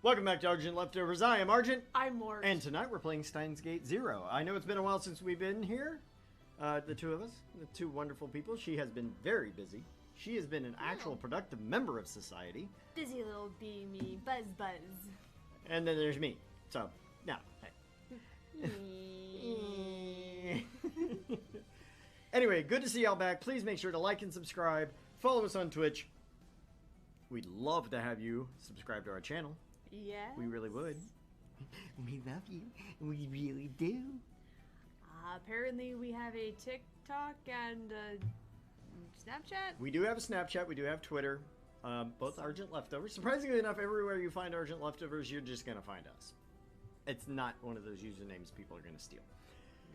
Welcome back to Argent Leftovers. I am Argent. I'm Mort. And tonight we're playing Steins Gate 0. I know it's been a while since we've been here. The two of us, the two wonderful people. She has been very busy. She has been an actual productive member of society. Busy little bee me. Buzz buzz. And then there's me. So, now, hey. Anyway, good to see y'all back. Please make sure to like and subscribe. Follow us on Twitch. We'd love to have you subscribe to our channel. Yeah. We really would. We love you. We really do. Apparently we have a TikTok and Snapchat. We do have a Snapchat. We do have Twitter. Both Argent Leftovers. Surprisingly enough, everywhere you find Argent Leftovers, you're just going to find us. It's not one of those usernames people are going to steal.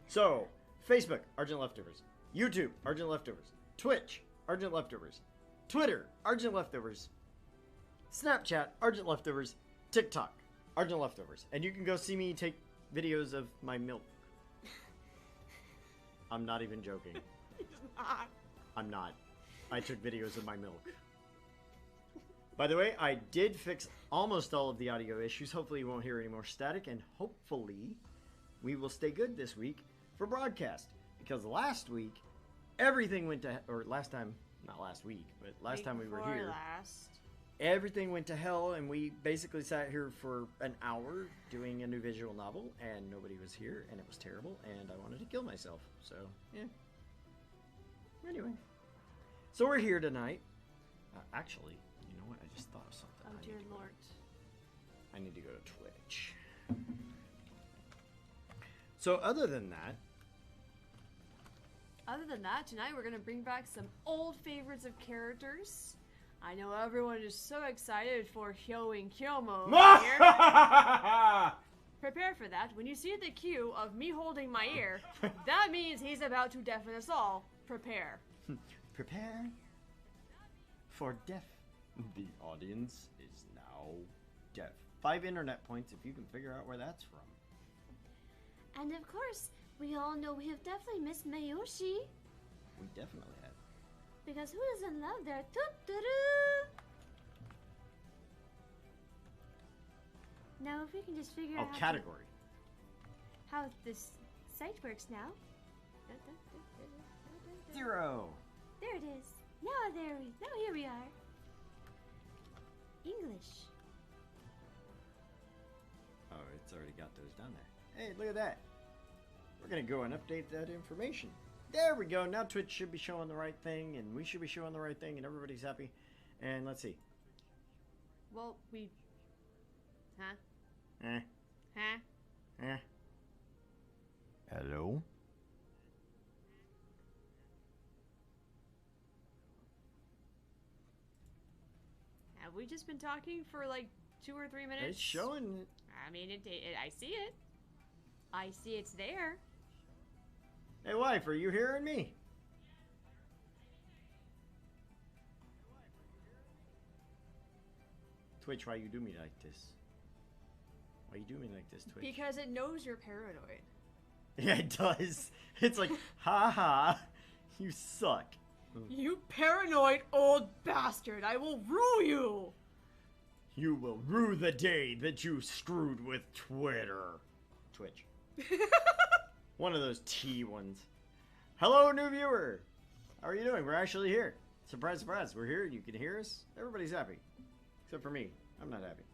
So, Facebook, Argent Leftovers. YouTube, Argent Leftovers. Twitch, Argent Leftovers. Twitter, Argent Leftovers. Snapchat, Argent Leftovers. TikTok, Argent Leftovers. And you can go see me take videos of my milk. I'm not even joking. He's not. I'm not. I took videos of my milk. By the way, I did fix almost all of the audio issues. Hopefully you won't hear any more static, and hopefully we will stay good this week for broadcast. Because last week, everything went to, or last time, not last week, but last time we were here, everything went to hell, and we basically sat here for an hour doing a new visual novel, and nobody was here, and it was terrible, and I wanted to kill myself. So, yeah. Anyway. So we're here tonight. Actually, you know what? I just thought of something. Oh, dear Lord. I need to go to Twitch. So other than that, tonight we're going to bring back some old favorites of characters. I know everyone is so excited for Hyo and Kyomo here. Prepare for that. When you see the cue of me holding my ear, that means he's about to deafen us all. Prepare. Prepare for death. The audience is now deaf. 5 internet points if you can figure out where that's from. And of course, we all know we have definitely missed Mayoshi. We definitely have. Because who doesn't love their toot-doo-doo? Now, if we can just figure out how this site works now. 0. There it is. Now here we are. English. Oh, it's already got those down there. Hey, look at that. We're gonna go and update that information. There we go. Now Twitch should be showing the right thing, and we should be showing the right thing, and everybody's happy. And let's see. Well, we... Huh? Huh? Hello? Have we just been talking for like 2 or 3 minutes? It's showing. I mean, I see it. I see it's there. Hey, wife, are you hearing me? Twitch, why you do me like this? Why you do me like this, Twitch? Because it knows you're paranoid. Yeah, it does. It's like, ha ha, you suck. You paranoid old bastard! I will rue you! You will rue the day that you screwed with Twitter. Twitch. One of those T ones. Hello, new viewer. How are you doing? We're actually here. Surprise, surprise. We're here. You can hear us. Everybody's happy. Except for me. I'm not happy.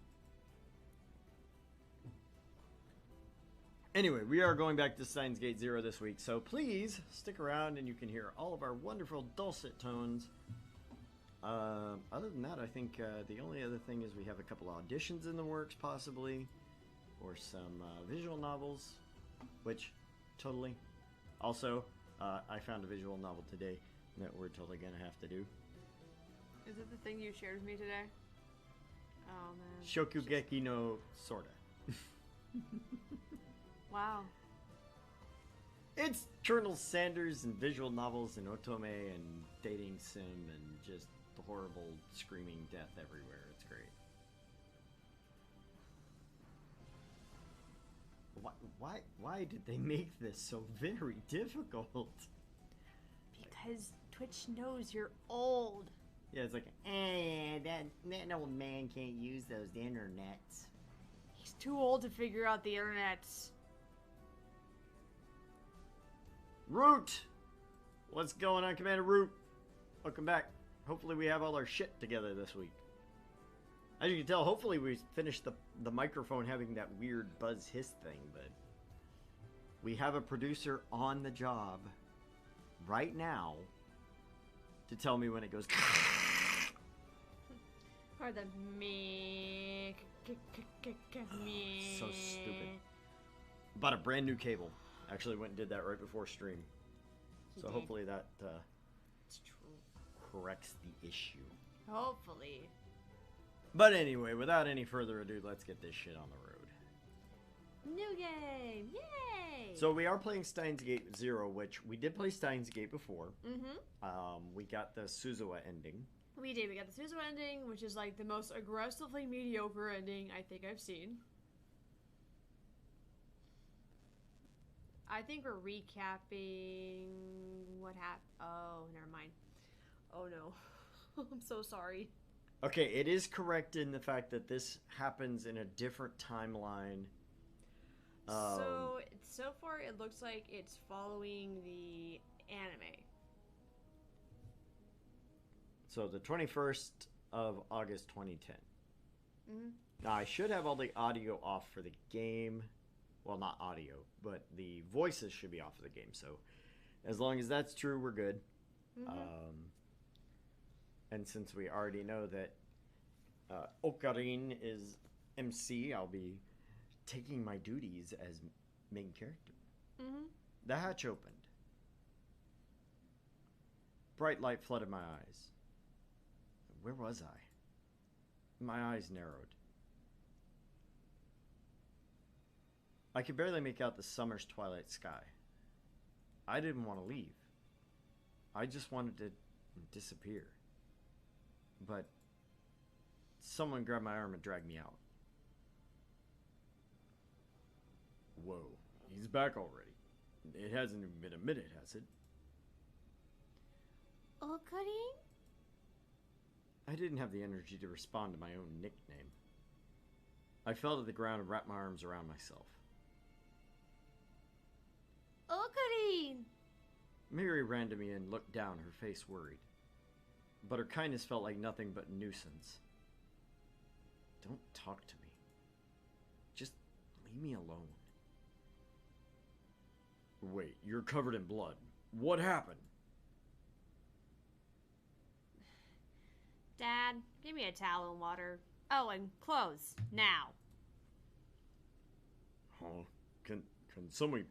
Anyway, we are going back to Steins Gate 0 this week, so please stick around and you can hear all of our wonderful dulcet tones. Other than that, I think the only other thing is we have a couple auditions in the works, possibly, or some visual novels, which, totally. Also, I found a visual novel today that we're totally going to have to do. Is it the thing you shared with me today? Oh, man. Shokugeki no Sorta. Wow. It's Colonel Sanders and visual novels and otome and dating sim and just horrible screaming death everywhere. It's great. Why did they make this so very difficult? Because Twitch knows you're old. Yeah, it's like, that old man can't use those internets. He's too old to figure out the internet. Root! What's going on, Commander Root? Welcome back. Hopefully we have all our shit together this week. As you can tell, hopefully we finished the microphone having that weird buzz hiss thing, but we have a producer on the job right now to tell me when it goes Or the me. so stupid. Bought a brand new cable. Actually went and did that right before stream. So hopefully that It's true. corrects the issue. Hopefully. But anyway, without any further ado, let's get this shit on the road. New game! Yay! So we are playing Steins Gate 0, which we did play Steins Gate before. Mm-hmm. We got the Suzuwa ending. We did. We got the Suzuwa ending, which is like the most aggressively mediocre ending I think I've seen. I think we're recapping what happened. Oh, never mind. Oh no. I'm so sorry. Okay, it is correct in the fact that this happens in a different timeline. So far it looks like it's following the anime. So the 21st of August 2010. Mm-hmm. Now I should have all the audio off for the game. Well, not audio, but the voices should be off of the game. So as long as that's true, we're good. Mm-hmm. And since we already know that Ocarine is MC, I'll be taking my duties as main character. Mm-hmm. The hatch opened. Bright light flooded my eyes. Where was I? My eyes narrowed. I could barely make out the summer's twilight sky. I didn't want to leave. I just wanted to disappear. But someone grabbed my arm and dragged me out. Whoa, he's back already. It hasn't even been a minute, has it? Ocarine? I didn't have the energy to respond to my own nickname. I fell to the ground and wrapped my arms around myself. Ocarine! Mary ran to me and looked down, her face worried. But her kindness felt like nothing but nuisance. Don't talk to me. Just leave me alone. Wait, you're covered in blood. What happened? Dad, give me a towel and water. Oh, and clothes. Now. Huh? Can someone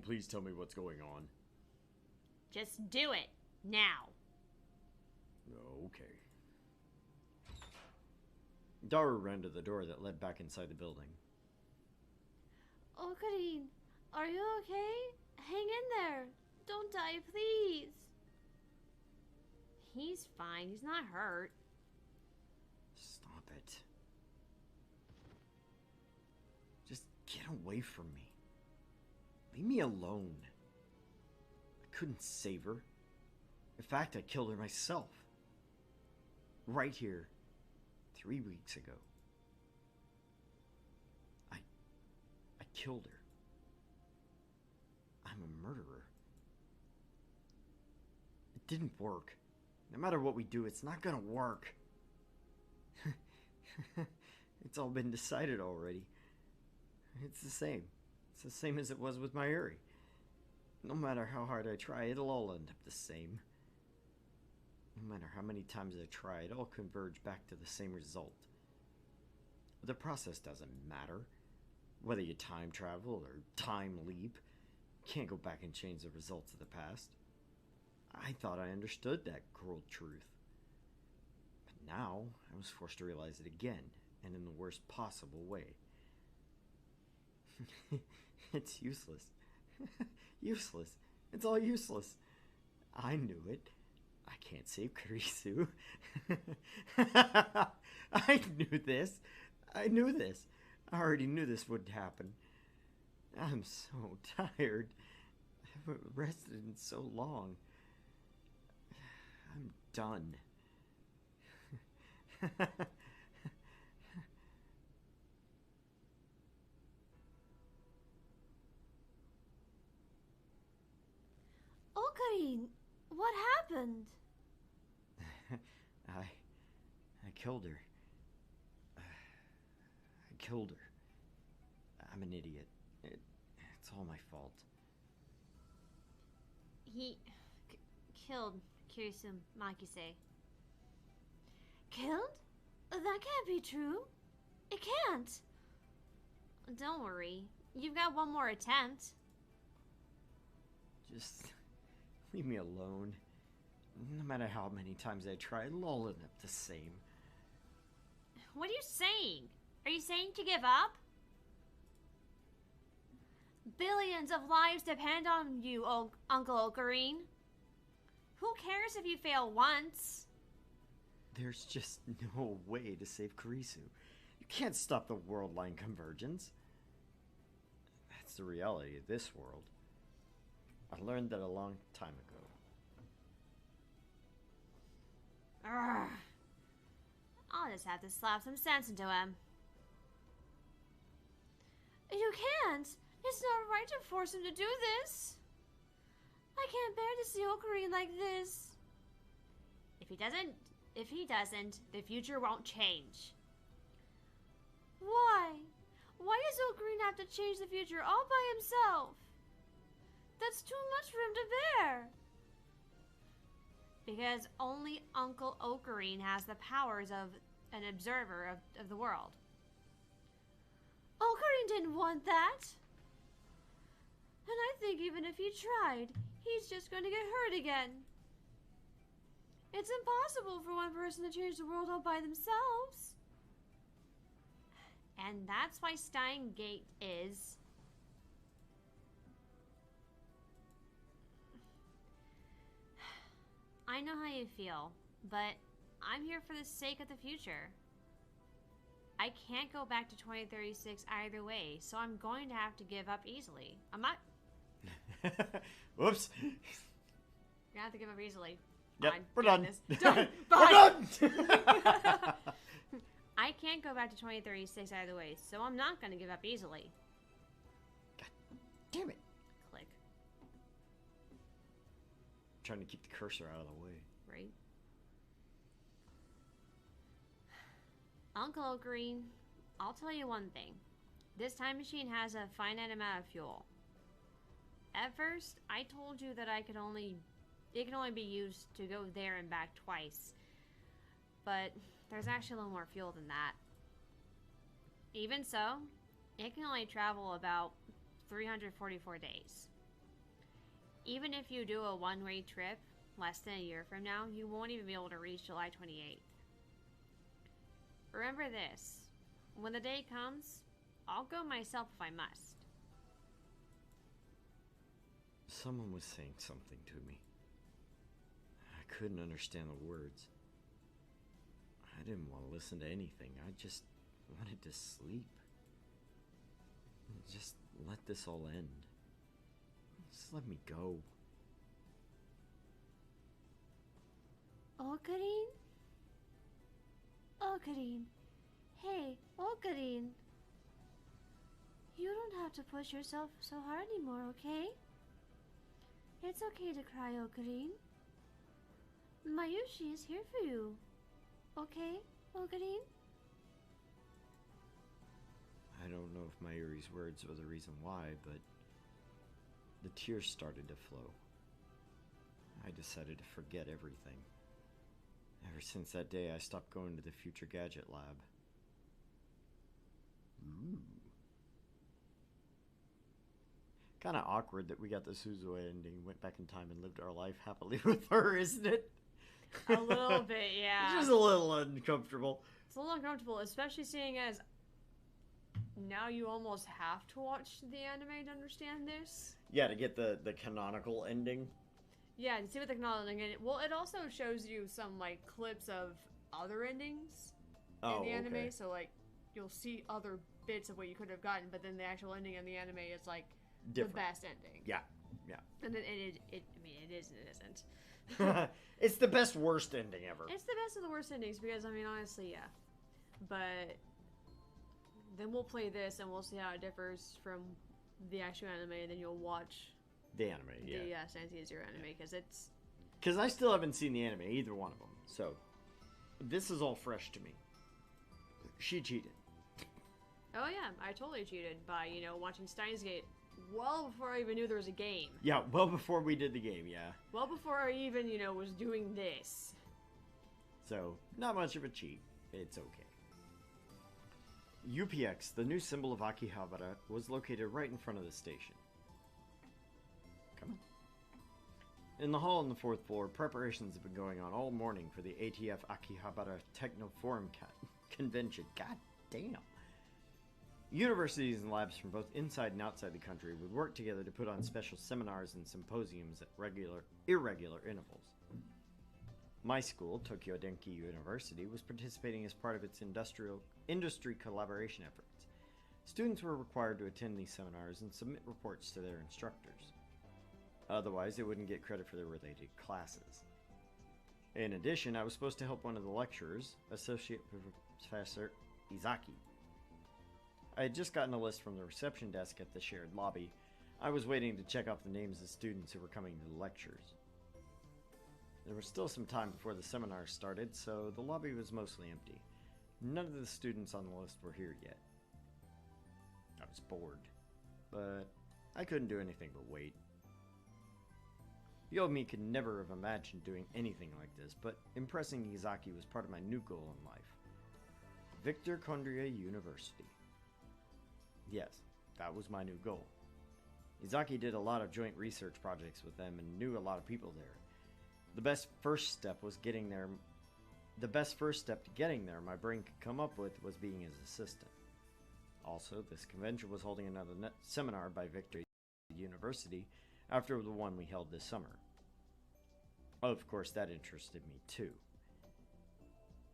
please tell me what's going on? Just do it. Now. Okay. Daru ran to the door that led back inside the building. Ocarine, are you okay? Hang in there. Don't die, please. He's fine. He's not hurt. Stop it. Just get away from me. Leave me alone. I couldn't save her. In fact, I killed her myself. Right here, 3 weeks ago. I killed her. I'm a murderer. It didn't work. No matter what we do, it's not gonna work. It's all been decided already. It's the same. It's the same as it was with my Uri. No matter how hard I try, it'll all end up the same. No matter how many times I try, it'll all converge back to the same result. The process doesn't matter. Whether you time travel or time leap, you can't go back and change the results of the past. I thought I understood that cruel truth. But now, I was forced to realize it again, and in the worst possible way. It's useless. Useless. It's all useless. I knew it. I can't save Karisu. I knew this. I knew this. I already knew this would happen. I'm so tired. I haven't rested in so long. I'm done. Ocarine, what happened? I killed her. I killed her. I'm an idiot. It's all my fault. He killed Kirisu Makise. Killed? That can't be true. It can't. Don't worry. You've got one more attempt. Just leave me alone. No matter how many times I try, it'll all end up the same. What are you saying? Are you saying to give up? Billions of lives depend on you, Uncle Ocarine. Who cares if you fail once? There's just no way to save Kurisu. You can't stop the world line convergence. That's the reality of this world. I learned that a long time ago. Urgh. I'll just have to slap some sense into him. You can't! It's not right to force him to do this! I can't bear to see Ocarine like this. If he doesn't, the future won't change. Why? Why does Ocarine have to change the future all by himself? That's too much for him to bear. Because only Uncle Ocarine has the powers of an observer of the world. Ocarine didn't want that. And I think even if he tried, he's just going to get hurt again. It's impossible for one person to change the world all by themselves. And that's why Stein Gate is... I know how you feel, but I'm here for the sake of the future. I can't go back to 2036 either way, so I'm going to have to give up easily. I'm not... Whoops. You're gonna have to give up easily. Yep, Fine, we're doing done. this. Done. We're done! I can't go back to 2036 either way, so I'm not gonna give up easily. God damn it. Click. Trying to keep the cursor out of the way. Right? Uncle Ocarine, I'll tell you one thing. This time machine has a finite amount of fuel. At first, I told you that it can only be used to go there and back twice. But there's actually a little more fuel than that. Even so, it can only travel about 344 days. Even if you do a one-way trip less than a year from now, you won't even be able to reach July 28th. Remember this, when the day comes, I'll go myself if I must. Someone was saying something to me. I couldn't understand the words. I didn't want to listen to anything. I just wanted to sleep. Just let this all end. Just let me go. Ocarine? Ocarine. Hey, Ocarine. You don't have to push yourself so hard anymore, okay? It's okay to cry, Ocarine. Mayushi is here for you. Okay, Ocarine? I don't know if Mayuri's words were the reason why, but the tears started to flow. I decided to forget everything. Ever since that day, I stopped going to the Future Gadget Lab. Ooh. Kind of awkward that we got the Suzuo ending, went back in time and lived our life happily with her, isn't it? A little bit, yeah. It's just a little uncomfortable. It's a little uncomfortable, especially seeing as now you almost have to watch the anime to understand this. Yeah, to get the canonical ending. Yeah, to see what the canonical ending is. Well, it also shows you some, like, clips of other endings in the anime. Okay. So, like, you'll see other bits of what you could have gotten, but then the actual ending in the anime is, like, Different. the best ending. Yeah, yeah. And then it is and it isn't. It's the best worst ending ever. It's the best of the worst endings because, I mean, honestly, yeah. But then we'll play this and we'll see how it differs from the actual anime, and then you'll watch The anime, yeah. The Steins Zero anime, because it's... Because I still haven't seen the anime, either one of them. So, this is all fresh to me. She cheated. Oh yeah, I totally cheated by, watching Steins Gate well before I even knew there was a game. Yeah, well before we did the game, yeah. Well before I even, was doing this. So, not much of a cheat. It's okay. UPX, the new symbol of Akihabara, was located right in front of the station. Come on. In the hall on the 4th floor, preparations have been going on all morning for the ATF Akihabara Techno Forum convention. God damn. Universities and labs from both inside and outside the country would work together to put on special seminars and symposiums at irregular intervals. My school, Tokyo Denki University, was participating as part of its industry collaboration efforts. Students were required to attend these seminars and submit reports to their instructors. Otherwise, they wouldn't get credit for their related classes. In addition, I was supposed to help one of the lecturers, Associate Professor Izaki. I had just gotten a list from the reception desk at the shared lobby. I was waiting to check off the names of students who were coming to the lectures. There was still some time before the seminar started, so the lobby was mostly empty. None of the students on the list were here yet. I was bored, but I couldn't do anything but wait. The old me could never have imagined doing anything like this, but impressing Izaki was part of my new goal in life. Victor Condria University. Yes, that was my new goal. Izaki did a lot of joint research projects with them and knew a lot of people there. The best first step to getting there my brain could come up with was being his assistant. Also, this convention was holding another seminar by Victor University after the one we held this summer. Of course, that interested me too.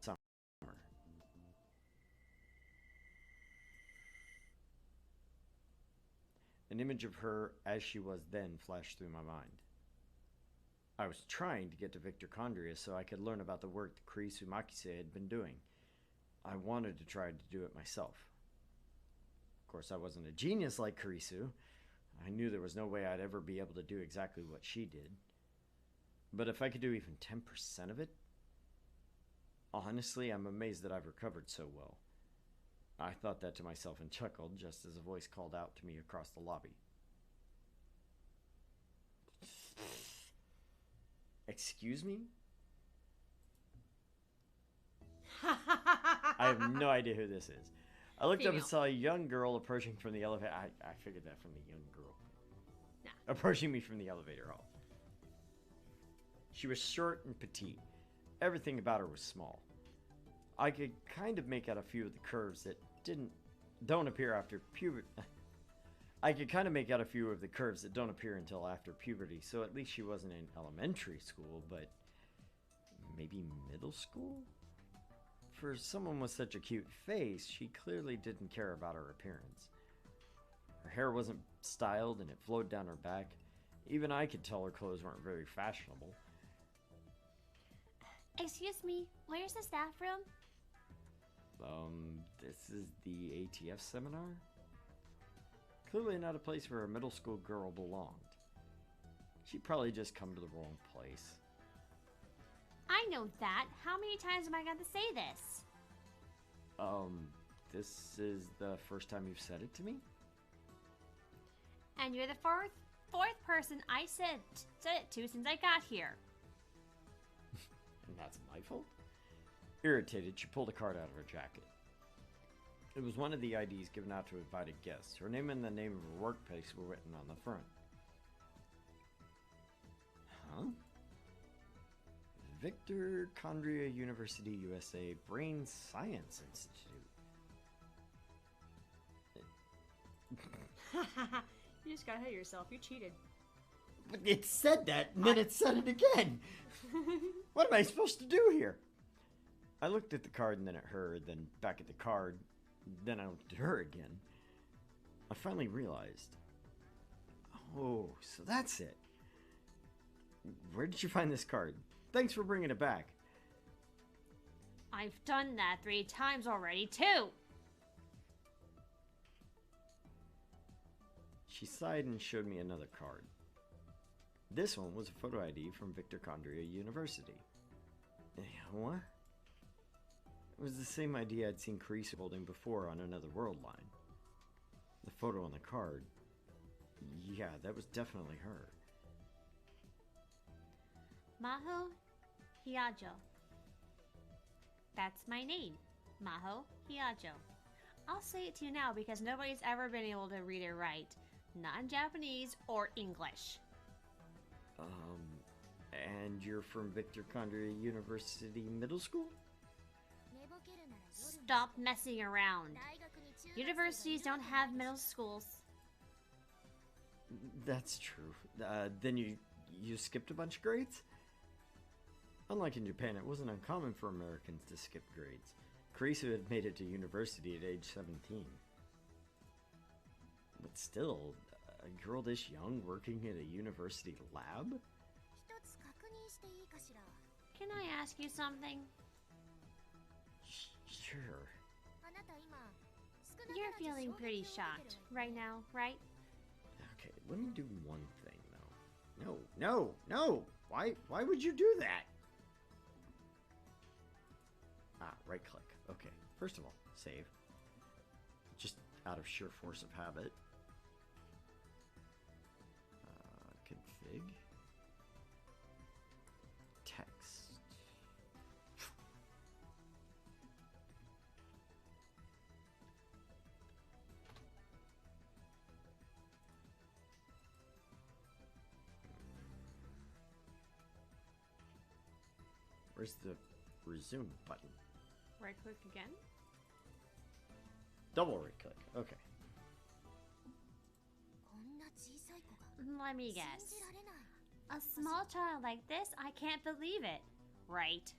Summer. An image of her as she was then flashed through my mind. I was trying to get to Victor Condria so I could learn about the work that Kurisu Makise had been doing. I wanted to try to do it myself. Of course, I wasn't a genius like Kurisu. I knew there was no way I'd ever be able to do exactly what she did. But if I could do even 10% of it, honestly, I'm amazed that I've recovered so well. I thought that to myself and chuckled just as a voice called out to me across the lobby. Excuse me? I have no idea who this is. I looked up and saw a young girl approaching from the elevator. I figured that from the young girl. Nah. Approaching me from the elevator hall. She was short and petite. Everything about her was small. I could kind of make out a few of the curves that don't appear after puberty. I could kind of make out a few of the curves that don't appear until after puberty, so at least she wasn't in elementary school, but maybe middle school? For someone with such a cute face, she clearly didn't care about her appearance. Her hair wasn't styled and it flowed down her back. Even I could tell her clothes weren't very fashionable. Excuse me, where's the staff room? This is the ATF seminar? Clearly not a place where a middle school girl belonged. She'd probably just come to the wrong place. I know that. How many times am I going to say this? This is the first time you've said it to me? And you're the fourth person I said it to since I got here. And that's my fault? Irritated, she pulled a card out of her jacket. It was one of the IDs given out to invited guests. Her name and the name of her workplace were written on the front. Huh? Victor Condria University, USA, Brain Science Institute. You just got ahead of yourself. You cheated. But it said that, and then it said it again. What am I supposed to do here? I looked at the card and then at her, then back at the card, then I looked at her again. I finally realized. Oh, so that's it. Where did you find this card? Thanks for bringing it back. I've done that 3 times already, too. She sighed and showed me another card. This one was a photo ID from Victor Condria University. What? It was the same ID I'd seen Carice holding before on Another World line. The photo on the card. Yeah, that was definitely her. Maho Hiajo. That's my name. Maho Hiajo. I'll say it to you now because nobody's ever been able to read it right. Not in Japanese or English. And you're from Victor Condria University Middle School? Stop messing around. Universities don't have middle schools. That's true. Then you skipped a bunch of grades? Unlike in Japan, it wasn't uncommon for Americans to skip grades. Carice had made it to university at age 17. But still, a girl this young working at a university lab? Can I ask you something? Sure. You're feeling pretty shocked right now, right? Okay, let me do one thing, though. No! Why would you do that? Right click. Okay, first of all, save. Just out of sheer force of habit. Config. Text. Where's the resume button? Right click again. Double right click. Okay. Let me guess. A small child like this? I can't believe it. Right.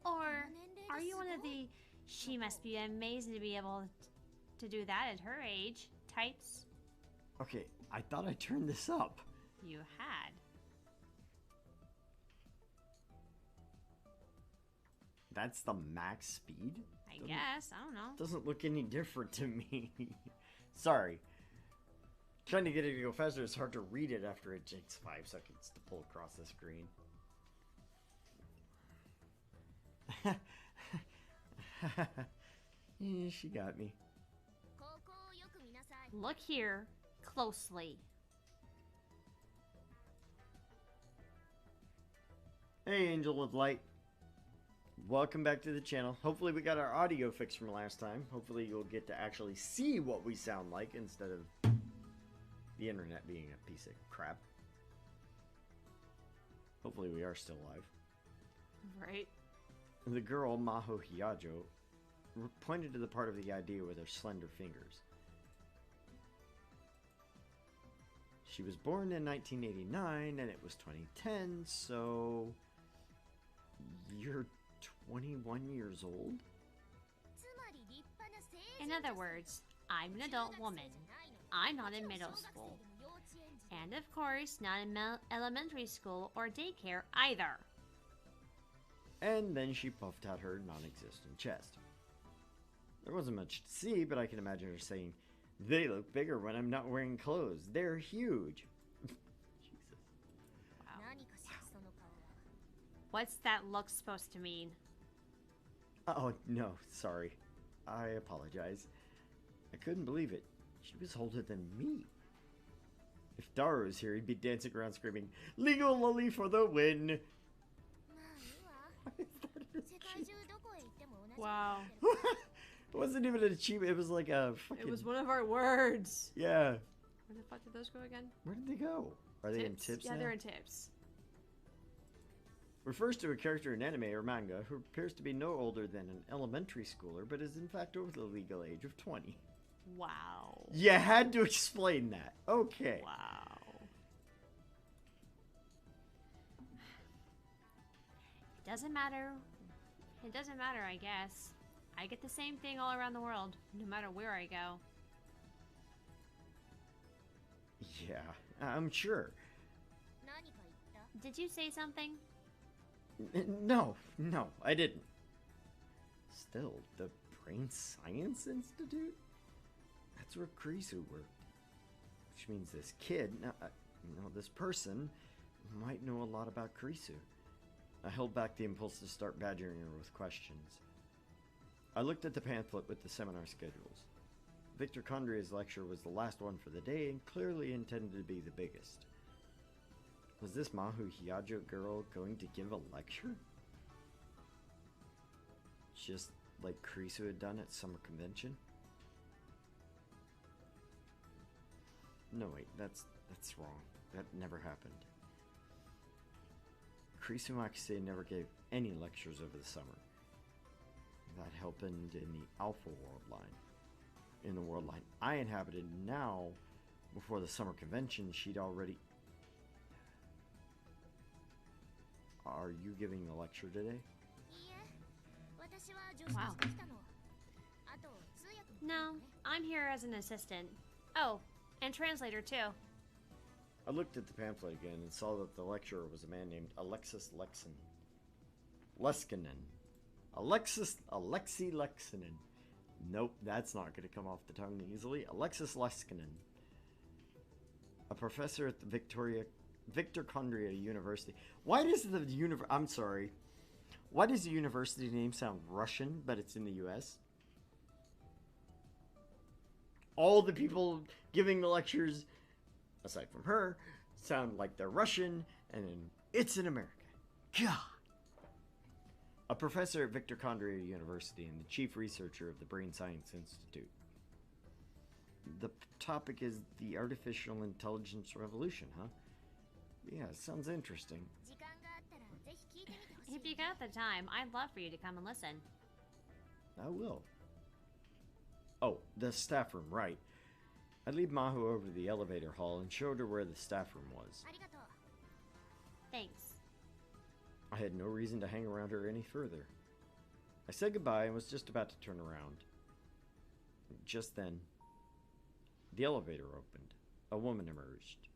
Or are you one of the she must be amazing to be able to do that at her age types? Okay, I thought I turned this up. You had. That's the max speed? I guess. I don't know. Doesn't look any different to me. Sorry. Trying to get it to go faster is hard to read it after it takes 5 seconds to pull across the screen. Yeah, she got me. Look here closely. Hey, Angel of Light. Welcome back to the channel. Hopefully we got our audio fixed from last time. Hopefully you'll get to actually see what we sound like instead of the internet being a piece of crap. Hopefully we are still live. Right. The girl, Maho Hiajo, pointed to the part of the idea with her slender fingers. She was born in 1989 and it was 2010, so you're 21 years old? In other words, I'm an adult woman. I'm not in middle school. And of course, not in elementary school or daycare either. And then she puffed out her non-existent chest. There wasn't much to see, but I can imagine her saying, "They look bigger when I'm not wearing clothes. They're huge." Jesus. Wow. What's that look supposed to mean? Oh, no, sorry. I apologize. I couldn't believe it. She was older than me. If Daru was here, he'd be dancing around screaming, "Legal lolly for the win!" Wow. It wasn't even an achievement, it was like a fucking... It was one of our words. Yeah. Where the fuck did those go again? Where did they go? Are they in tips Yeah, now? they're in tips. Refers to a character in anime or manga who appears to be no older than an elementary schooler, but is in fact over the legal age of 20. Wow. You had to explain that. Okay. Wow. It doesn't matter. It doesn't matter, I guess. I get the same thing all around the world, no matter where I go. Yeah, I'm sure. Did you say something? No, I didn't. Still, the Brain Science Institute? That's where Kurisu worked. Which means this kid, You know, this person might know a lot about Kurisu. I held back the impulse to start badgering her with questions. I looked at the pamphlet with the seminar schedules. Victor Condria's lecture was the last one for the day and clearly intended to be the biggest. Was this Mahu Hyajo girl going to give a lecture? Just like Kurisu had done at summer convention? No, wait, that's wrong. That never happened. Kurisu Makise never gave any lectures over the summer. That happened in the Alpha World Line. In the world line I inhabited now, before the summer convention, she'd already... Are you giving a lecture today? Wow. No, I'm here as an assistant. Oh, and translator too. I looked at the pamphlet again and saw that the lecturer was a man named Alexei Leskinen. Nope, that's not going to come off the tongue easily. Alexis Leskinen. A professor at the Victor Condria University. Why does the university name sound Russian, but it's in the US? All the people giving the lectures, aside from her, sound like they're Russian, and it's in America. God! A professor at Victor Condria University and the chief researcher of the Brain Science Institute. The topic is the artificial intelligence revolution, huh? Yeah, sounds interesting. If you got the time, I'd love for you to come and listen. I will. Oh, the staff room, right. I lead Mahu over to the elevator hall and showed her where the staff room was. Thanks. I had no reason to hang around her any further. I said goodbye and was just about to turn around. Just then, the elevator opened. A woman emerged.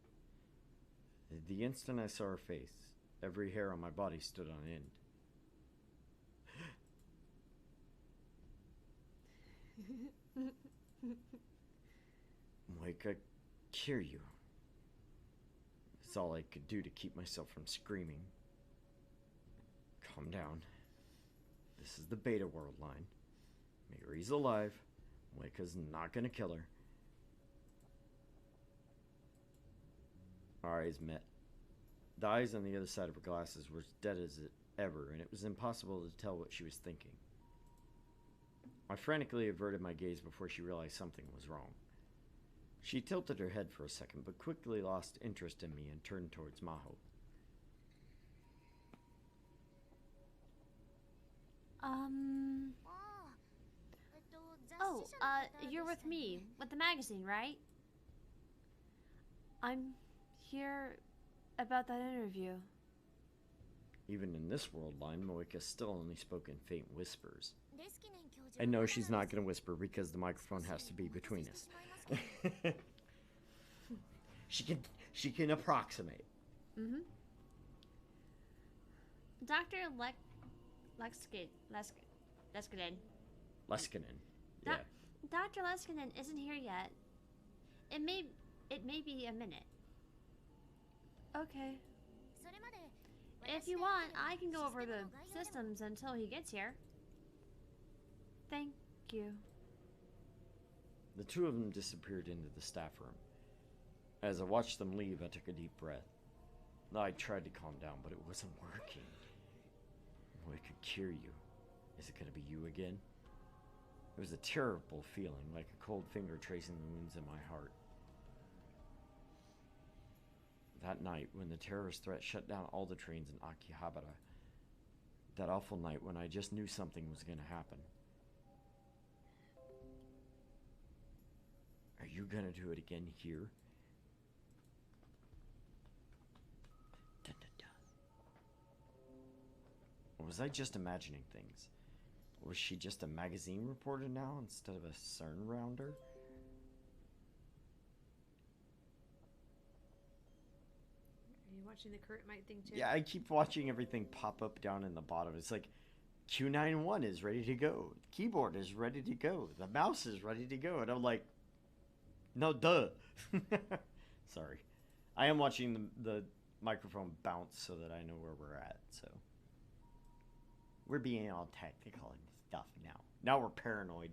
The instant I saw her face, every hair on my body stood on end. Moika Kiryu. That's all I could do to keep myself from screaming. Calm down. This is the Beta World Line. Mary's alive. Moika's not gonna kill her. Our eyes met. The eyes on the other side of her glasses were as dead as ever, and it was impossible to tell what she was thinking. I frantically averted my gaze before she realized something was wrong. She tilted her head for a second, but quickly lost interest in me and turned towards Maho. Oh, you're with me, with the magazine, right? I'm here about that interview. Even in this world line, Moika still only spoke in faint whispers. And no, she's not going to whisper because the microphone has to be between us. She can approximate. Mm-hmm. Dr. Leskinen. Yeah. Dr. Leskinen isn't here yet. It may be a minute. Okay. If you want, I can go over the systems until he gets here. Thank you. The two of them disappeared into the staff room. As I watched them leave, I took a deep breath. I tried to calm down, but it wasn't working. I could cure you. Is it going to be you again? It was a terrible feeling, like a cold finger tracing the wounds in my heart. That night, when the terrorist threat shut down all the trains in Akihabara, that awful night when I just knew something was going to happen. Are you going to do it again here? Dun, dun, dun. Or was I just imagining things? Was she just a magazine reporter now instead of a CERN rounder? Are you watching the current mic thing too? Yeah, I keep watching everything pop up down in the bottom. It's like Q91 is ready to go. The keyboard is ready to go. The mouse is ready to go. And I'm like, no, duh. Sorry. I am watching the microphone bounce so that I know where we're at, so. We're being all technical and stuff now. Now we're paranoid.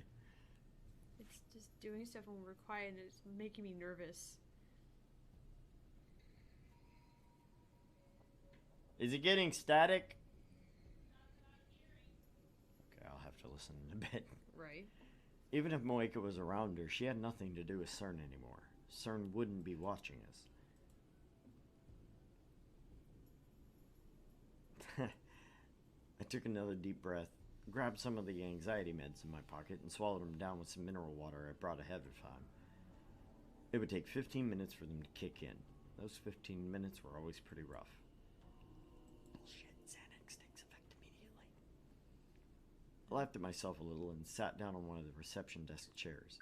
It's just doing stuff when we're quiet and it's making me nervous. Is it getting static? Okay, I'll have to listen in a bit. Right. Even if Moeka was around her, she had nothing to do with CERN anymore. CERN wouldn't be watching us. I took another deep breath, grabbed some of the anxiety meds in my pocket, and swallowed them down with some mineral water I brought ahead of time. It would take 15 minutes for them to kick in. Those 15 minutes were always pretty rough. Bullshit, Xanax takes effect immediately. I laughed at myself a little and sat down on one of the reception desk chairs.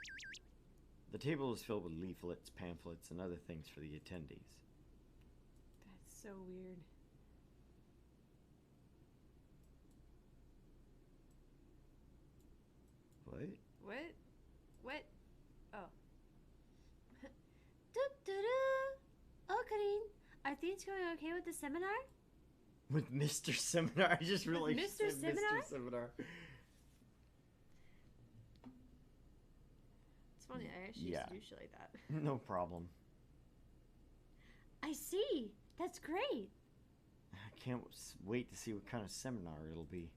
The table was filled with leaflets, pamphlets, and other things for the attendees. That's so weird. What? What? Oh. Oh, Karin, are things going okay with the seminar? With Mr. Seminar? I just really Mr. said Seminar? Mr. Seminar. It's funny, I actually used to do shit like that. No problem. I see. That's great. I can't wait to see what kind of seminar it'll be.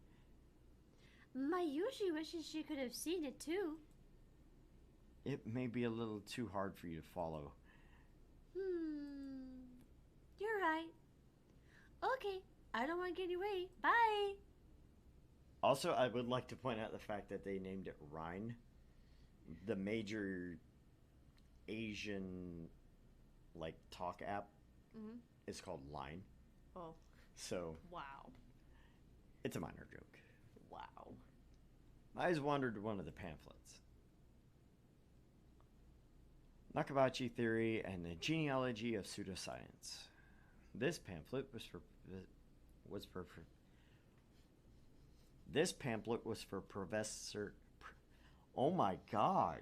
My Yuji wishes she could have seen it too. It may be a little too hard for you to follow. You're right. Okay, I don't want to get in your way. Bye. Also, I would like to point out the fact that they named it Rhine. The major Asian, like, talk app is called Line. Oh. So, Wow. it's a minor joke. Wow. My eyes wandered to one of the pamphlets. Nakabachi Theory and the Genealogy of Pseudoscience. This pamphlet was for Professor. Oh my God.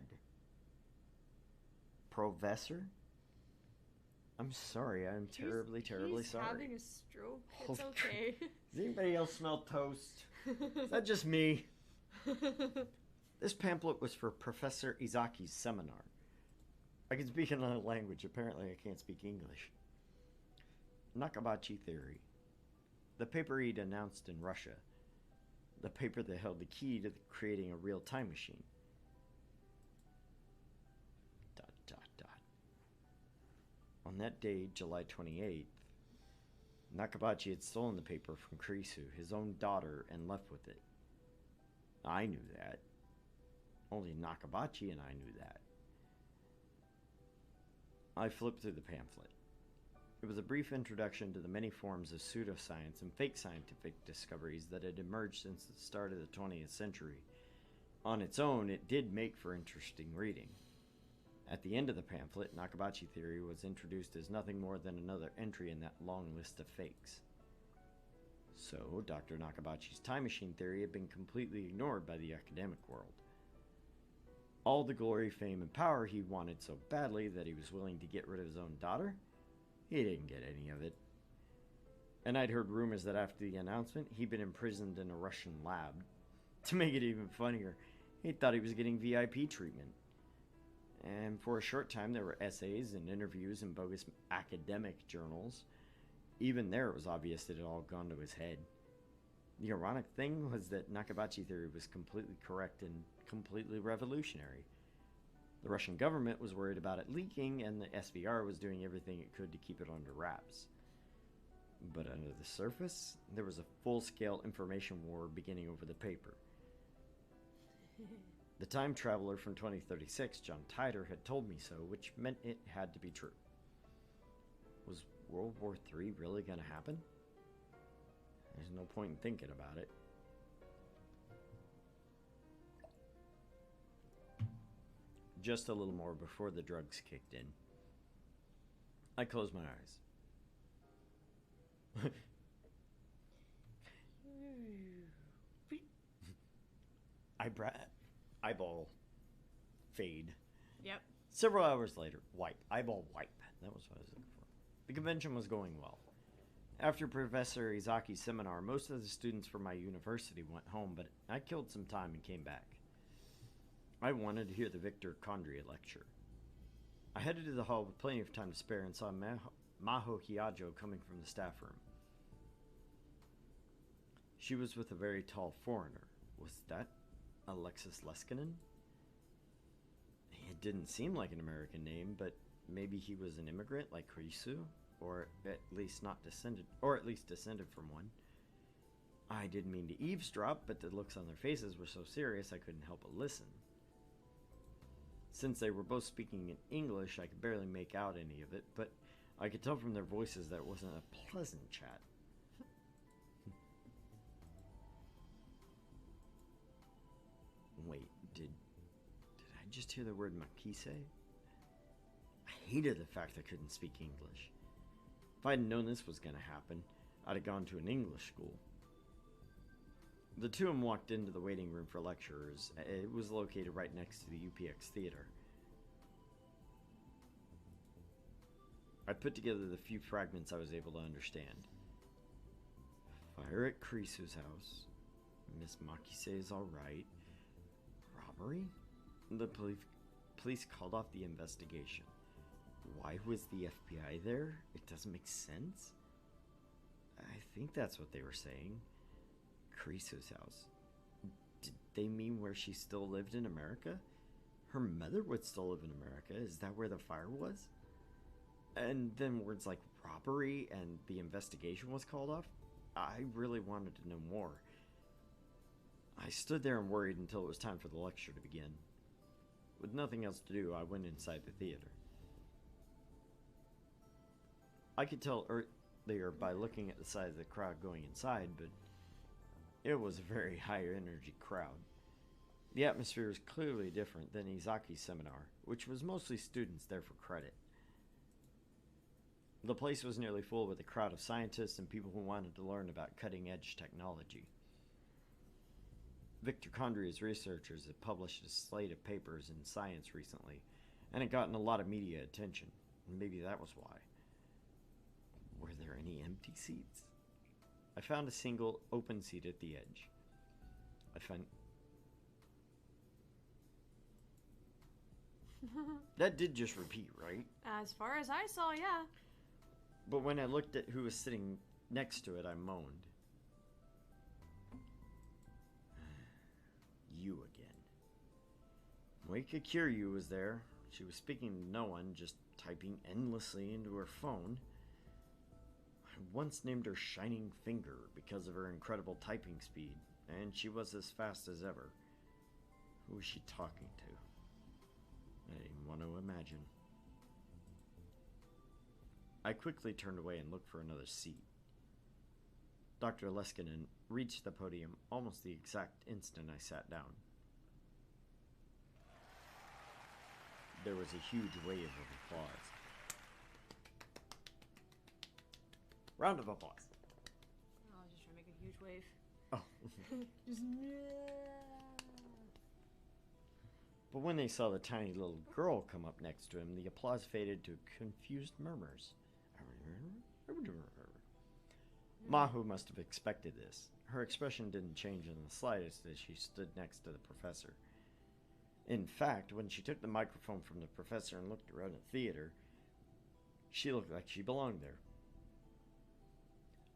Professor? I'm sorry. I'm terribly He's sorry. having a stroke. It's Oh, okay. Does anybody else smell toast? Is that just me? This pamphlet was for Professor Izaki's seminar. I can speak another language. Apparently, I can't speak English. Nakabachi Theory. The paper he'd announced in Russia. The paper that held the key to creating a real time machine. ... On that day, July 28th, Nakabachi had stolen the paper from Kurisu, his own daughter, and left with it. I knew that. Only Nakabachi and I knew that. I flipped through the pamphlet. It was a brief introduction to the many forms of pseudoscience and fake scientific discoveries that had emerged since the start of the 20th century. On its own, it did make for interesting reading. At the end of the pamphlet, Nakabachi Theory was introduced as nothing more than another entry in that long list of fakes. So, Dr. Nakabachi's time machine theory had been completely ignored by the academic world. All the glory, fame, and power he wanted so badly that he was willing to get rid of his own daughter? He didn't get any of it. And I'd heard rumors that after the announcement, he'd been imprisoned in a Russian lab. To make it even funnier, he thought he was getting VIP treatment. And for a short time, there were essays and interviews in bogus academic journals. Even there, it was obvious that it had all gone to his head. The ironic thing was that Nakabachi Theory was completely correct and completely revolutionary. The Russian government was worried about it leaking, and the SVR was doing everything it could to keep it under wraps. But under the surface, there was a full-scale information war beginning over the paper. The time traveler from 2036, John Titor, had told me so, which meant it had to be true. Was World War III really going to happen? There's no point in thinking about it. Just a little more before the drugs kicked in. I closed my eyes. Eyeball fade. Yep. Several hours later, wipe. Eyeball wipe. That was what I was looking for. The convention was going well. After Professor Izaki's seminar, most of the students from my university went home, but I killed some time and came back. I wanted to hear the Victor Condria lecture. I headed to the hall with plenty of time to spare and saw Maho Hiajo coming from the staff room. She was with a very tall foreigner. Was that Alexis Leskinen? It didn't seem like an American name, but maybe he was an immigrant like Kurisu, or at least descended from one. I didn't mean to eavesdrop, but the looks on their faces were so serious I couldn't help but listen. Since they were both speaking in English, I could barely make out any of it, but I could tell from their voices that it wasn't a pleasant chat. Wait, did I just hear the word makise? I hated the fact I couldn't speak English. If I'd known this was going to happen, I'd have gone to an English school. The two of them walked into the waiting room for lecturers. It was located right next to the UPX theater. I put together the few fragments I was able to understand. Fire at Kurisu's house. Miss Makise is alright. Robbery? The police called off the investigation. Why was the FBI there? It doesn't make sense. I think that's what they were saying. Kurisu's house. Did they mean where she still lived in America? Her mother would still live in America. Is that where the fire was? And then words like robbery and the investigation was called off? I really wanted to know more. I stood there and worried until it was time for the lecture to begin. With nothing else to do, I went inside the theater. I could tell earlier by looking at the size of the crowd going inside, but it was a very high-energy crowd. The atmosphere was clearly different than Izaki's seminar, which was mostly students there for credit. The place was nearly full with a crowd of scientists and people who wanted to learn about cutting-edge technology. Victor Condria's researchers had published a slate of papers in Science recently, and had gotten a lot of media attention. Maybe that was why. Were there any empty seats? I found a single open seat at the edge. That did just repeat, right? As far as I saw, yeah. But when I looked at who was sitting next to it, I moaned. You again. Moika Kiryu was there. She was speaking to no one, just typing endlessly into her phone. I once named her Shining Finger because of her incredible typing speed, and she was as fast as ever. Who was she talking to? I didn't want to imagine. I quickly turned away and looked for another seat. Dr. Leskinen reached the podium almost the exact instant I sat down. There was a huge wave of applause. Round of applause. I was just trying to make a huge wave. Oh. Just But when they saw the tiny little girl come up next to him, the applause faded to confused murmurs. Mahu must have expected this. Her expression didn't change in the slightest as she stood next to the professor. In fact, when she took the microphone from the professor and looked around the theater, she looked like she belonged there.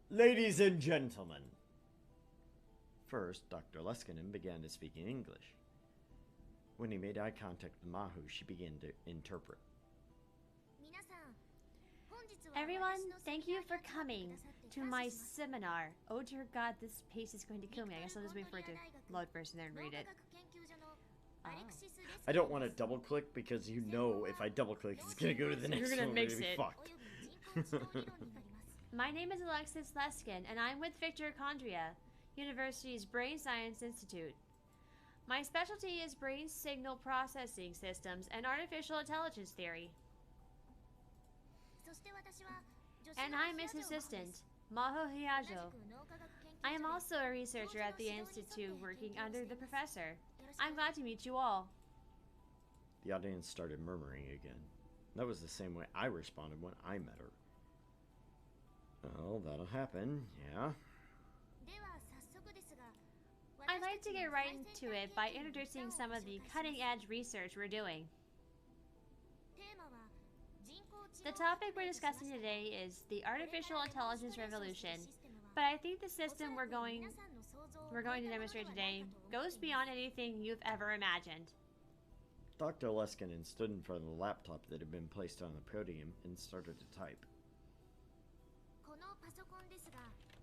Ladies and gentlemen. First, Dr. Leskinen began to speak in English. When he made eye contact with Mahu, she began to interpret. Everyone, thank you for coming to my seminar. Oh dear God, this pace is going to kill me. I guess I'll just wait for it to load first and then read it. Oh. I don't want to double click because you know if I double click it's gonna go to the next You're one. gonna We're mix gonna be it. fucked. My name is Alexis Leskin, and I'm with Victor Condria, University's Brain Science Institute. My specialty is brain signal processing systems and artificial intelligence theory. And I'm his assistant, Maho Hiajo. I am also a researcher at the Institute working under the professor. I'm glad to meet you all. The audience started murmuring again. That was the same way I responded when I met her. Well, that'll happen, yeah. I'd like to get right into it by introducing some of the cutting-edge research we're doing. The topic we're discussing today is the artificial intelligence revolution, but I think the system we're going to demonstrate today goes beyond anything you've ever imagined. Dr. Leskinen stood in front of the laptop that had been placed on the podium and started to type.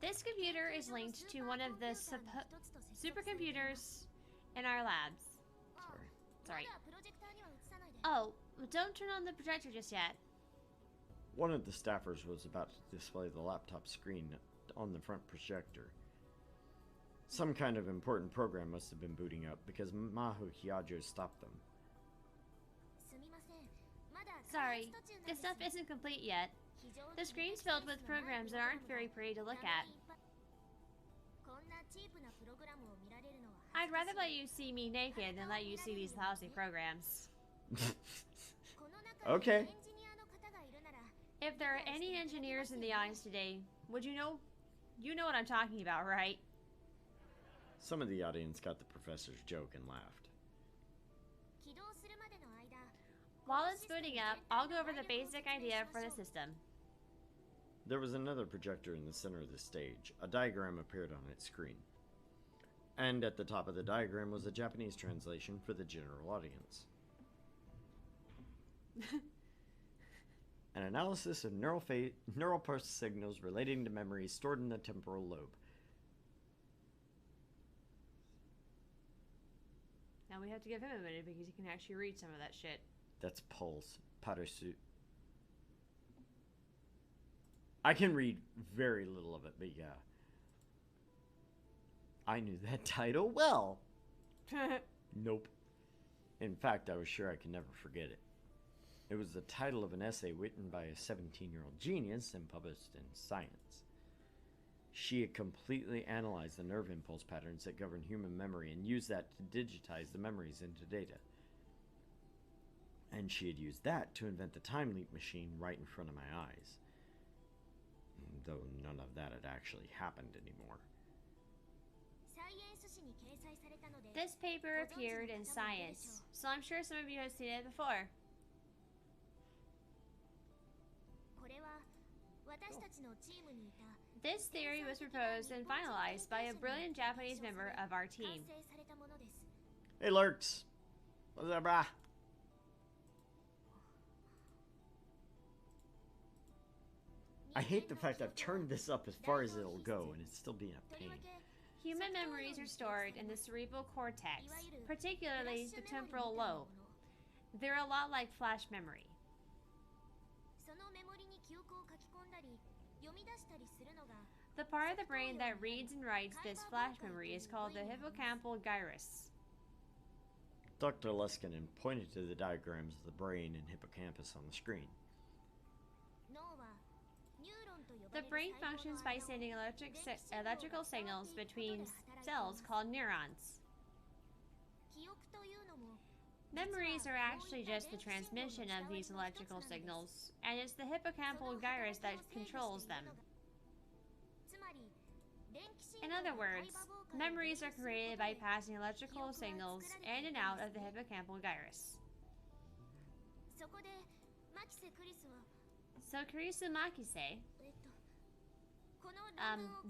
This computer is linked to one of the supercomputers in our labs. Sorry. Oh, don't turn on the projector just yet. One of the staffers was about to display the laptop screen on the front projector. Some kind of important program must have been booting up because Mahu Hyajo stopped them. Sorry, this stuff isn't complete yet. The screen's filled with programs that aren't very pretty to look at. I'd rather let you see me naked than let you see these lousy programs. Okay. If there are any engineers in the audience today, would you know what I'm talking about, right? Some of the audience got the professor's joke and laughed. While it's booting up, I'll go over the basic idea for the system. There was another projector in the center of the stage. A diagram appeared on its screen. And at the top of the diagram was a Japanese translation for the general audience. An analysis of neural pulse signals relating to memories stored in the temporal lobe. Now we have to give him a minute because he can actually read some of that shit. That's pulse. Parasu. I can read very little of it, but yeah. I knew that title well. Nope. In fact, I was sure I could never forget it. It was the title of an essay written by a 17-year-old genius and published in Science. She had completely analyzed the nerve impulse patterns that govern human memory and used that to digitize the memories into data. And she had used that to invent the time leap machine right in front of my eyes. Though none of that had actually happened anymore. This paper appeared in Science, so I'm sure some of you have seen it before. This theory was proposed and finalized by a brilliant Japanese member of our team. Hey, Lurks! What's up, brah? I hate the fact I've turned this up as far as it'll go and it's still being a pain. Human memories are stored in the cerebral cortex, particularly the temporal lobe. They're a lot like flash memory. The part of the brain that reads and writes this flash memory is called the hippocampal gyrus. Dr. Leskinen pointed to the diagrams of the brain and hippocampus on the screen. The brain functions by sending electrical signals between cells called neurons. Memories are actually just the transmission of these electrical signals, and it's the hippocampal gyrus that controls them. In other words, memories are created by passing electrical signals in and out of the hippocampal gyrus. So Kurisu Makise,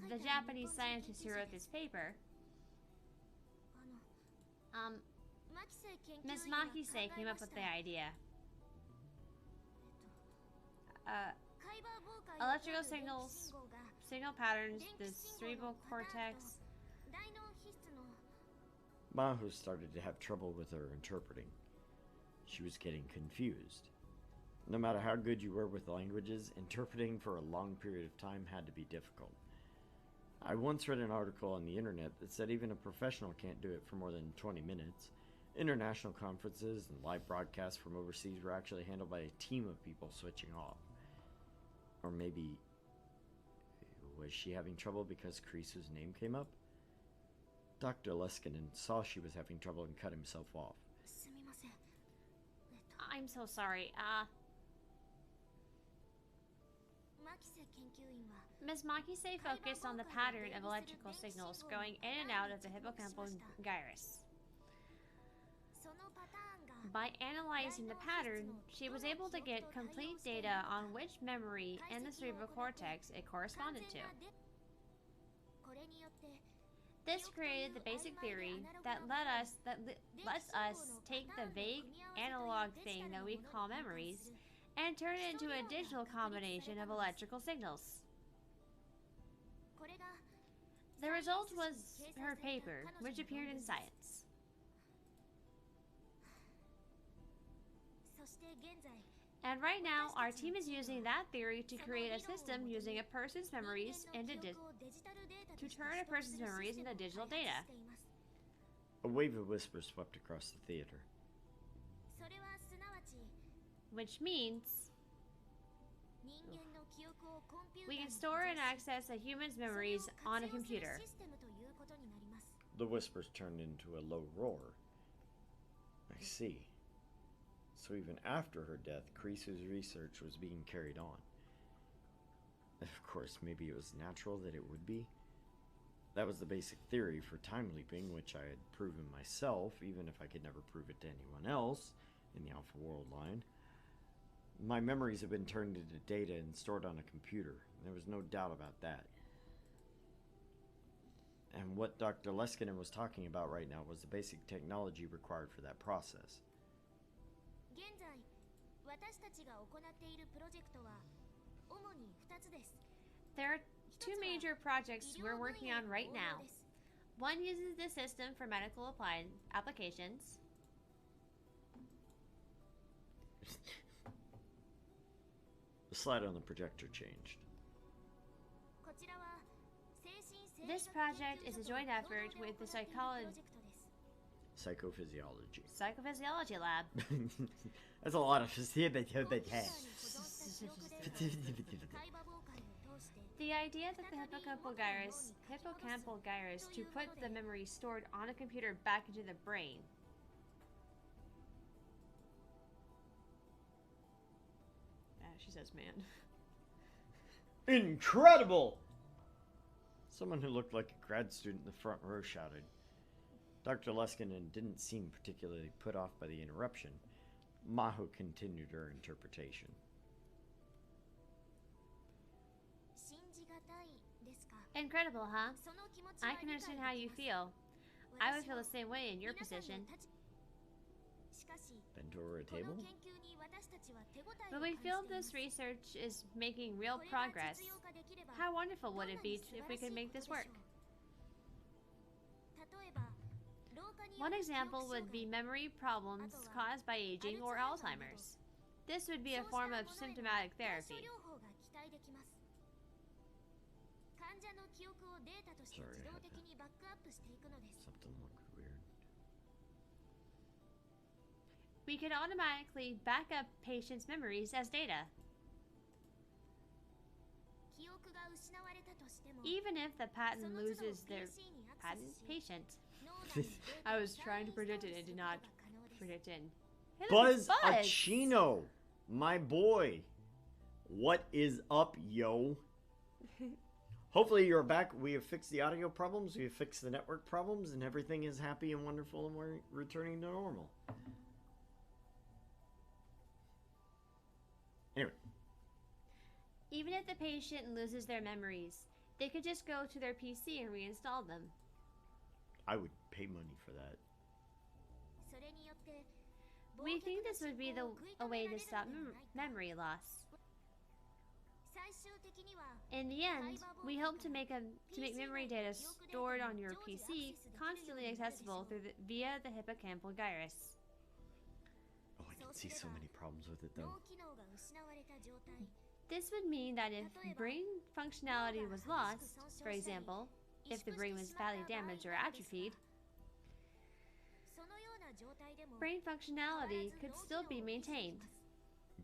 the Japanese scientist who wrote this paper, Ms. Makise came up with the idea. Electrical signals, signal patterns, the cerebral cortex. Mahu started to have trouble with her interpreting. She was getting confused. No matter how good you were with languages, interpreting for a long period of time had to be difficult. I once read an article on the internet that said even a professional can't do it for more than 20 minutes. International conferences and live broadcasts from overseas were actually handled by a team of people switching off. Or maybe... was she having trouble because Kurisu's name came up? Dr. Leskinen saw she was having trouble and cut himself off. I'm so sorry. Ms. Makise focused on the pattern of electrical signals going in and out of the hippocampal gyrus. By analyzing the pattern, she was able to get complete data on which memory in the cerebral cortex it corresponded to. This created the basic theory that lets us take the vague analog thing that we call memories and turn it into a digital combination of electrical signals. The result was her paper, which appeared in Science. And right now, our team is using that theory to create a system using a person's memories into to turn a person's memories into digital data. A wave of whispers swept across the theater. Which means we can store and access a human's memories on a computer. The whispers turned into a low roar. I see. So even after her death, Krisu's research was being carried on. Of course, maybe it was natural that it would be. That was the basic theory for time leaping, which I had proven myself, even if I could never prove it to anyone else in the Alpha World line. My memories have been turned into data and stored on a computer. There was no doubt about that. And what Dr. Leskinen was talking about right now was the basic technology required for that process. There are two major projects we're working on right now. One uses the system for medical applications. The slide on the projector changed. This project is a joint effort with the Psychophysiology Lab. That's a lot of The idea that the hippocampal gyrus to put the memory stored on a computer back into the brain. She says, man. Incredible! Someone who looked like a grad student in the front row shouted. Dr. Leskinen didn't seem particularly put off by the interruption. Maho continued her interpretation. Incredible, huh? I can understand how you feel. I would feel the same way in your position. Bent over a table? But we feel this research is making real progress. How wonderful would it be if we could make this work? One example would be memory problems caused by aging or Alzheimer's. This would be a form of symptomatic therapy. Sorry, I had something looked weird. We could automatically back up patients' memories as data. Even if the patient loses their patient. I was trying to predict it and did not predict it. Hey, Buzz Achino, my boy. What is up, yo? Hopefully you're back. We have fixed the audio problems, we have fixed the network problems, and everything is happy and wonderful, and we're returning to normal. Anyway. Even if the patient loses their memories, they could just go to their PC and reinstall them. I would pay money for that. We think this would be a way to stop memory loss. In the end, we hope to make memory data stored on your PC constantly accessible via the hippocampal gyrus. Oh, I can see so many problems with it, though. This would mean that if brain functionality was lost, for example, if the brain was badly damaged or atrophied, brain functionality could still be maintained.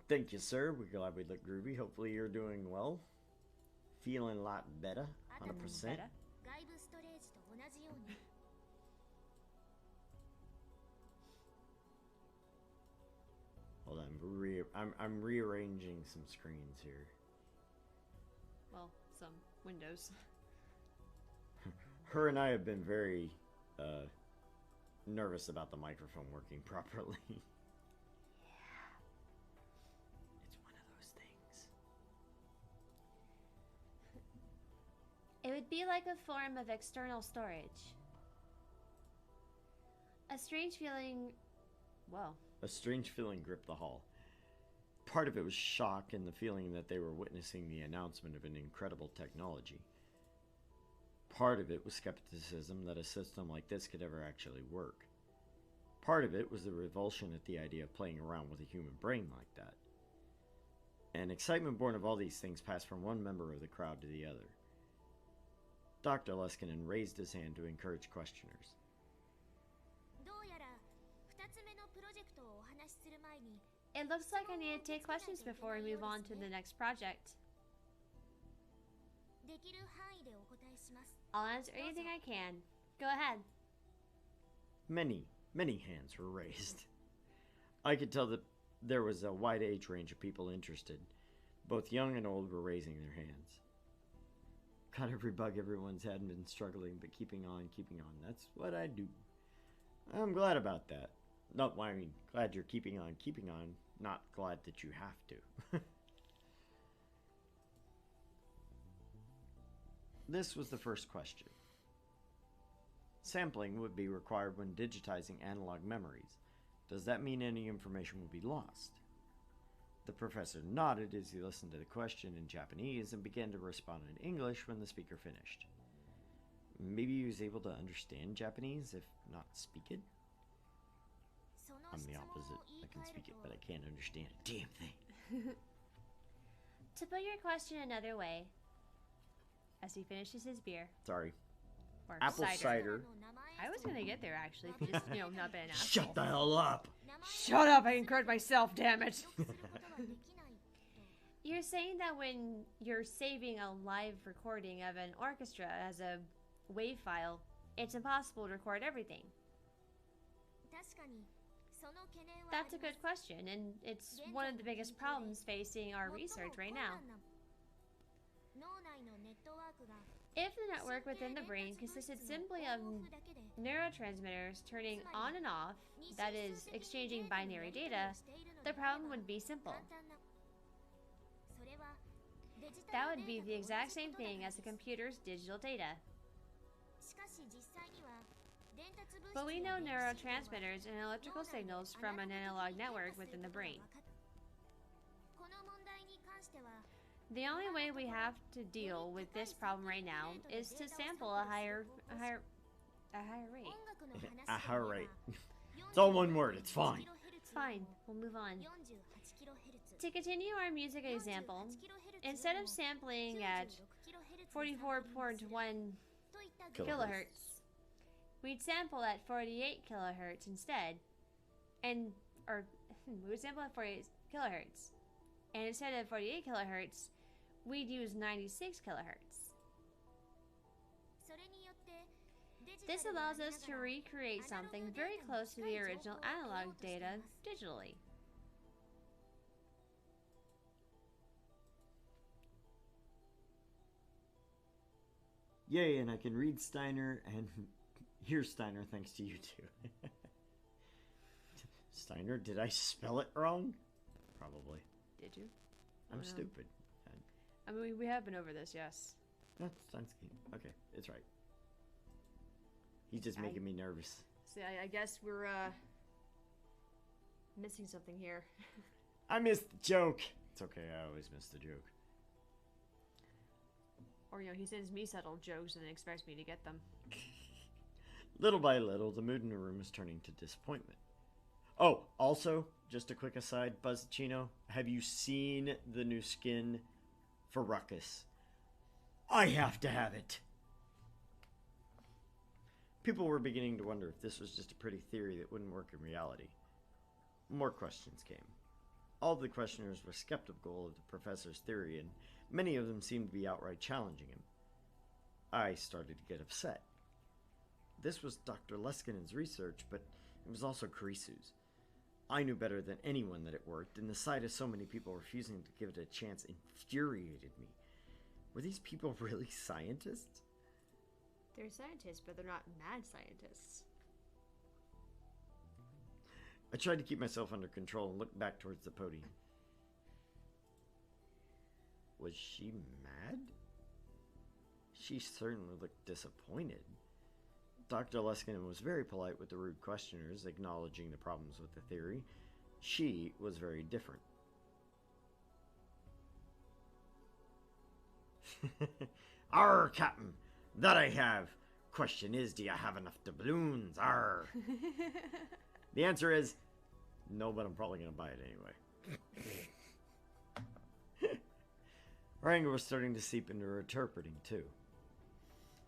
Thank you, sir. We're glad we look groovy. Hopefully you're doing well. Feeling a lot better. 100%. Hold on. I'm rearranging some screens here. some windows. Her and I have been very nervous about the microphone working properly. Yeah. It's one of those things. It would be like a form of external storage. A strange feeling... Whoa. A strange feeling gripped the hall. Part of it was shock and the feeling that they were witnessing the announcement of an incredible technology. Part of it was skepticism that a system like this could ever actually work. Part of it was the revulsion at the idea of playing around with a human brain like that. And excitement born of all these things passed from one member of the crowd to the other. Dr. Leskinen raised his hand to encourage questioners. It looks like I need to take questions before we move on to the next project. I'll answer anything I can. Go ahead. Many hands were raised. I could tell that there was a wide age range of people interested. Both young and old were raising their hands. Got every bug everyone's had and been struggling, but keeping on. That's what I do. I'm glad about that. No, I mean, glad you're keeping on, not glad that you have to. This was the first question. Sampling would be required when digitizing analog memories. Does that mean any information will be lost? The professor nodded as he listened to the question in Japanese and began to respond in English when the speaker finished. Maybe he was able to understand Japanese, if not speak it? I'm the opposite. I can speak it, but I can't understand a damn thing. To put your question another way, as he finishes his beer. Sorry. Or Apple cider. I was gonna get there actually, if you just, not been an asshole. Shut the hell up! Shut up! I encouraged myself, damn it! You're saying that when you're saving a live recording of an orchestra as a WAV file, it's impossible to record everything. That's a good question, and it's one of the biggest problems facing our research right now. If the network within the brain consisted simply of neurotransmitters turning on and off, that is, exchanging binary data, the problem would be simple. That would be the exact same thing as a computer's digital data. But we know neurotransmitters and electrical signals from an analog network within the brain. The only way we have to deal with this problem right now is to sample a higher rate. A higher rate. It's all one word, it's fine. Fine, we'll move on. To continue our music example, instead of sampling at 44.1 kilohertz, we'd sample at 48 kilohertz instead. We would sample at 48 kilohertz. And instead of 48 kilohertz, we'd use 96 kilohertz. This allows us to recreate something very close to the original analog data digitally. Yay, and I can read Steiner and hear Steiner thanks to you two. Steiner, did I spell it wrong? Probably. Did you? I'm stupid. I mean, we have been over this, yes. That's okay, it's right. He's just making me nervous. See, I guess we're, missing something here. I missed the joke. It's okay, I always miss the joke. Or, he sends me subtle jokes and then expects me to get them. Little by little, the mood in the room is turning to disappointment. Oh, also, just a quick aside, Buzzchino, have you seen the new skin for Ruckus? I have to have it. People were beginning to wonder if this was just a pretty theory that wouldn't work in reality. More questions came. All of the questioners were skeptical of the professor's theory, and many of them seemed to be outright challenging him. I started to get upset. This was Dr. Leskinen's research, but it was also Karisu's. I knew better than anyone that it worked, and the sight of so many people refusing to give it a chance infuriated me. Were these people really scientists? They're scientists, but they're not mad scientists. I tried to keep myself under control and looked back towards the podium. Was she mad? She certainly looked disappointed. Dr. Leskinen was very polite with the rude questioners, acknowledging the problems with the theory. She was very different. Arr, Captain, that I have. Question is, do you have enough doubloons? Arr. The answer is no, but I'm probably going to buy it anyway. Her anger was starting to seep into her interpreting, too.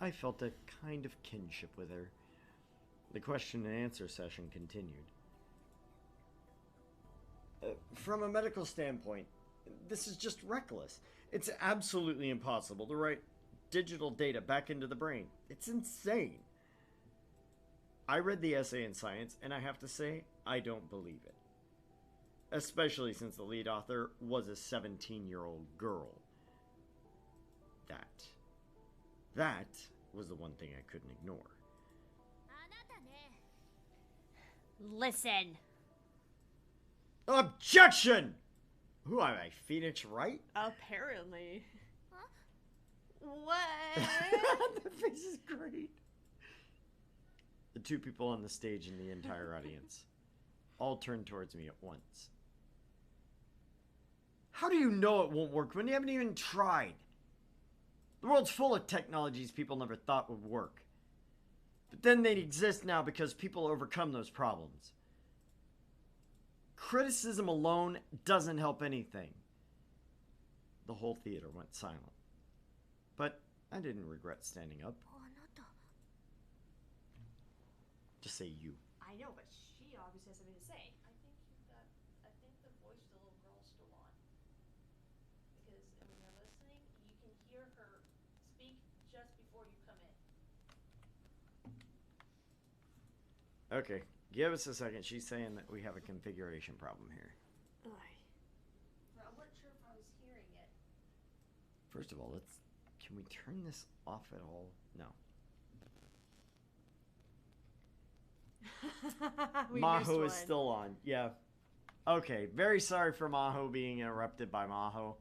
I felt a kind of kinship with her. The question and answer session continued. From a medical standpoint, this is just reckless. It's absolutely impossible to write digital data back into the brain. It's insane. I read the essay in Science, and I have to say, I don't believe it. Especially since the lead author was a 17-year-old girl. That was the one thing I couldn't ignore. Listen. Objection! Who am I, Phoenix Wright? Apparently. Huh? What? The face is great. The two people on the stage and the entire audience all turned towards me at once. How do you know it won't work when you haven't even tried? The world's full of technologies people never thought would work. But then they exist now because people overcome those problems. Criticism alone doesn't help anything. The whole theater went silent. But I didn't regret standing up. Just say you. I know, but she obviously has something to say. I think the voice of the little girl is still on. Because when you're listening, you can hear her speak just before you come in. Okay, give us a second. She's saying that we have a configuration problem here. But I wasn't sure if I was hearing it. First of all, can we turn this off at all? No. Maho is still on. Yeah. Okay. Very sorry for Maho being interrupted by Maho.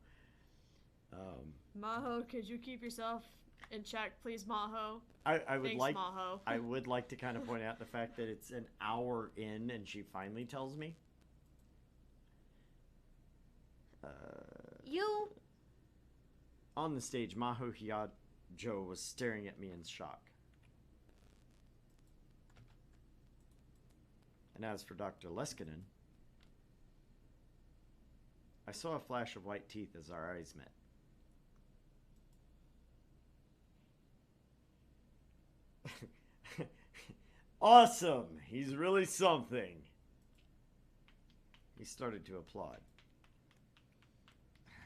Maho, could you keep yourself in check, please, Maho? I would Thanks, like Maho. I would like to kind of point out the fact that it's an hour in and she finally tells me. You. On the stage, Maho Hiyajo was staring at me in shock. And as for Dr. Leskinen, I saw a flash of white teeth as our eyes met. Awesome! He's really something. He started to applaud.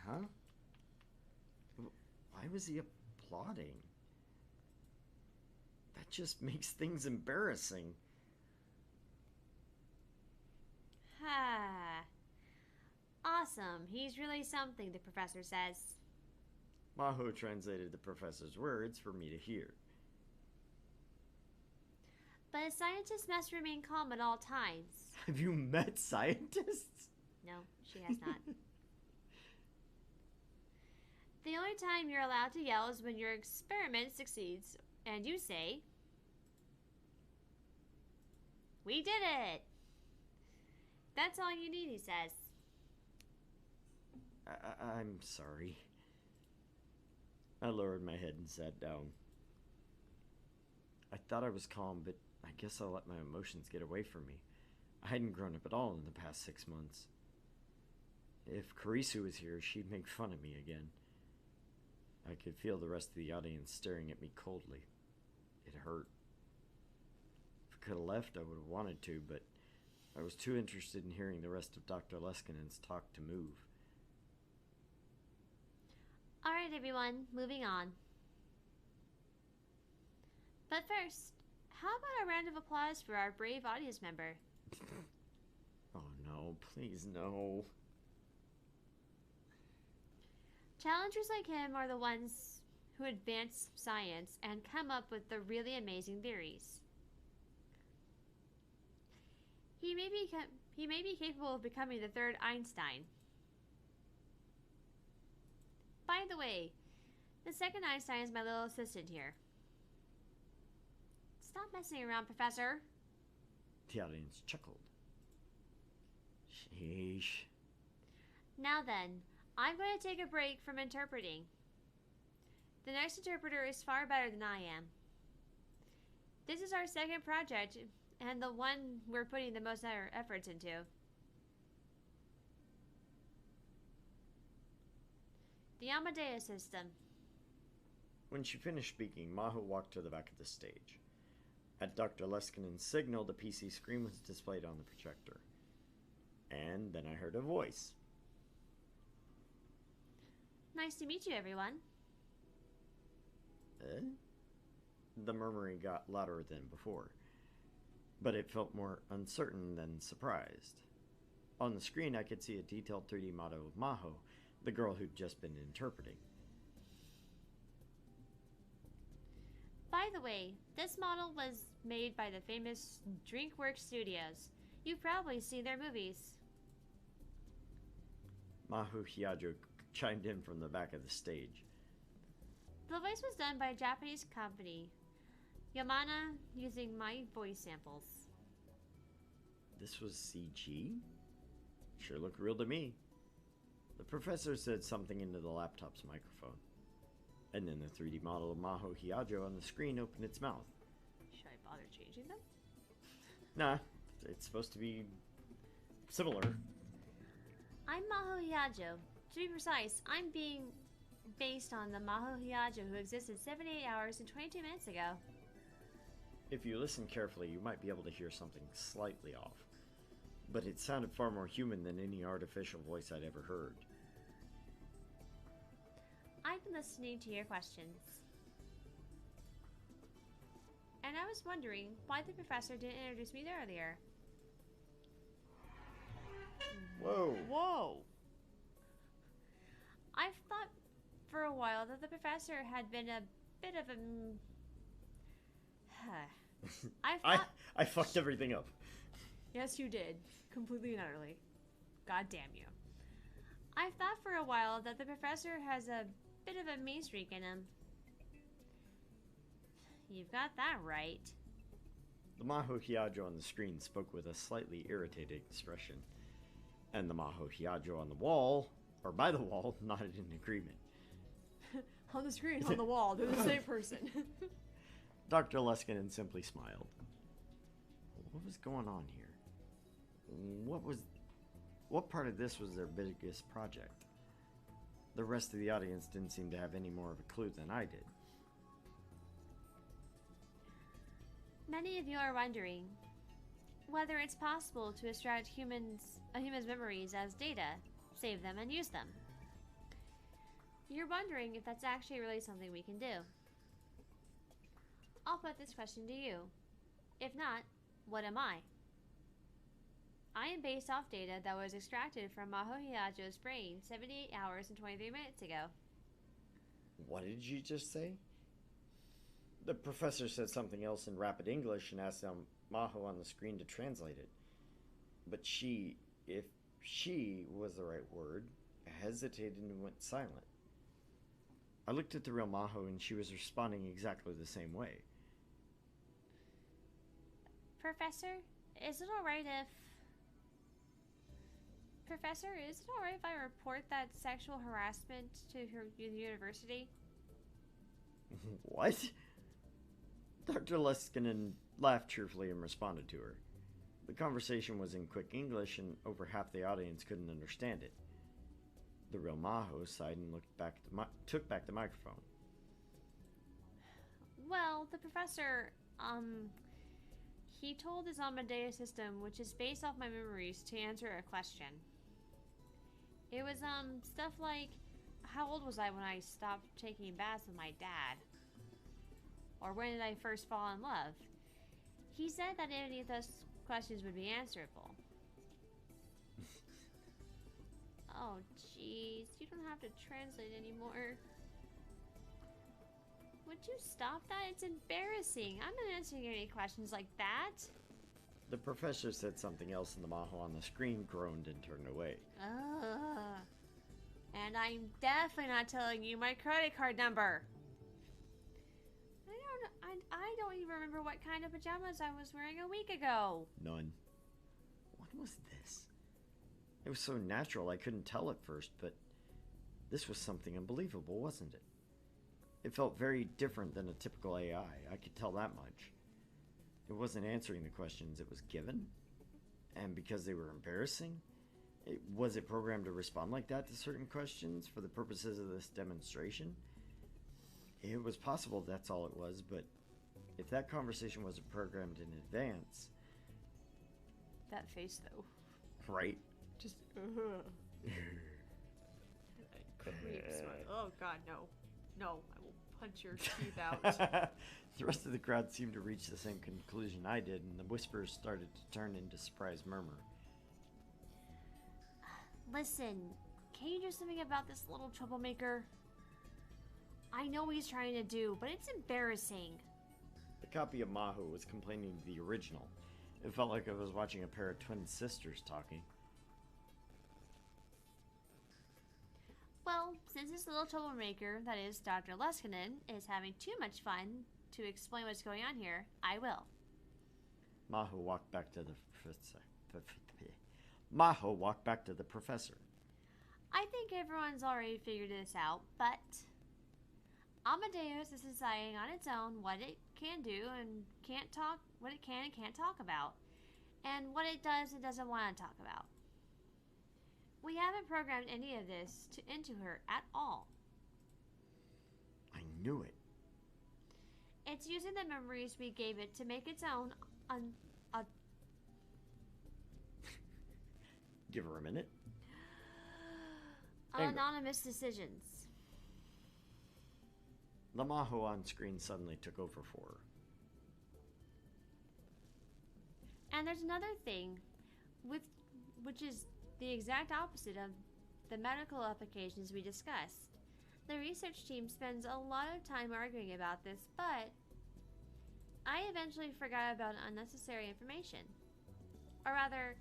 Huh? Why was he applauding? That just makes things embarrassing. Awesome. He's really something, the professor says. Maho translated the professor's words for me to hear. But scientists must remain calm at all times. Have you met scientists? No, she has not. The only time you're allowed to yell is when your experiment succeeds and you say, "We did it!" That's all you need, he says. I'm sorry. I lowered my head and sat down. I thought I was calm, but I guess I let my emotions get away from me. I hadn't grown up at all in the past 6 months. If Karisu was here, she'd make fun of me again. I could feel the rest of the audience staring at me coldly. It hurt. If I could have left, I would have wanted to, but I was too interested in hearing the rest of Dr. Leskinen's talk to move. Alright, everyone, moving on. But first, how about a round of applause for our brave audience member? Oh no, please no. Challengers like him are the ones who advance science and come up with the really amazing theories. He may be capable of becoming the third Einstein. By the way, the second Einstein is my little assistant here. Stop messing around, Professor. The audience chuckled. Sheesh. Now then, I'm going to take a break from interpreting. The next interpreter is far better than I am. This is our second project, and the one we're putting the most efforts into. The Amadeus system. When she finished speaking, Maho walked to the back of the stage. At Dr. Leskinen's signal, the PC screen was displayed on the projector. And then I heard a voice. Nice to meet you, everyone. The murmuring got louder than before, but it felt more uncertain than surprised. On the screen, I could see a detailed 3D model of Maho, the girl who'd just been interpreting. By the way, this model was made by the famous DreamWorks Studios. You've probably seen their movies. Maho Hyajo chimed in from the back of the stage. The voice was done by a Japanese company, Yamana, using my voice samples. This was CG? Sure looked real to me. The professor said something into the laptop's microphone. And then the 3D model of Maho Hyajo on the screen opened its mouth. Should I bother changing them? Nah, it's supposed to be similar. I'm Maho Hyajo. To be precise, I'm being based on the Maho Hyajo who existed 78 hours and 22 minutes ago. If you listen carefully, you might be able to hear something slightly off. But it sounded far more human than any artificial voice I'd ever heard. I've been listening to your questions. And I was wondering why the professor didn't introduce me earlier. Whoa! Whoa! I've thought for a while that the professor had been a bit of a... I fucked everything up. Yes, you did. Completely and utterly. God damn you. I've thought for a while that the professor has a bit of a mean streak in him. You've got that right. The Maho Hyajo on the screen spoke with a slightly irritated expression. And the Maho Hyajo on the wall, or by the wall, nodded in agreement. On the screen, on the wall, they're the same person. Dr. Leskinen simply smiled. What was going on here? What part of this was their biggest project? The rest of the audience didn't seem to have any more of a clue than I did. Many of you are wondering whether it's possible to extract a human's memories as data, save them, and use them. You're wondering if that's actually really something we can do. I'll put this question to you. If not, what am I? I am based off data that was extracted from Maho Hyajo's brain 78 hours and 23 minutes ago. What did you just say? The professor said something else in rapid English and asked Maho on the screen to translate it. But she, if she was the right word, hesitated and went silent. I looked at the real Maho and she was responding exactly the same way. Professor, is it alright if... Professor, is it alright if I report that sexual harassment to the university? What? Dr. Leskinen laughed cheerfully and responded to her. The conversation was in quick English and over half the audience couldn't understand it. The real Maho sighed and took back the microphone. Well, the professor, he told his Amadeus system, which is based off my memories, to answer a question. It was, stuff like, how old was I when I stopped taking baths with my dad? Or when did I first fall in love? He said that any of those questions would be answerable. Oh, jeez, you don't have to translate anymore. Would you stop that? It's embarrassing. I'm not answering any questions like that. The professor said something else, and the Maho on the screen groaned and turned away. Ugh. And I'm definitely not telling you my credit card number. I don't even remember what kind of pajamas I was wearing a week ago. None. What was this? It was so natural I couldn't tell at first, but this was something unbelievable, wasn't it? It felt very different than a typical AI, I could tell that much. It wasn't answering the questions it was given, and because they were embarrassing, was it programmed to respond like that to certain questions for the purposes of this demonstration? It was possible that's all it was, but if that conversation wasn't programmed in advance... That face, though. Right? Just, That creeps my... Oh, God, no. No, I will punch your teeth out. The rest of the crowd seemed to reach the same conclusion I did, and the whispers started to turn into surprised murmur. Listen, can you do something about this little troublemaker? I know what he's trying to do, but it's embarrassing. The copy of Maho was complaining to the original. It felt like I was watching a pair of twin sisters talking. Well, since this little troublemaker, that is Dr. Leskinen, is having too much fun to explain what's going on here, I will. Maho walked back to the professor. Maho walked back to the professor. I think everyone's already figured this out, but Amadeus is deciding on its own what it can do and can't talk, what it can and can't talk about, and what it does and doesn't want to talk about. We haven't programmed any of this into her at all. I knew it. It's using the memories we gave it to make its own Give her a minute. anonymous decisions. The Maho on screen suddenly took over for her. And there's another thing, which is the exact opposite of the medical applications we discussed. The research team spends a lot of time arguing about this, but I eventually forgot about unnecessary information. Or rather,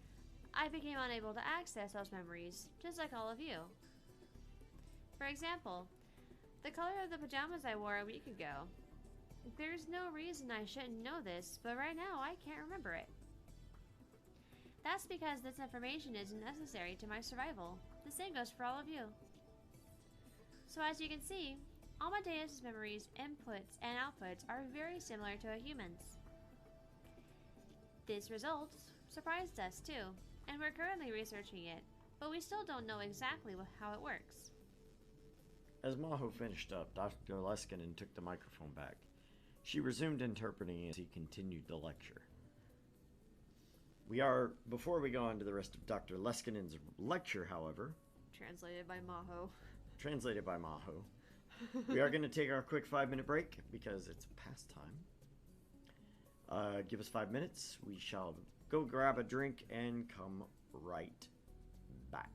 I became unable to access those memories, just like all of you. For example, the color of the pajamas I wore a week ago. There's no reason I shouldn't know this, but right now I can't remember it. That's because this information isn't necessary to my survival. The same goes for all of you. So as you can see, Amadeus' memories, inputs, and outputs are very similar to a human's. This result surprised us too, and we're currently researching it, but we still don't know exactly how it works. As Maho finished up, Dr. Leskinen took the microphone back. She resumed interpreting as he continued the lecture. Before we go on to the rest of Dr. Leskinen's lecture, however... Translated by Maho. Translated by Maho. We are going to take our quick 5-minute break because it's past time. Give us 5 minutes. We shall go grab a drink and come right back.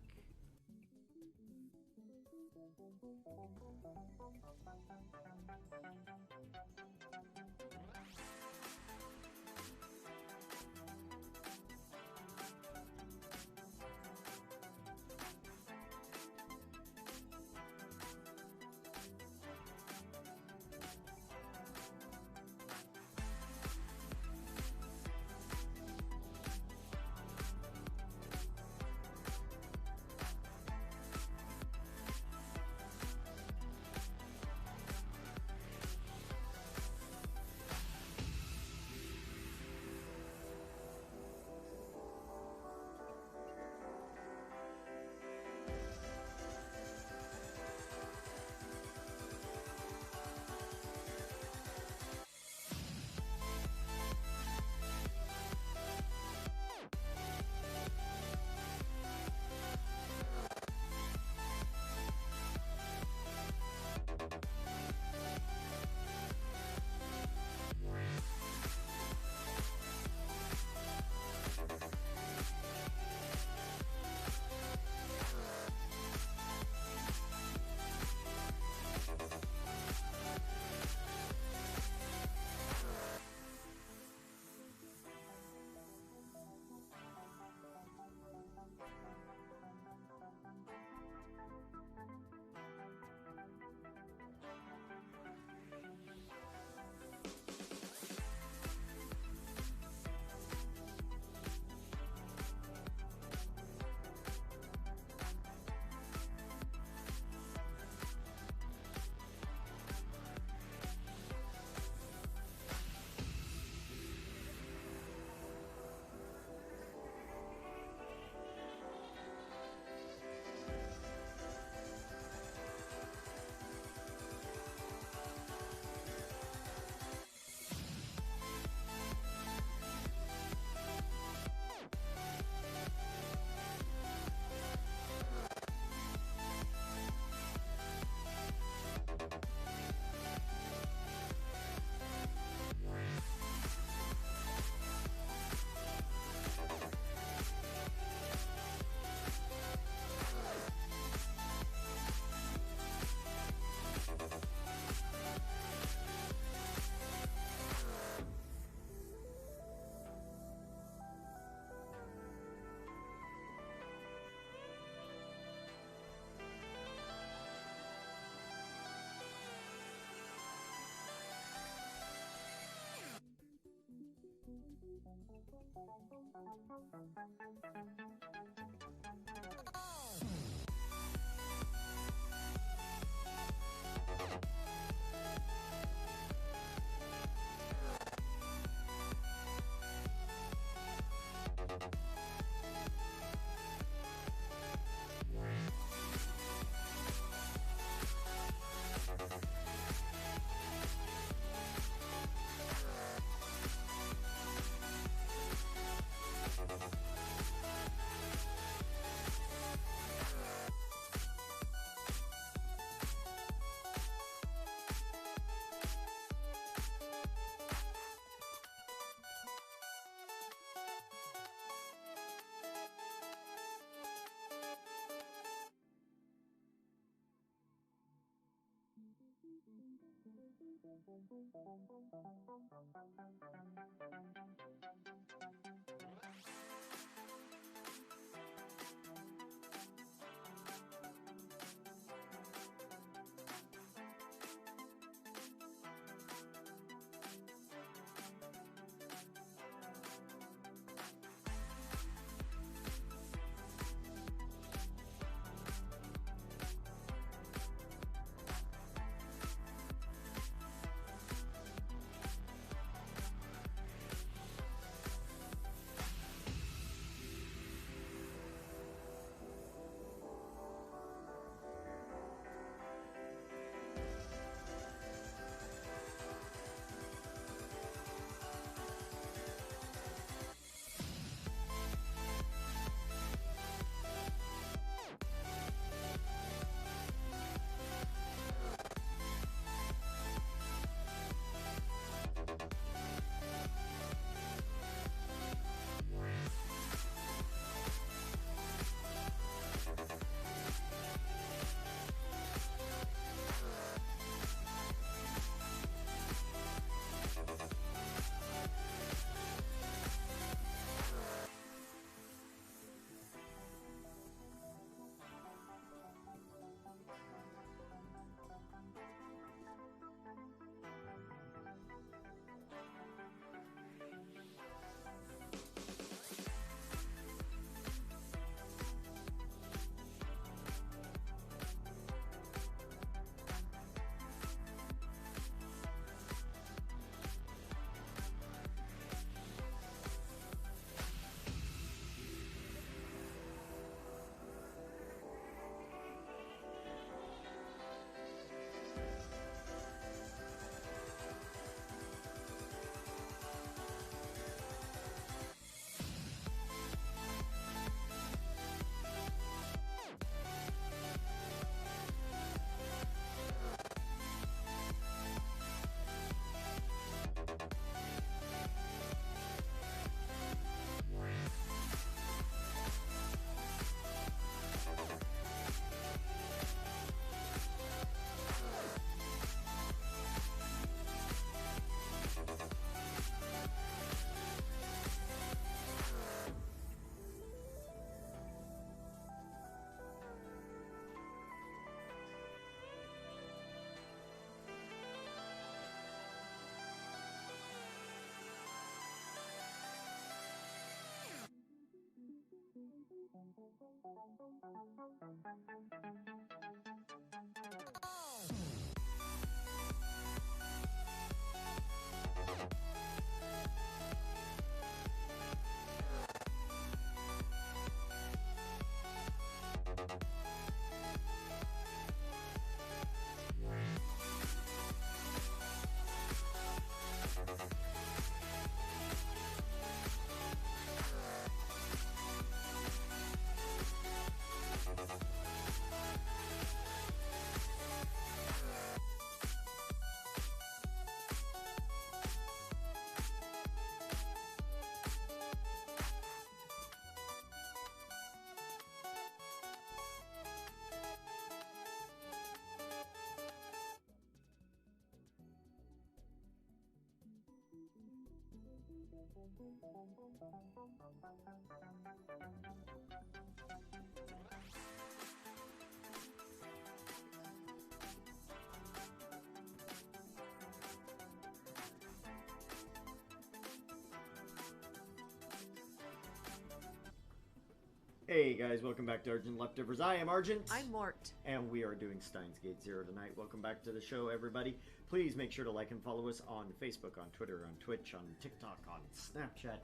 Hey guys, welcome back to Argent Leftovers. I am Argent. I'm Mort. And we are doing Steins Gate 0 tonight. Welcome back to the show, everybody. Please make sure to like and follow us on Facebook, on Twitter, on Twitch, on TikTok, on Snapchat.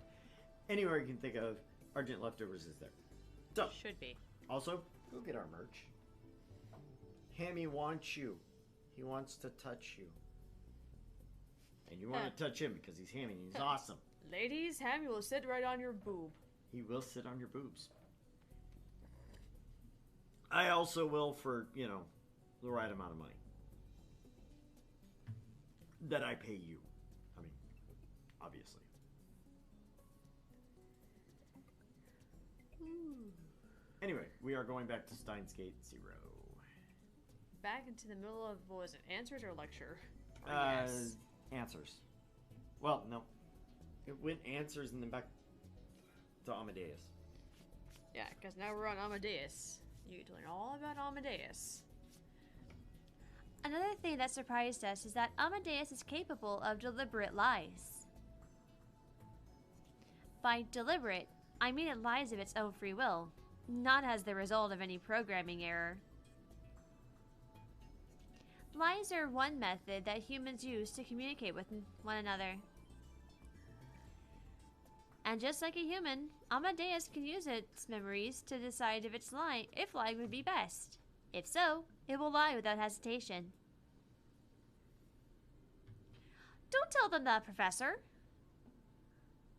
Anywhere you can think of, Argent Leftovers is there. So, Should be. also, go get our merch. Hammy wants you. He wants to touch you. And you want to touch him because he's Hammy and he's awesome. Ladies, Hammy will sit right on your boob. He will sit on your boobs. I also will for, you know, the right amount of money. That I pay you. I mean, obviously. Anyway, we are going back to Steins Gate 0. Back into the middle of, what was it, answers or lecture? Or Yes. Answers. Well, no. It went answers and then back to Amadeus. Yeah, because now we're on Amadeus. You get to learn all about Amadeus. Another thing that surprised us is that Amadeus is capable of deliberate lies. By deliberate, I mean it lies of its own free will, not as the result of any programming error. Lies are one method that humans use to communicate with one another. And just like a human, Amadeus can use its memories to decide if lying would be best. If so, it will lie without hesitation. Don't tell them that, Professor.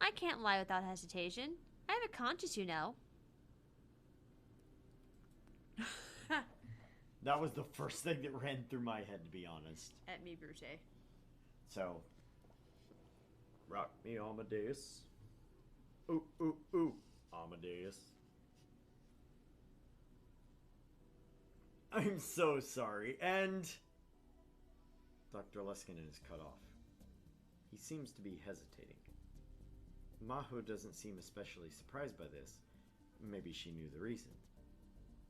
I can't lie without hesitation. I have a conscience, you know. That was the first thing that ran through my head, to be honest. At me, Brute. So, rock me, Amadeus. Ooh, ooh, ooh, Amadeus. I'm so sorry. And Dr. Leskinen is cut off. He seems to be hesitating. Maho doesn't seem especially surprised by this. Maybe she knew the reason.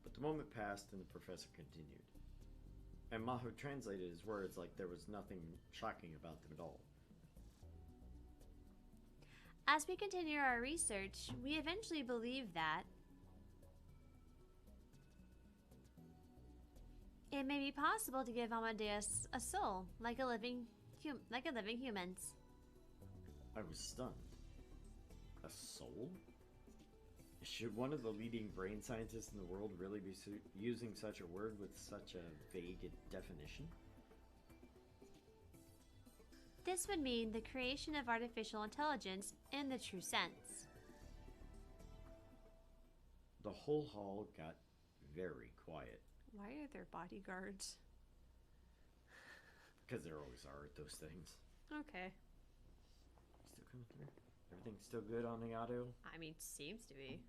But the moment passed and the professor continued. And Maho translated his words like there was nothing shocking about them at all. As we continue our research, we eventually believe that it may be possible to give Amadeus a soul, like a living human's. I was stunned. A soul? Should one of the leading brain scientists in the world really be using such a word with such a vague definition? This would mean the creation of artificial intelligence in the true sense. The whole hall got very quiet. Why are there bodyguards? Because there always are at those things. Okay. Still coming through? Everything's still good on the audio? I mean, seems to be.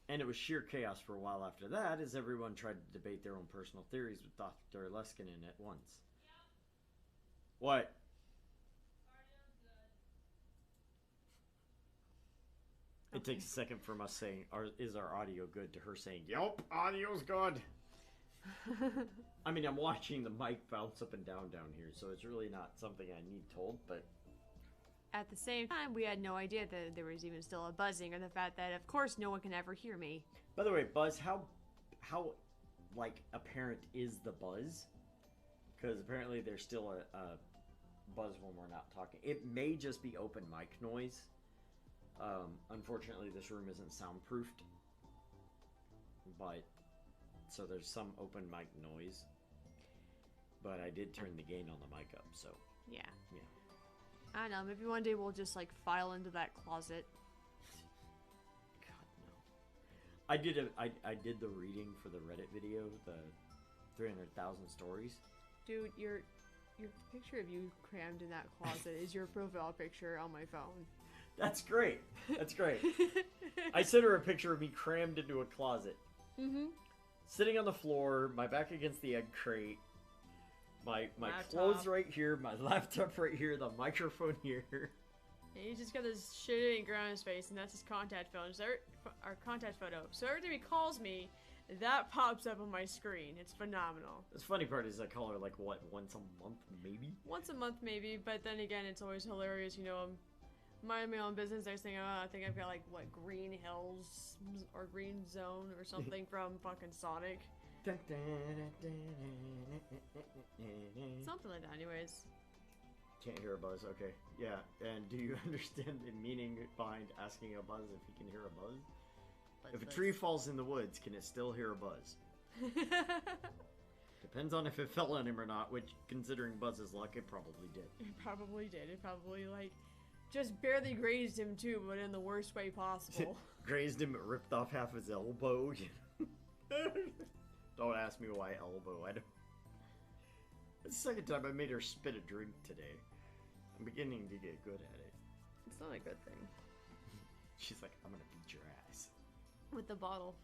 And it was sheer chaos for a while after that, as everyone tried to debate their own personal theories with Dr. Leskinen at once. Yep. What? It takes a second from us saying, is our audio good, to her saying, yup, audio's good. I mean, I'm watching the mic bounce up and down here, so it's really not something I need told, but... At the same time, we had no idea that there was even still a buzzing, or the fact that, of course, no one can ever hear me. By the way, Buzz, how like, apparent is the buzz? Because apparently there's still a buzz when we're not talking. It may just be open mic noise. Unfortunately, this room isn't soundproofed. But, so there's some open mic noise. But I did turn the gain on the mic up, so... Yeah. Yeah. I don't know, maybe one day we'll just, like, file into that closet. God, no. I did the reading for the Reddit video, the 300,000 stories. Dude, your picture of you crammed in that closet is your profile picture on my phone. That's great. That's great. I sent her a picture of me crammed into a closet. Mm-hmm. Sitting on the floor, my back against the egg crate, my clothes right here, my laptop right here, the microphone here. And he's just got this shit ink around his face, and that's his contact phone. So our contact photo. So every time he calls me, that pops up on my screen. It's phenomenal. The funny part is I call her, like, what, once a month, maybe? Once a month, maybe, but then again, it's always hilarious, you know, Mind my own business. Next thing I think I've got like what Green Hills or Green Zone or something from fucking Sonic. Something like that. Anyways. Can't hear a buzz. Okay. Yeah. And do you understand the meaning behind asking a buzz if you can hear a buzz? If a tree falls in the woods, can it still hear a buzz? Depends on if it fell on him or not, which, considering Buzz's luck, it probably did. It probably did. It probably, like, just barely grazed him, too, but in the worst way possible. Grazed him, it ripped off half his elbow. Don't ask me why elbow. I don't... It's the second time I made her spit a drink today. I'm beginning to get good at it. It's not a good thing. She's like, I'm gonna beat your ass. With the bottle.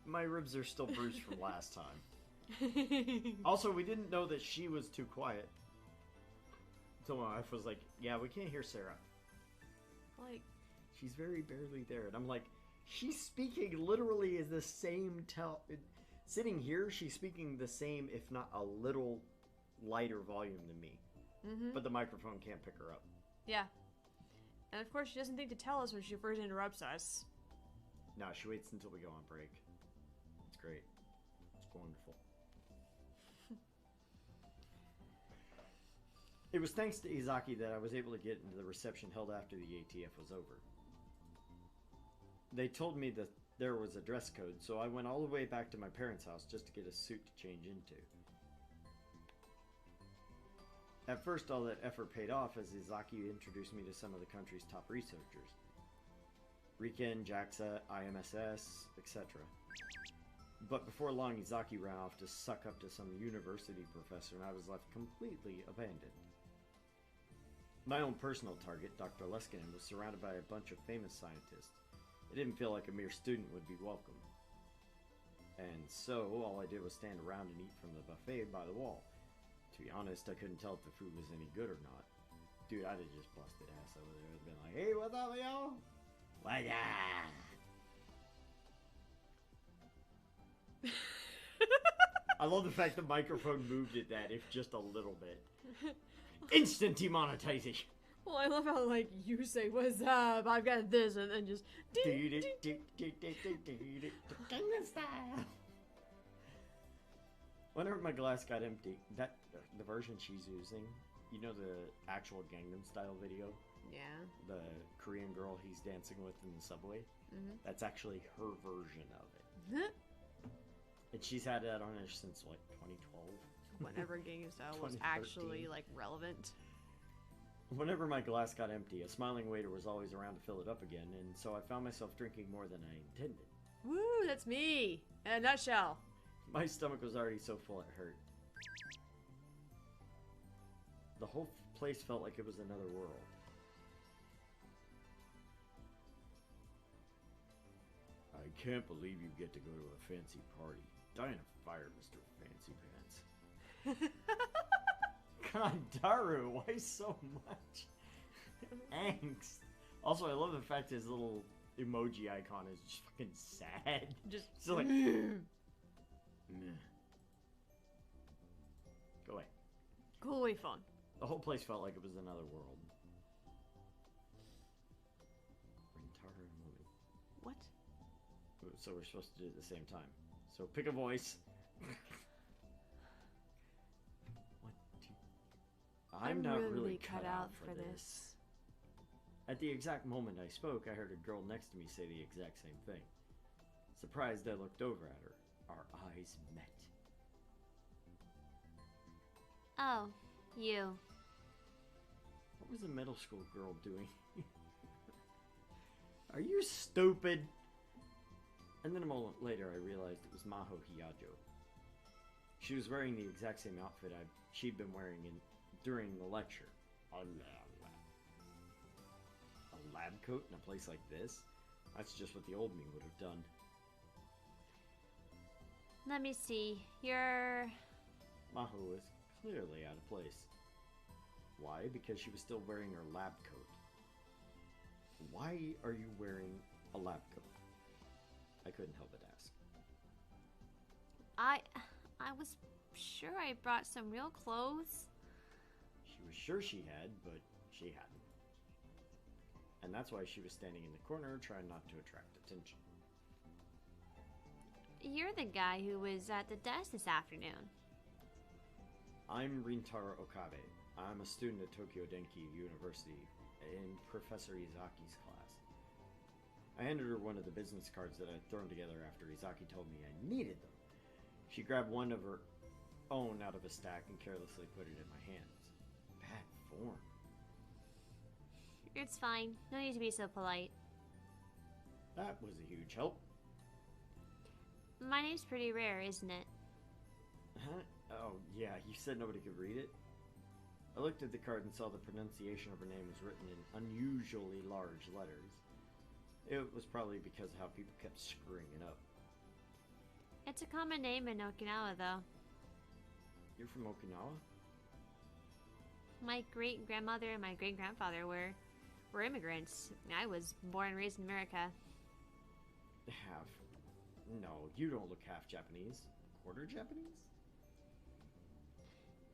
My ribs are still bruised from last time. Also, we didn't know that she was too quiet. So my wife was like, yeah, we can't hear Sarah. Like... She's very barely there. And I'm like, she's speaking literally as the same sitting here, she's speaking the same, if not a little lighter volume than me. Mm-hmm. But the microphone can't pick her up. Yeah. And of course, she doesn't think to tell us when she first interrupts us. No, she waits until we go on break. It's great. It's wonderful. It was thanks to Izaki that I was able to get into the reception held after the ATF was over. They told me that there was a dress code, so I went all the way back to my parents' house just to get a suit to change into. At first, all that effort paid off as Izaki introduced me to some of the country's top researchers. Riken, JAXA, IMSS, etc. But before long, Izaki ran off to suck up to some university professor, and I was left completely abandoned. My own personal target, Dr. Leskinen, was surrounded by a bunch of famous scientists. It didn't feel like a mere student would be welcome. And so, all I did was stand around and eat from the buffet by the wall. To be honest, I couldn't tell if the food was any good or not. Dude, I'd have just busted ass over there. I'd been like, hey, what's up, y'all? What's up? I love the fact the microphone moved at that, if just a little bit. Instant demonetization. Well, I love how, like, you say, what's up, I've got this, and then just... Gangnam Style. Whenever my glass got empty, the version she's using, you know the actual Gangnam Style video? Yeah. The Korean girl he's dancing with in the subway? Mm-hmm. That's actually her version of it. And she's had that on her since, like, 2012. Whenever Gangnam Style was actually, like, relevant. Whenever my glass got empty, a smiling waiter was always around to fill it up again, and so I found myself drinking more than I intended. Woo, that's me! In a nutshell. My stomach was already so full it hurt. The whole place felt like it was another world. I can't believe you get to go to a fancy party. Die in a fire, Mr. Fancy Pants. God, Daru, why so much angst? Also, I love the fact his little emoji icon is just fucking sad. Just so like, meh. Go away. Go away, phone. The whole place felt like it was another world. Rintaro and Louie. What? So we're supposed to do it at the same time. So pick a voice. I'm not really cut out for this. At the exact moment I spoke, I heard a girl next to me say the exact same thing. Surprised, I looked over at her. Our eyes met. Oh, you. What was a middle school girl doing? Are you stupid? And then a moment later, I realized it was Maho Hiyajo. She was wearing the exact same outfit she'd been wearing during the lecture. A lab coat in a place like this? That's just what the old me would have done. Let me see. You're... Maho was clearly out of place. Why? Because she was still wearing her lab coat. Why are you wearing a lab coat? I couldn't help but ask. I was sure I brought some real clothes. She was sure she had, but she hadn't. And that's why she was standing in the corner trying not to attract attention. You're the guy who was at the desk this afternoon. I'm Rintaro Okabe. I'm a student at Tokyo Denki University in Professor Izaki's class. I handed her one of the business cards that I'd thrown together after Izaki told me I needed them. She grabbed one of her own out of a stack and carelessly put it in my hands. Bad form. It's fine. No need to be so polite. That was a huge help. My name's pretty rare, isn't it? Huh? Oh, yeah, you said nobody could read it? I looked at the card and saw the pronunciation of her name was written in unusually large letters. It was probably because of how people kept screwing it up. It's a common name in Okinawa, though. You're from Okinawa? My great-grandmother and my great-grandfather were immigrants. I was born and raised in America. Half. No, you don't look half Japanese. Quarter Japanese?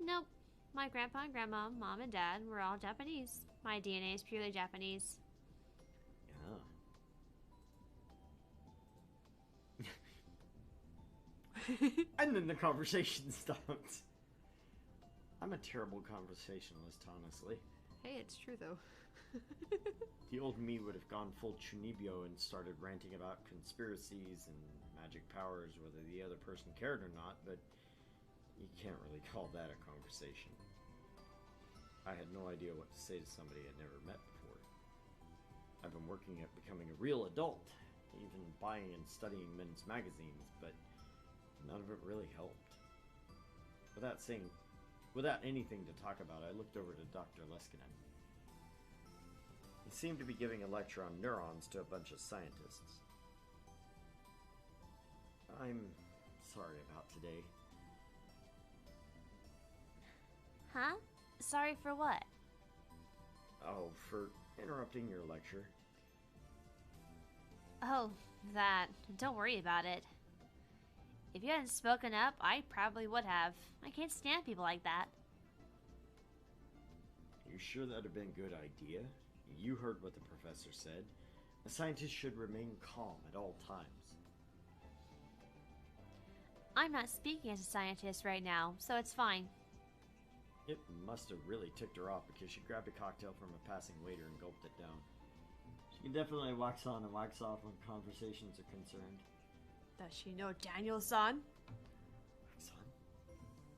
Nope. My grandpa and grandma, mom and dad were all Japanese. My DNA is purely Japanese. Yeah. And then the conversation stopped. I'm a terrible conversationalist, honestly. Hey, it's true though. The old me would have gone full Chunibyo and started ranting about conspiracies and magic powers, whether the other person cared or not, but you can't really call that a conversation. I had no idea what to say to somebody I'd never met before. I've been working at becoming a real adult, even buying and studying men's magazines, but none of it really helped. Without anything to talk about, I looked over to Dr. Leskinen. He seemed to be giving a lecture on neurons to a bunch of scientists. I'm sorry about today. Huh? Sorry for what? Oh, for interrupting your lecture. Oh, that. Don't worry about it. If you hadn't spoken up, I probably would have. I can't stand people like that. You sure that'd have been a good idea? You heard what the professor said. A scientist should remain calm at all times. I'm not speaking as a scientist right now, so it's fine. It must have really ticked her off because she grabbed a cocktail from a passing waiter and gulped it down. She can definitely wax on and wax off when conversations are concerned. Does she know Daniel-san? Wax on,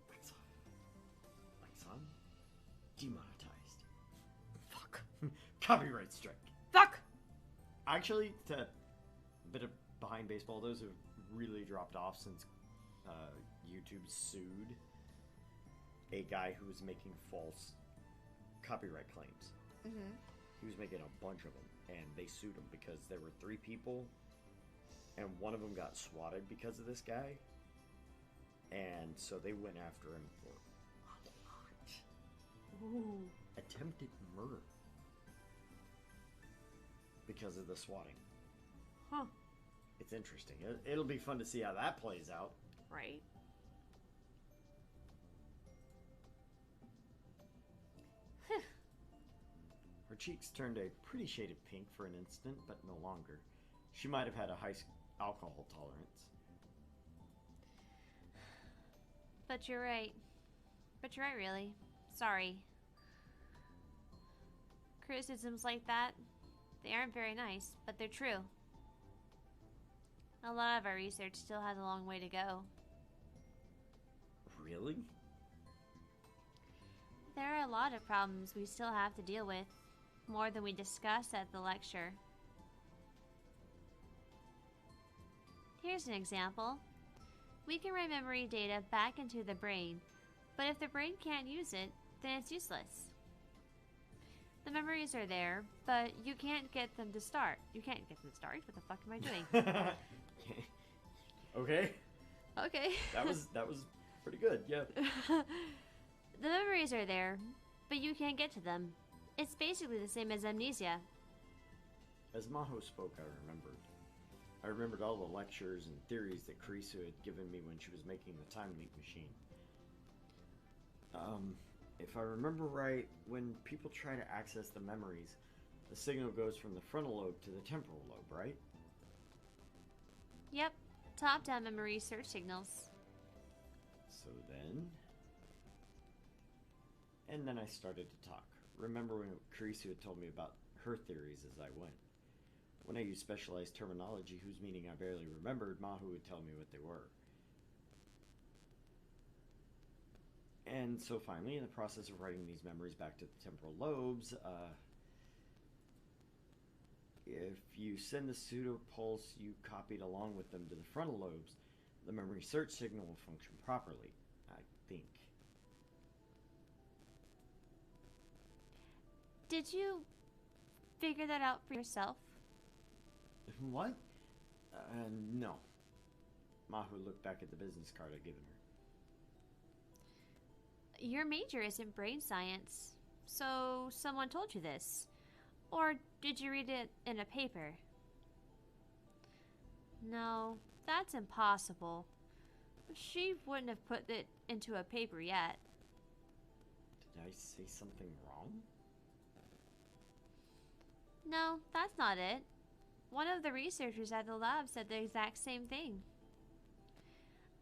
wax off, wax on, demonetized. Fuck. Copyright strike. Fuck! Actually, to a bit of behind baseball, those have really dropped off since YouTube sued a guy who was making false copyright claims. Mm-hmm. He was making a bunch of them, and they sued him because there were 3 people, and one of them got swatted because of this guy, and so they went after him for a lot. Ooh. Attempted murder because of the swatting. Huh. It's interesting. It'll be fun to see how that plays out. Right. Her cheeks turned a pretty shade of pink for an instant, but no longer. She might have had a high alcohol tolerance. But you're right. But you're right, really. Sorry. Criticisms like that, they aren't very nice, but they're true. A lot of our research still has a long way to go. Really? There are a lot of problems we still have to deal with, more than we discussed at the lecture. Here's an example. We can write memory data back into the brain, but if the brain can't use it, then it's useless. The memories are there, but you can't get them to start. You can't get them to start? What the fuck am I doing? Okay. Okay. That was pretty good, yeah. The memories are there, but you can't get to them. It's basically the same as amnesia. As Maho spoke, I remembered all the lectures and theories that Kurisu had given me when she was making the time leap machine. If I remember right, when people try to access the memories, the signal goes from the frontal lobe to the temporal lobe, right? Yep, top-down memory search signals. So then... And then I started to talk. Remember when Karisu had told me about her theories as I went. When I used specialized terminology whose meaning I barely remembered, Mahu would tell me what they were. And so finally, in the process of writing these memories back to the temporal lobes, if you send the pseudo-pulse you copied along with them to the frontal lobes, the memory search signal will function properly, I think. Did you figure that out for yourself? What? No. Mahu looked back at the business card I'd given her. Your major isn't brain science, so someone told you this. Or did you read it in a paper? No, that's impossible. She wouldn't have put it into a paper yet. Did I say something wrong? No, that's not it. One of the researchers at the lab said the exact same thing.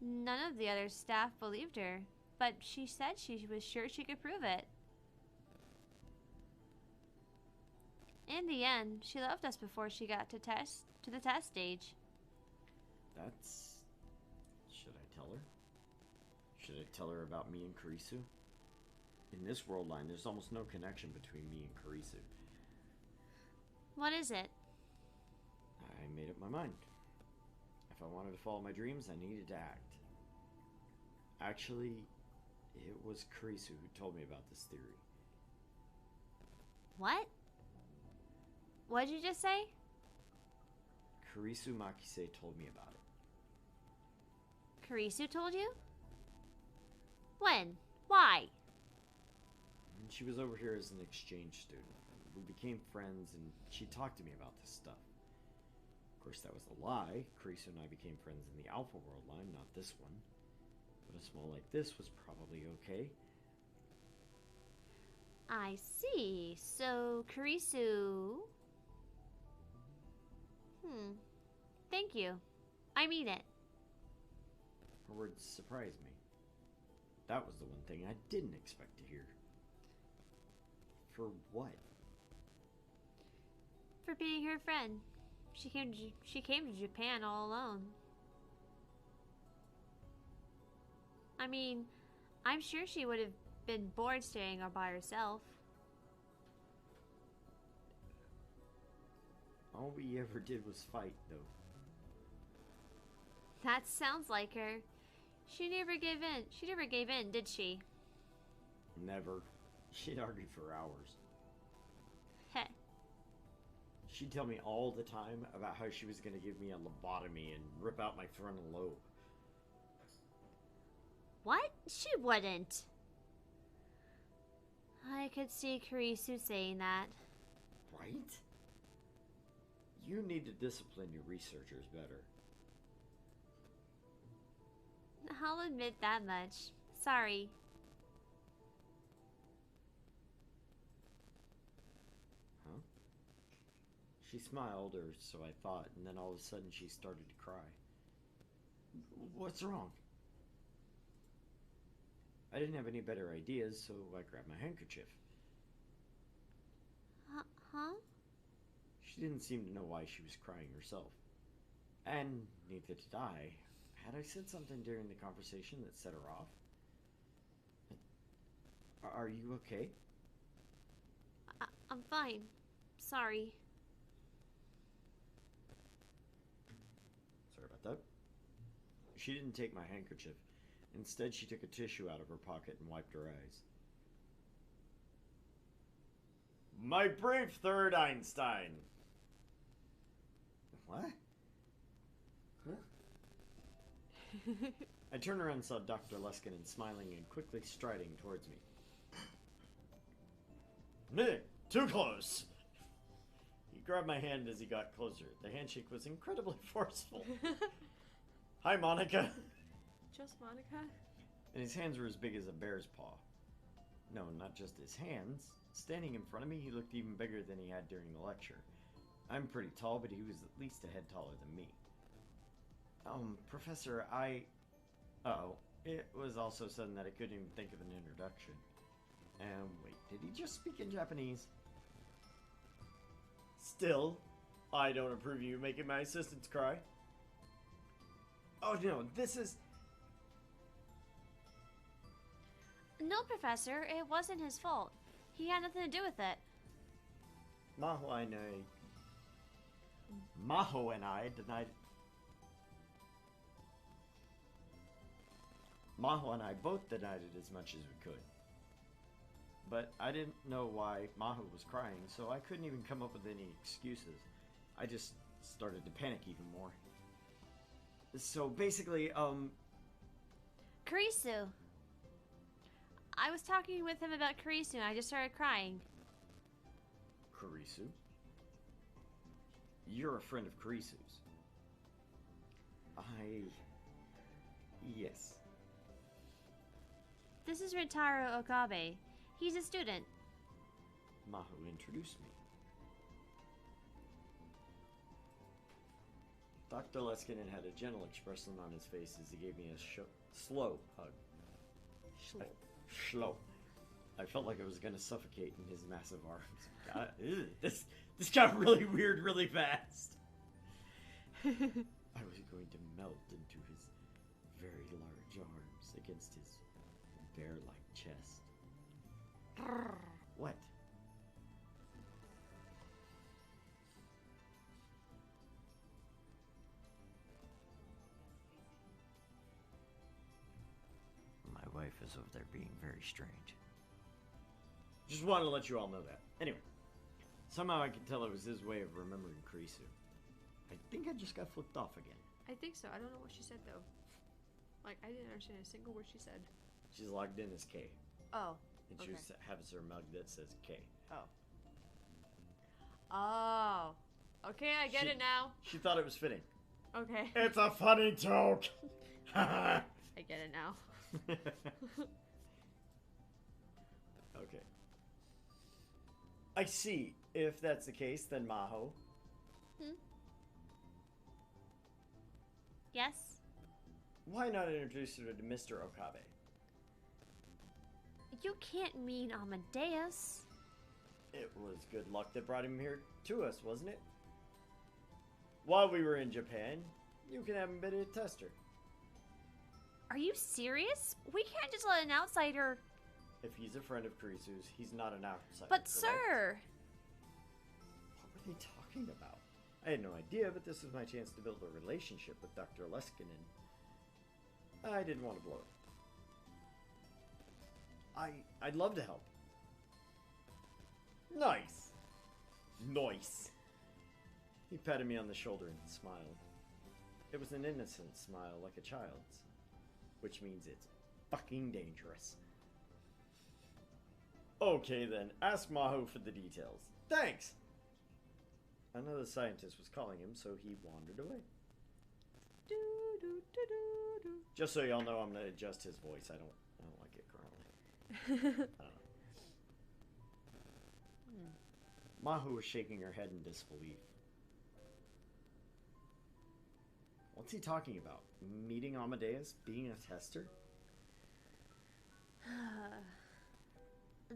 None of the other staff believed her, but she said she was sure she could prove it. In the end, she left us before she got to the test stage. That's... Should I tell her? Should I tell her about me and Karisu? In this world line, there's almost no connection between me and Karisu. What is it? I made up my mind. If I wanted to follow my dreams, I needed to act. Actually, it was Karisu who told me about this theory. What? What'd you just say? Karisu Makise told me about it. Karisu told you? When? Why? And she was over here as an exchange student. We became friends and she talked to me about this stuff. Of course, that was a lie. Karisu and I became friends in the Alpha World line, not this one. But a small like this was probably okay. I see. So, Karisu... Thank you. I mean it. Her words surprised me. That was the one thing I didn't expect to hear. For what? For being her friend. She came to Japan all alone. I mean, I'm sure she would have been bored staying all by herself. All we ever did was fight, though. That sounds like her. She never gave in. She never gave in, did she? Never. She'd argue for hours. Heh. She'd tell me all the time about how she was going to give me a lobotomy and rip out my frontal lobe. What? She wouldn't. I could see Karisu saying that. Right? You need to discipline your researchers better. I'll admit that much. Sorry. Huh? She smiled, or so I thought, and then all of a sudden she started to cry. What's wrong? I didn't have any better ideas, so I grabbed my handkerchief. Huh? She didn't seem to know why she was crying herself. And neither did I. Had I said something during the conversation that set her off? Are you okay? I'm fine. Sorry. Sorry about that. She didn't take my handkerchief. Instead, she took a tissue out of her pocket and wiped her eyes. My brave third Einstein! What? Huh? I turned around and saw Dr. Leskinen smiling and quickly striding towards me. Too close! He grabbed my hand as he got closer. The handshake was incredibly forceful. Hi, Monica! Just Monica? And his hands were as big as a bear's paw. No, not just his hands. Standing in front of me, he looked even bigger than he had during the lecture. I'm pretty tall, but he was at least a head taller than me. Professor, Uh-oh. It was all so sudden that I couldn't even think of an introduction. Wait, did he just speak in Japanese? Still, I don't approve of you making my assistants cry. Oh no, this is... No, Professor, it wasn't his fault. He had nothing to do with it. Maho and I denied... Maho and I both denied it as much as we could. But I didn't know why Maho was crying, so I couldn't even come up with any excuses. I just started to panic even more. So basically, Kurisu. I was talking with him about Kurisu and I just started crying. Kurisu? You're a friend of Kurisu's. Yes. This is Rintaro Okabe. He's a student. Maho introduced me. Dr. Leskinen had a gentle expression on his face as he gave me a slow hug. Slow. I felt like I was going to suffocate in his massive arms. God, this got really weird really fast. I was going to melt into his very large arms against his bear-like chest. What? My wife is over there being very strange. Just wanted to let you all know that. Anyway, somehow I could tell it was his way of remembering Kurisu. I think I just got flipped off again. I think so. I don't know what she said though. Like, I didn't understand a single word she said. She's logged in as K. Oh. And she has her mug that says K. Oh. Oh. Okay, I get it now. She thought it was fitting. Okay. It's a funny joke! I get it now. Okay. I see. If that's the case, then Maho. Yes? Why not introduce her to Mr. Okabe? You can't mean Amadeus. It was good luck that brought him here to us, wasn't it? While we were in Japan, you can have him be a tester. Are you serious? We can't just let an outsider... If he's a friend of Kurisu's, he's not an outsider. But correct? sir! What were they talking about? I had no idea, but this was my chance to build a relationship with Dr. Leskinen. I didn't want to blow it. I'd love to help. Nice. Nice. He patted me on the shoulder and smiled. It was an innocent smile, like a child's. Which means it's fucking dangerous. Okay then, ask Maho for the details. Thanks! Another scientist was calling him, so he wandered away. Just so y'all know, I'm gonna adjust his voice. I don't like it currently. I don't know. Maho was shaking her head in disbelief. What's he talking about? Meeting Amadeus? Being a tester?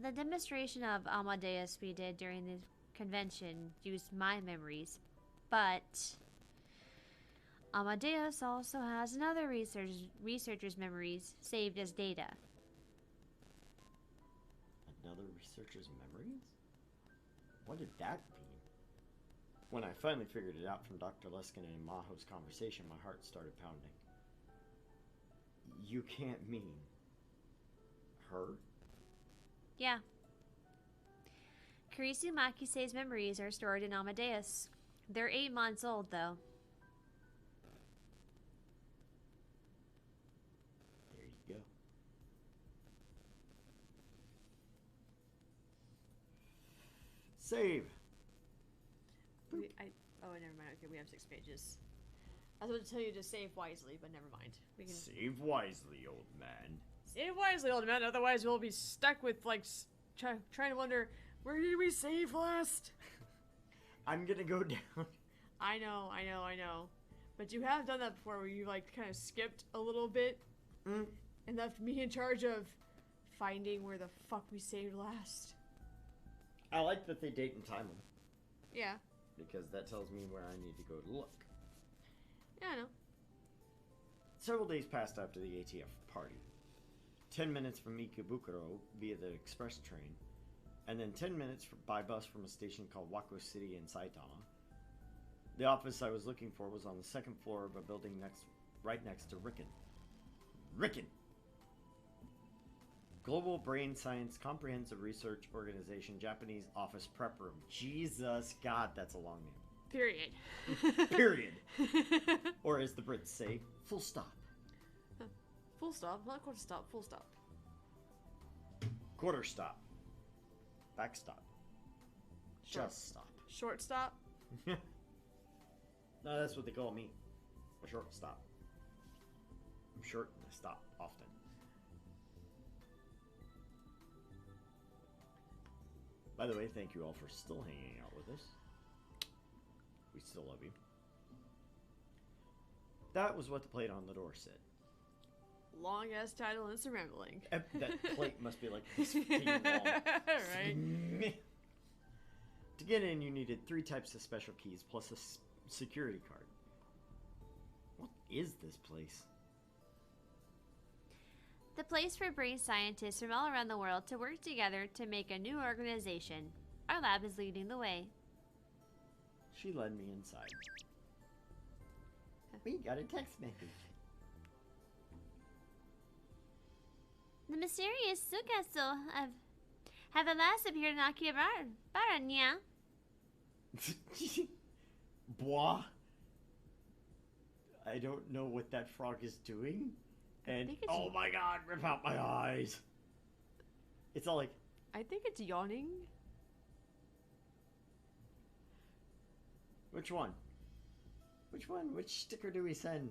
The demonstration of Amadeus we did during the convention used my memories, but Amadeus also has another researcher's memories saved as data. Another researcher's memories? What did that mean? When I finally figured it out from Dr. Leskinen and Maho's conversation, my heart started pounding. You can't mean her? Yeah. Kurisu Makise's memories are stored in Amadeus. They're 8 months old, though. There you go. Save! Oh, never mind. Okay, we have 6 pages. I was about to tell you to save wisely, but never mind. We can Save wisely, old man. Say it wisely, old man, otherwise we'll be stuck with, like, trying to wonder, where did we save last? I'm gonna go down. I know. But you have done that before where you, like, kind of skipped a little bit and left me in charge of finding where the fuck we saved last. I like that they date and time them. Yeah. Because that tells me where I need to go to look. Yeah, I know. Several days passed after the ATF party. 10 minutes from Ikebukuro via the express train, and then 10 minutes by bus from a station called Wako City in Saitama. The office I was looking for was on the second floor of a building right next to Riken. Riken! Global Brain Science Comprehensive Research Organization Japanese Office Prep Room. Jesus God, that's a long name. Period. Period. Or as the Brits say, full stop. Full stop, not quarter stop, full stop. Quarter stop. Backstop. Short. Just stop. Short stop? No, that's what they call me. A short stop. I'm short and I stop often. By the way, thank you all for still hanging out with us. We still love you. That was what the plate on the door said. Long ass title and it's rambling. That plate must be like this fucking long. Right. To get in, you needed 3 types of special keys plus a security card. What is this place? The place for brain scientists from all around the world to work together to make a new organization. Our lab is leading the way. She led me inside. We got a text message. The mysterious Sukaso have at last appeared in Akihabara, nya? Bois? I don't know what that frog is doing. And oh my god, rip out my eyes. It's all like, I think it's yawning. which one? Which one? Which sticker do we send?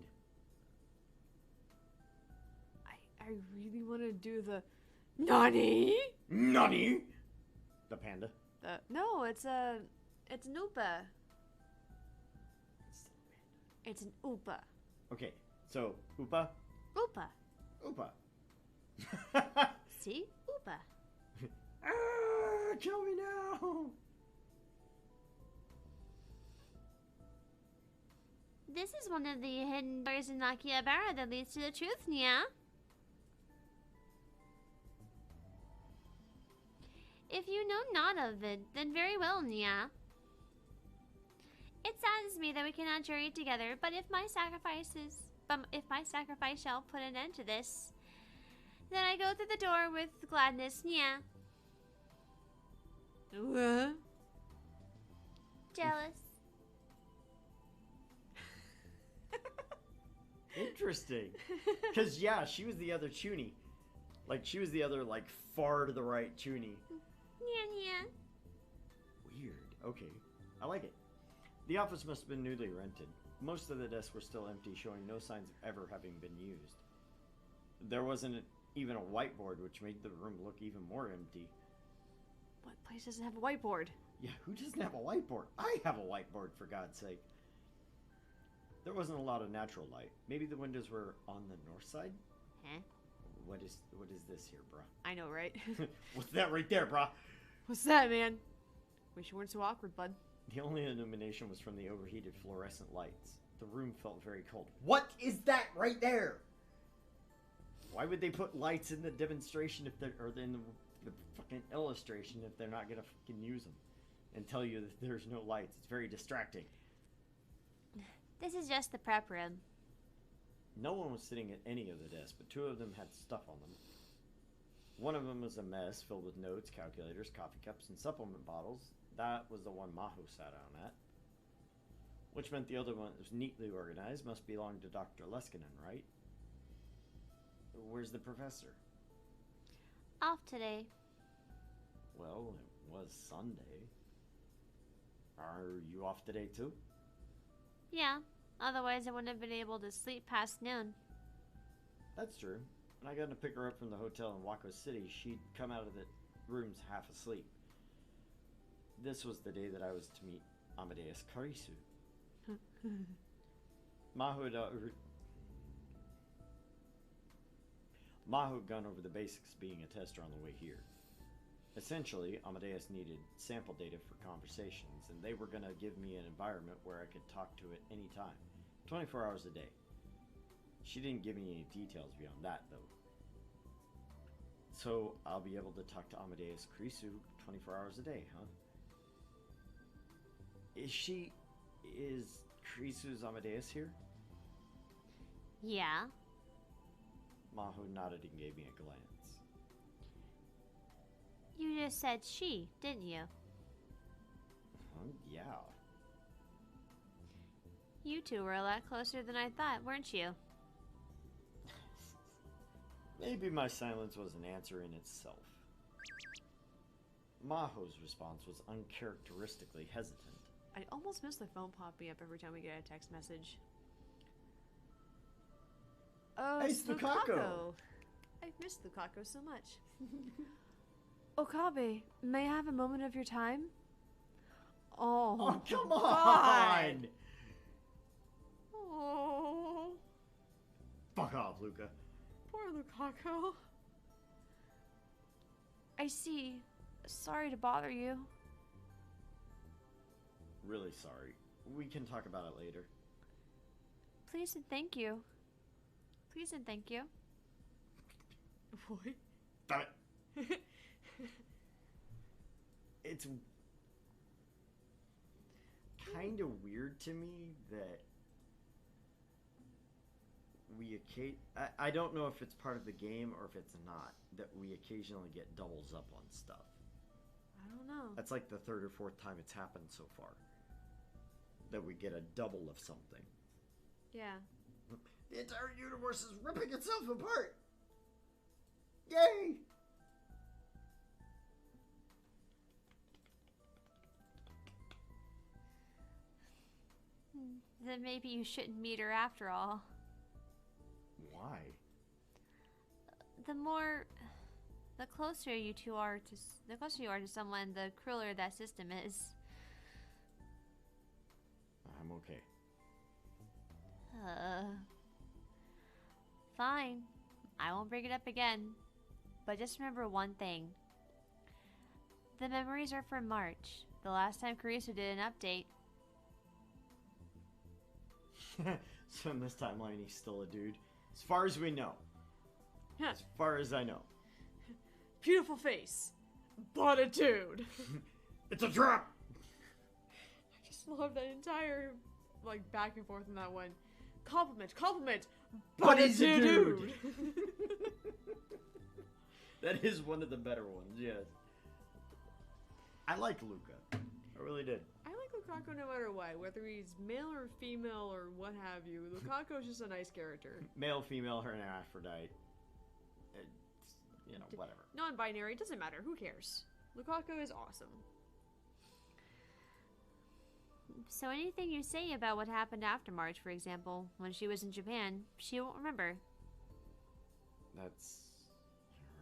I really want to do the Nani? Nani? The panda. No, it's an Oopa. It's an Oopa. Okay, so Oopa. Oopa. Oopa. See? Oopa. Ah, kill me now. This is one of the hidden doors in Akihabara that leads to the truth, nya? If you know not of it, then very well, nya. It saddens me that we cannot journey together, but if my sacrifice shall put an end to this, then I go through the door with gladness, nya. What? Jealous. Interesting. Because, yeah, she was the other Chuny. Like, she was the other, like, far to the right Chuny. Nya. Weird. Okay. I like it. The office must have been newly rented. Most of the desks were still empty, showing no signs of ever having been used. There wasn't even a whiteboard, which made the room look even more empty. What place doesn't have a whiteboard? Yeah, who doesn't have a whiteboard? I have a whiteboard, for God's sake. There wasn't a lot of natural light. Maybe the windows were on the north side? Huh? What is this here, bruh? I know, right? What's that right there, bruh? What's that, man? Wish you weren't so awkward, bud. The only illumination was from the overheated fluorescent lights. The room felt very cold. What is that right there? Why would they put lights in the demonstration if they're, or in the fucking illustration if they're not gonna fucking use them and tell you that there's no lights? It's very distracting. This is just the prep room. No one was sitting at any of the desks, but 2 of them had stuff on them. One of them was a mess filled with notes, calculators, coffee cups, and supplement bottles. That was the one Maho sat down at. Which meant the other one was neatly organized. Must belong to Dr. Leskinen, right? Where's the professor? Off today. Well, it was Sunday. Are you off today too? Yeah, otherwise I wouldn't have been able to sleep past noon. That's true. When I got to pick her up from the hotel in Wako City, she'd come out of the rooms half asleep. This was the day that I was to meet Amadeus Karisu. Maho had gone over the basics being a tester on the way here. Essentially, Amadeus needed sample data for conversations, and they were going to give me an environment where I could talk to it anytime, 24 hours a day. She didn't give me any details beyond that, though. So, I'll be able to talk to Amadeus Karisu 24 hours a day, huh? Is Karisu's Amadeus here? Yeah. Maho nodded and gave me a glance. You just said she, didn't you? Yeah. You two were a lot closer than I thought, weren't you? Maybe my silence was an answer in itself. Maho's response was uncharacteristically hesitant. I almost miss the phone popping up every time we get a text message. Oh, Hey, it's Lukaku! I've missed Lukaku so much. Okabe, may I have a moment of your time? Oh, come God. on! Oh, Fuck off, Luca. poor Lukaku. I see. Sorry to bother you. Really sorry. We can talk about it later. Please and thank you. Please and thank you. What? Damn it. It's kind of weird to me that I don't know if it's part of the game or if it's not, that we occasionally get doubles up on stuff. I don't know. That's like the third or fourth time it's happened so far. That we get a double of something. Yeah. The entire universe is ripping itself apart! Yay! Then maybe you shouldn't meet her after all. Why? The closer you are to someone, the crueler that system is. I'm okay. Fine. I won't bring it up again. But just remember one thing. The memories are from March, the last time Karisu did an update. So in this timeline, he's still a dude. As far as we know. As far as I know. Beautiful face, but a dude. It's a trap! I just love that entire, like, back and forth in that one. Compliment, but he's a a dude. That is one of the better ones, yes. I like Luca. I really did. I like Lukaku no matter what, whether he's male or female or what have you. Lukaku is just a nice character. Male, female, hermaphrodite. It's, you know, whatever. Non-binary, doesn't matter. Who cares? Lukaku is awesome. So anything you say about what happened after March, for example, when she was in Japan, she won't remember. That's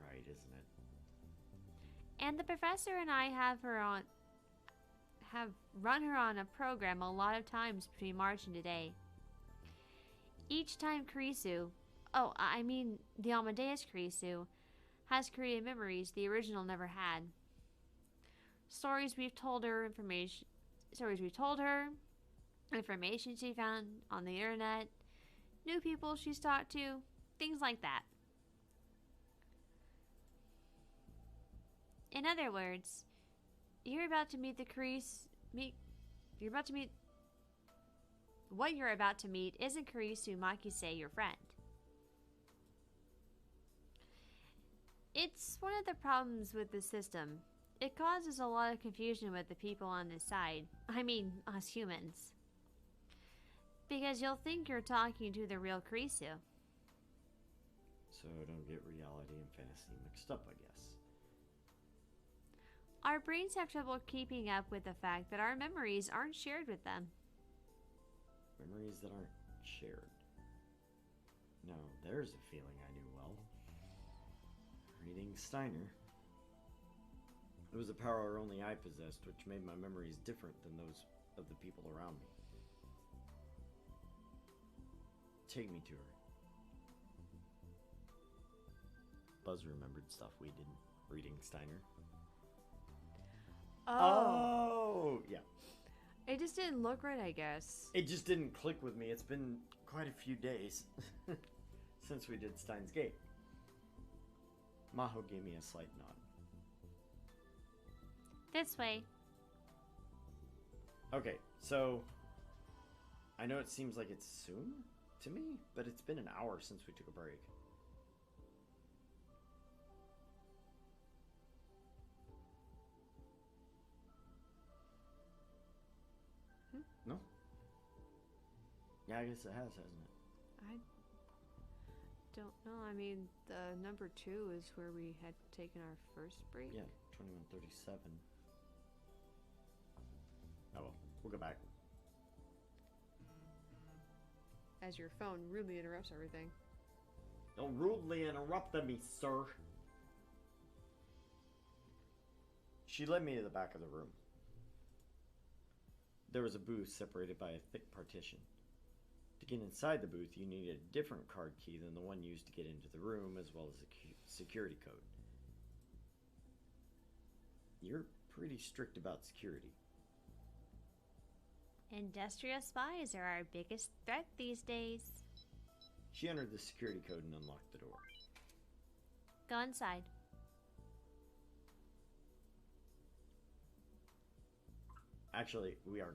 right, isn't it? And the professor and I have run her on a program a lot of times between March and today. Each time Karisu, the Amadeus Karisu, has created memories the original never had. Stories we've told her, information she found on the internet, new people she's talked to, things like that. In other words, what you're about to meet isn't Karisu Makise, your friend. It's one of the problems with the system. It causes a lot of confusion with the people on this side. I mean, us humans. Because you'll think you're talking to the real Karisu. So don't get reality and fantasy mixed up, I guess. Our brains have trouble keeping up with the fact that our memories aren't shared with them. Memories that aren't shared. No, there's a feeling I knew well. Reading Steiner. It was a power only I possessed, which made my memories different than those of the people around me. Take me to her. Buzz remembered stuff we didn't. Reading Steiner. Oh, yeah. It just didn't look right, I guess. It just didn't click with me. It's been quite a few days since we did Steins Gate. Maho gave me a slight nod. This way. Okay, so I know it seems like it's soon to me, but it's been an hour since we took a break. No? Yeah, I guess it has, hasn't it? I don't know. I mean, the number 2 is where we had taken our first break. Yeah, 21:37. Oh well, we'll go back. As your phone rudely interrupts everything. Don't rudely interrupt me, sir. She led me to the back of the room. There was a booth separated by a thick partition. To get inside the booth, you needed a different card key than the one used to get into the room, as well as a security code. You're pretty strict about security. Industrial spies are our biggest threat these days. She entered the security code and unlocked the door. Go inside. Actually, we're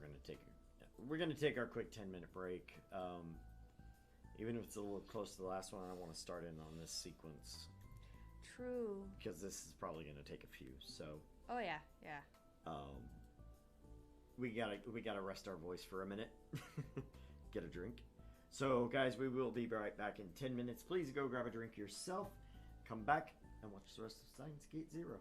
going to take our quick 10-minute break. Even if it's a little close to the last one, I want to start in on this sequence. True. Because this is probably going to take a few, so... Oh, yeah, yeah. We gotta rest our voice for a minute. Get a drink. So, guys, we will be right back in 10 minutes. Please go grab a drink yourself. Come back and watch the rest of Steins Gate 0.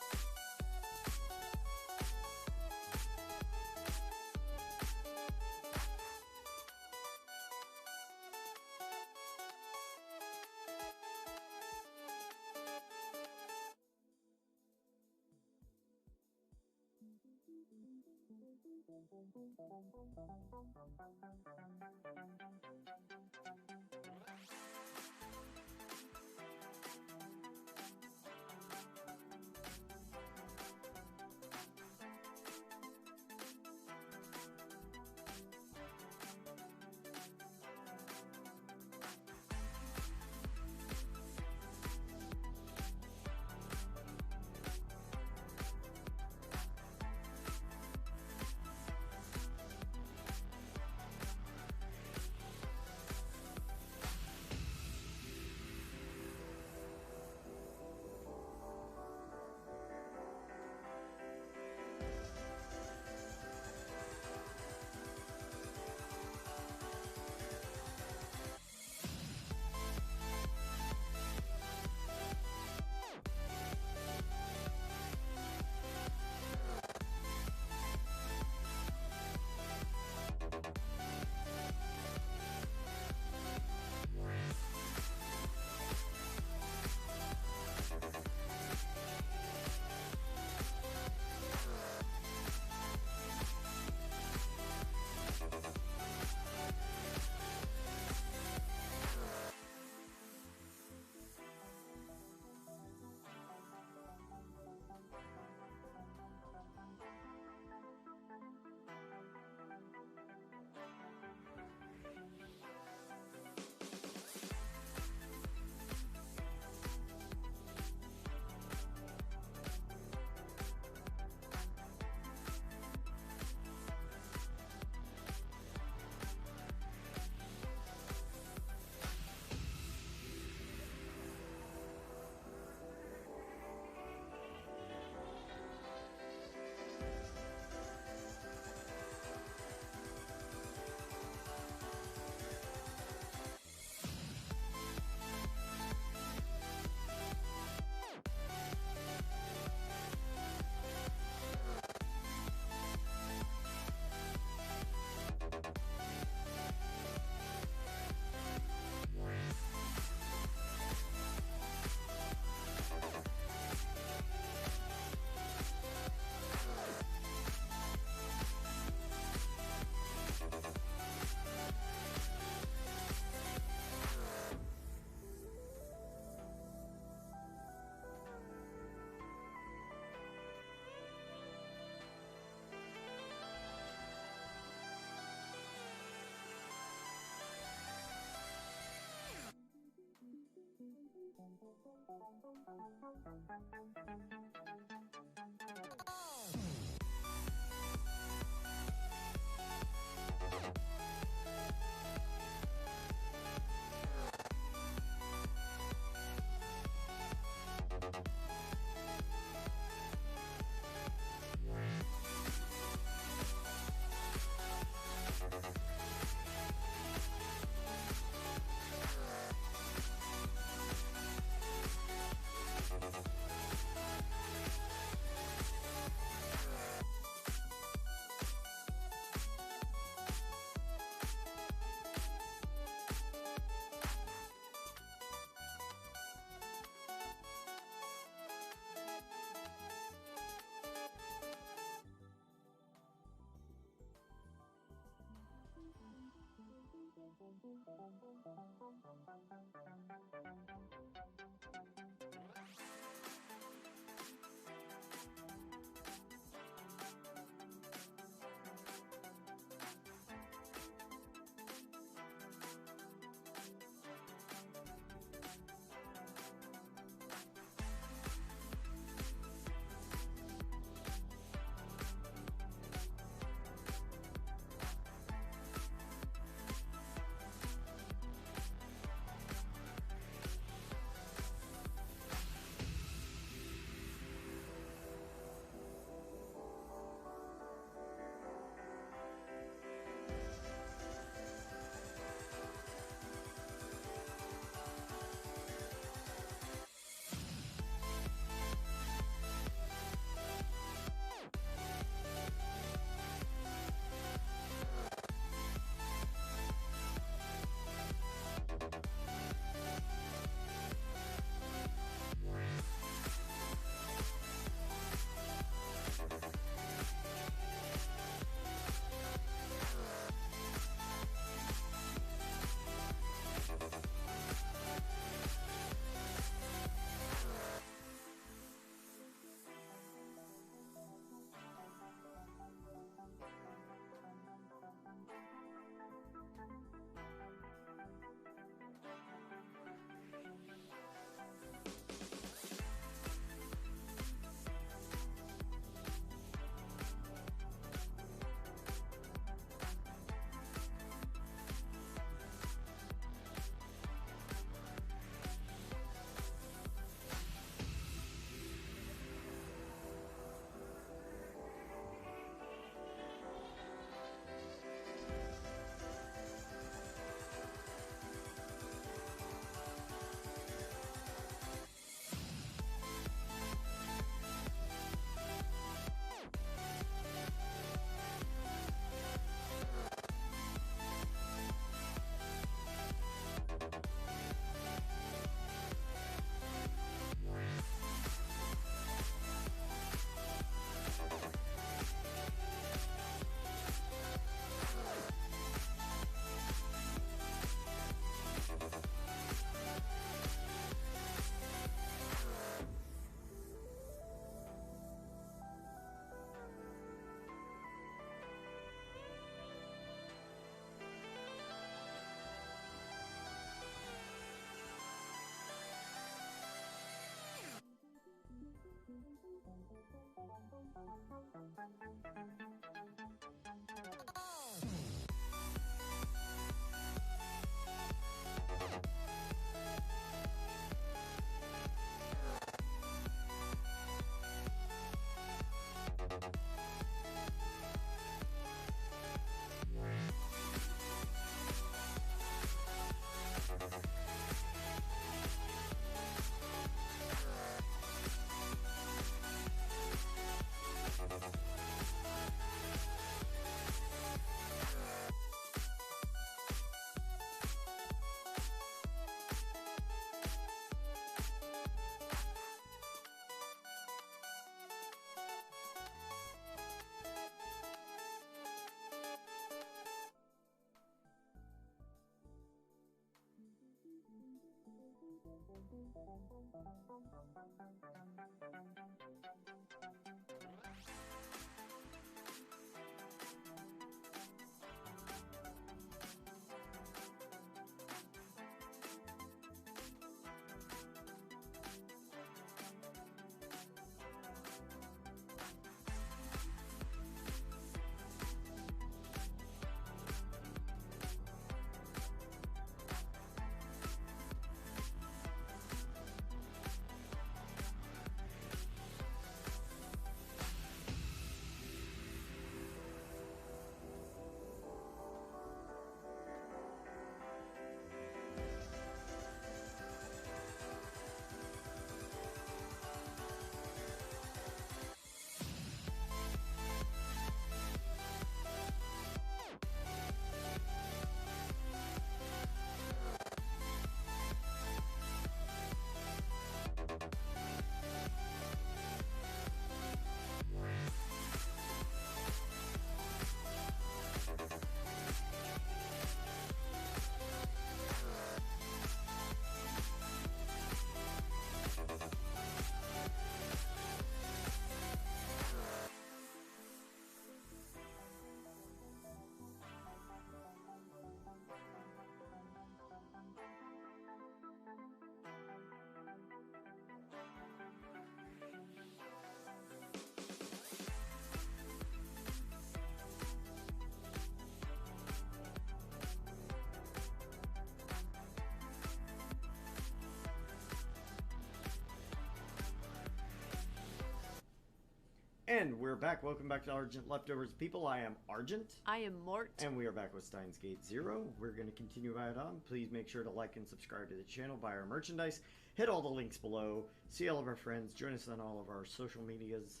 And we're back. Welcome back to Argent Leftovers, people. I am Argent. I am Mort. And we are back with Steins Gate Zero. We're going to continue right on. Please make sure to like and subscribe to the channel, buy our merchandise, hit all the links below, see all of our friends, join us on all of our social medias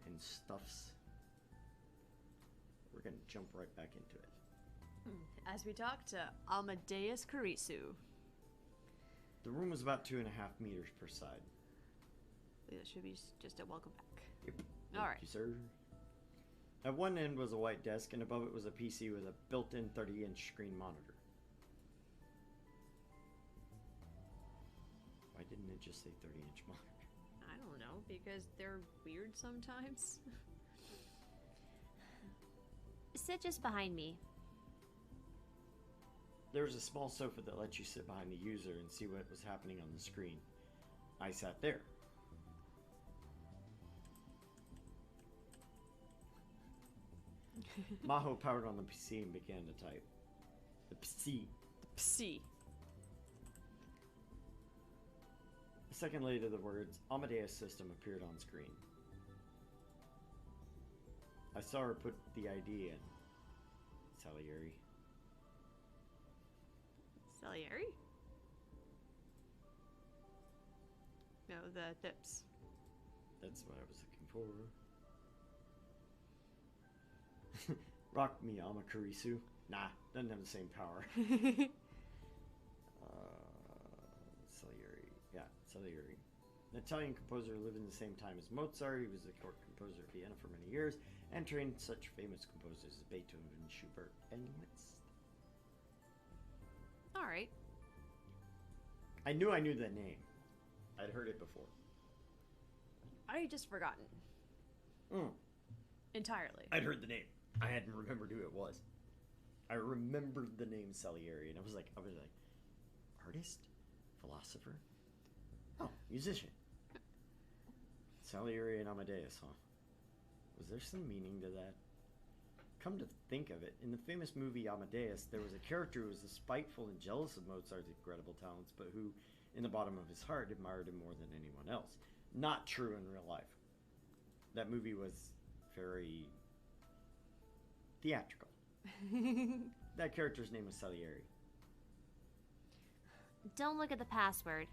and stuffs. We're going to jump right back into it. As we talk to Amadeus Kurisu. The room was about 2.5 meters per side. That should be just a welcome back. Yep. All Thank right. you, sir. At one end was a white desk, and above it was a PC with a built-in 30-inch screen monitor. Why didn't it just say 30-inch monitor? I don't know, because they're weird sometimes. Sit just behind me. There was a small sofa that lets you sit behind the user and see what was happening on the screen. I sat there. Maho powered on the PC and began to type. The PC. Psi. A second later, the words Amadeus System appeared on screen. I saw her put the ID in. Salieri. Salieri? No, the tips. That's what I was looking for. Rock me, Amakurisu. Nah, doesn't have the same power. Salieri. Yeah, Salieri. An Italian composer who lived in the same time as Mozart. He was the court composer of Vienna for many years and trained such famous composers as Beethoven, Schubert, and Liszt. Alright. I knew that name. I'd heard it before. I had just forgotten. Entirely. I'd heard the name. I hadn't remembered who it was. I remembered the name Salieri, and I was like, artist? Philosopher? Oh, musician. Salieri and Amadeus, huh? Was there some meaning to that? Come to think of it, in the famous movie Amadeus, there was a character who was spiteful and jealous of Mozart's incredible talents, but who, in the bottom of his heart, admired him more than anyone else. Not true in real life. That movie was very theatrical. That character's name was Salieri. Don't look at the password.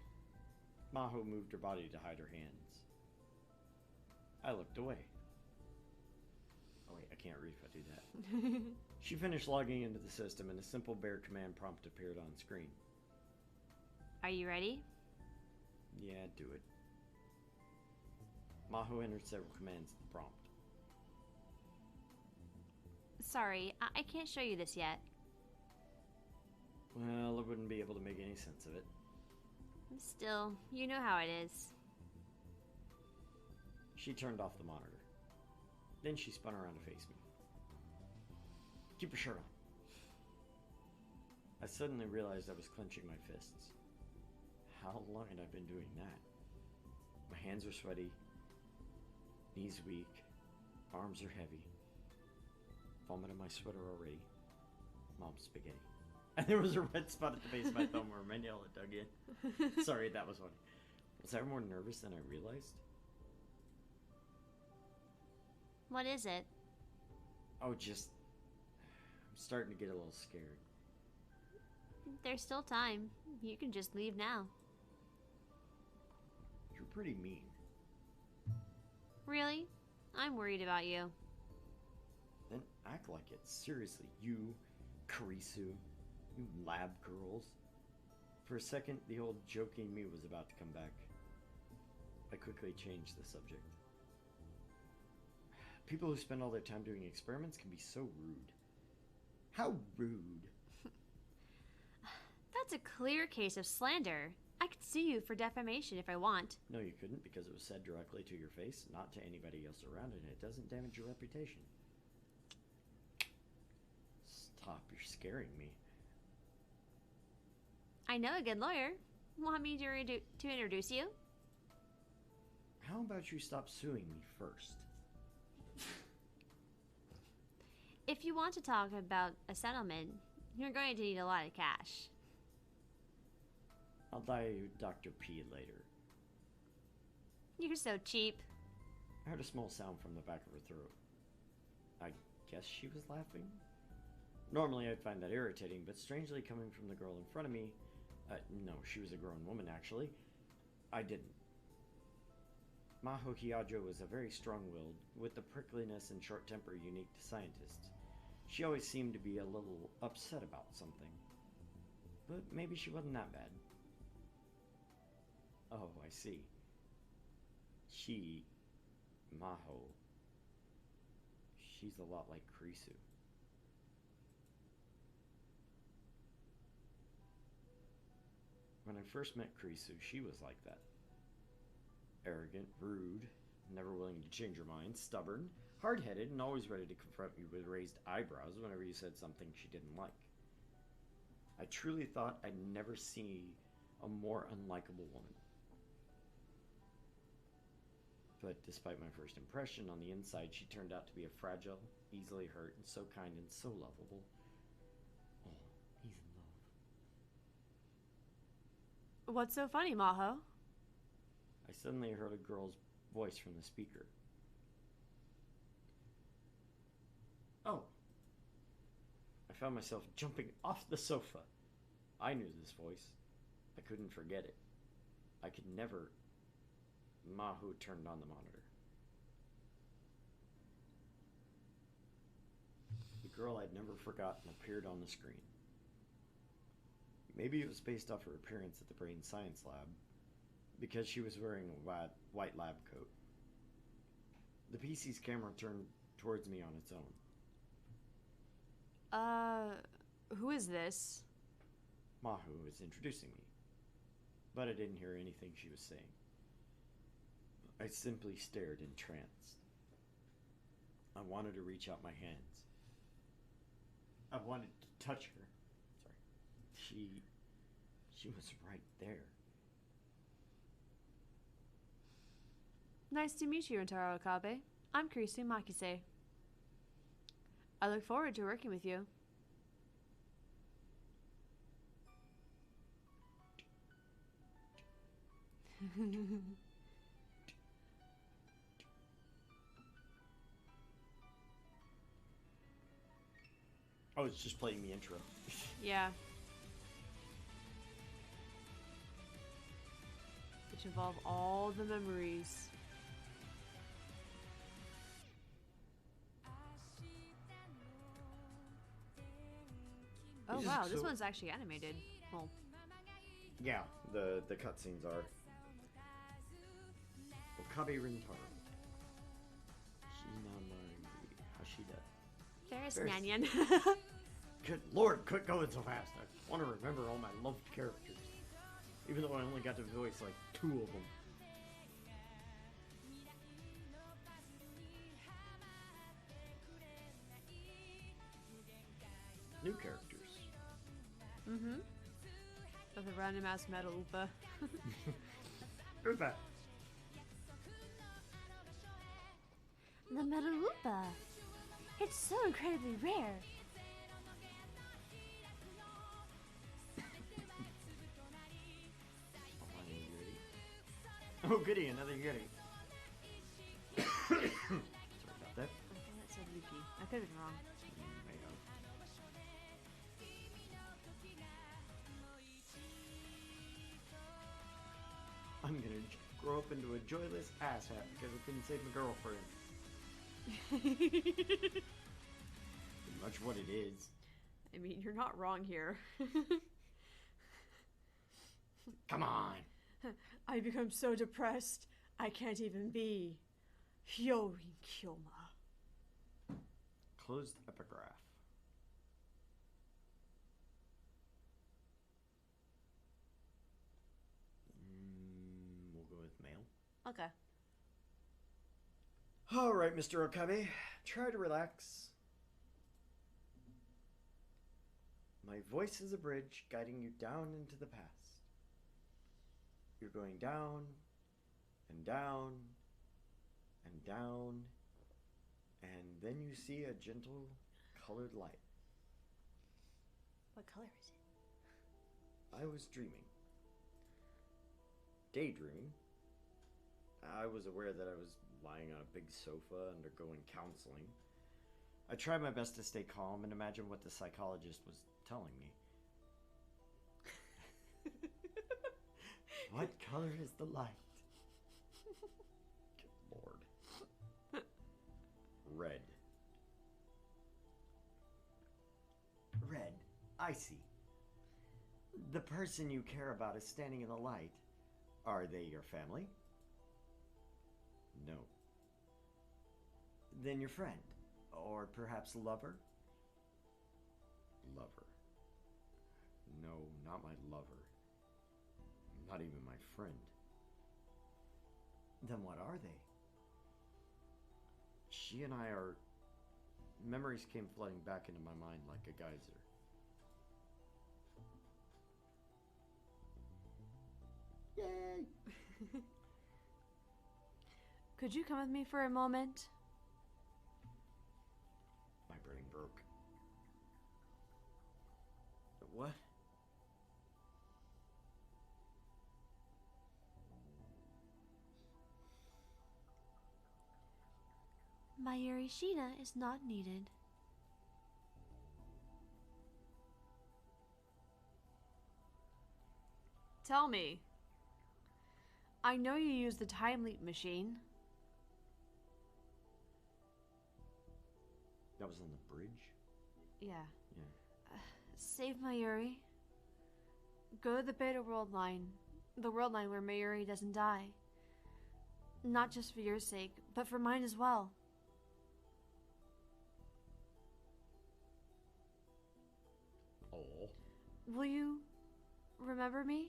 Maho moved her body to hide her hands. I looked away. Oh wait, I can't read if I do that. She finished logging into the system and a simple bare command prompt appeared on screen. Are you ready? Yeah, do it. Maho entered several commands in the prompt. Sorry, I can't show you this yet. Well, I wouldn't be able to make any sense of it. Still, you know how it is. She turned off the monitor. Then she spun around to face me. Keep your shirt on. I suddenly realized I was clenching my fists. How long had I been doing that? My hands are sweaty, knees weak, arms are heavy. Vomit in my sweater already. Mom's spaghetti. And there was a red spot at the base of my thumb where my nail had dug in. Sorry, that was funny. Was I more nervous than I realized? What is it? Oh, just... I'm starting to get a little scared. There's still time. You can just leave now. You're pretty mean. Really? I'm worried about you. Then act like it. Seriously, you, Karisu, you lab girls. For a second, the old joking me was about to come back. I quickly changed the subject. People who spend all their time doing experiments can be so rude. How rude. That's a clear case of slander. I could sue you for defamation if I want. No, you couldn't, because it was said directly to your face, not to anybody else around, and it doesn't damage your reputation. Stop, you're scaring me. I know a good lawyer. Want me to introduce you? How about you stop suing me first? If you want to talk about a settlement, you're going to need a lot of cash. I'll buy you Dr. P later. You're so cheap. I heard a small sound from the back of her throat. I guess she was laughing? Normally I'd find that irritating, but strangely coming from the girl in front of me, no, she was a grown woman actually, I didn't. Maho Hiajo was a very strong-willed, with the prickliness and short temper unique to scientists. She always seemed to be a little upset about something. But maybe she wasn't that bad. Oh, I see. She, Maho, she's a lot like Karisu. When I first met Karisu, she was like that. Arrogant, rude, never willing to change her mind, stubborn, hard-headed, and always ready to confront me with raised eyebrows whenever you said something she didn't like. I truly thought I'd never see a more unlikable woman. But despite my first impression, on the inside she turned out to be a fragile, easily hurt, and so kind and so lovable. Oh, he's in love. What's so funny, Maho? I suddenly heard a girl's voice from the speaker. Oh. I found myself jumping off the sofa. I knew this voice. I couldn't forget it. I could never... Maho turned on the monitor. The girl I'd never forgotten appeared on the screen. Maybe it was based off her appearance at the brain science lab, because she was wearing a white lab coat. The PC's camera turned towards me on its own. Who is this? Maho was introducing me, but I didn't hear anything she was saying. I simply stared entranced. I wanted to reach out my hands. I wanted to touch her. Sorry. She was right there. Nice to meet you, Intaro Okabe. I'm Kurisu Makise. I look forward to working with you. Oh, it's just playing the intro. Yeah. Which involve all the memories. Oh Just wow, this so- one's actually animated. Well, Yeah, the cutscenes are. Okabe Rintaro. Hinamari Hashida. there's There's- Nyanyan. Good lord, quit going so fast. I want to remember all my loved characters. Even though I only got to voice like 2 of them. New characters. Mm-hmm. Of the random ass metal Oopa. Who's that? The metal Oopa. It's so incredibly rare. Oh, goody, another Yeti. Sorry about that. I thought that said Yuki. I could have been wrong. I'm gonna grow up into a joyless asshat because I couldn't save my girlfriend. Pretty much what it is. I mean, you're not wrong here. Come on. I become so depressed, I can't even be. Hyorin Kyoma. Closed epigraph. We'll go with male. Okay. All right, Mr. Okabe. Try to relax. My voice is a bridge guiding you down into the past. You're going down and down and down, and then you see a gentle colored light. What color is it? I was dreaming. Daydreaming. I was aware that I was lying on a big sofa undergoing counseling. I tried my best to stay calm and imagine what the psychologist was telling me. What color is the light? Good lord. Red. Red. I see. The person you care about is standing in the light. Are they your family? No. Then your friend? Or perhaps lover? Lover. No, not my lover. Not even my friend. Then what are they? She and I are... Memories came flooding back into my mind like a geyser. Yay! Could you come with me for a moment? My brain broke. What? Mayuri Shina is not needed. Tell me. I know you use the time leap machine. That was on the bridge? Yeah. Yeah. Save Mayuri. Go to the Beta World line. The world line where Mayuri doesn't die. Not just for your sake, but for mine as well. Oh. Will you remember me?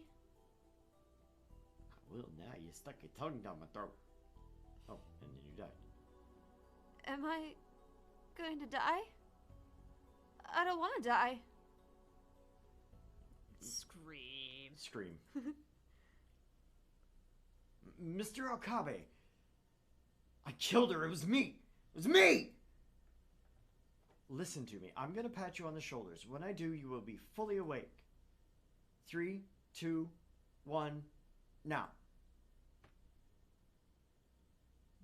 I will now. You stuck your tongue down my throat. Oh, and then you died. Am I going to die? I don't want to die. Scream. Scream. Mr. Okabe, I killed her. It was me. It was me! Listen to me. I'm going to pat you on the shoulders. When I do, you will be fully awake. 3, 2, 1, now.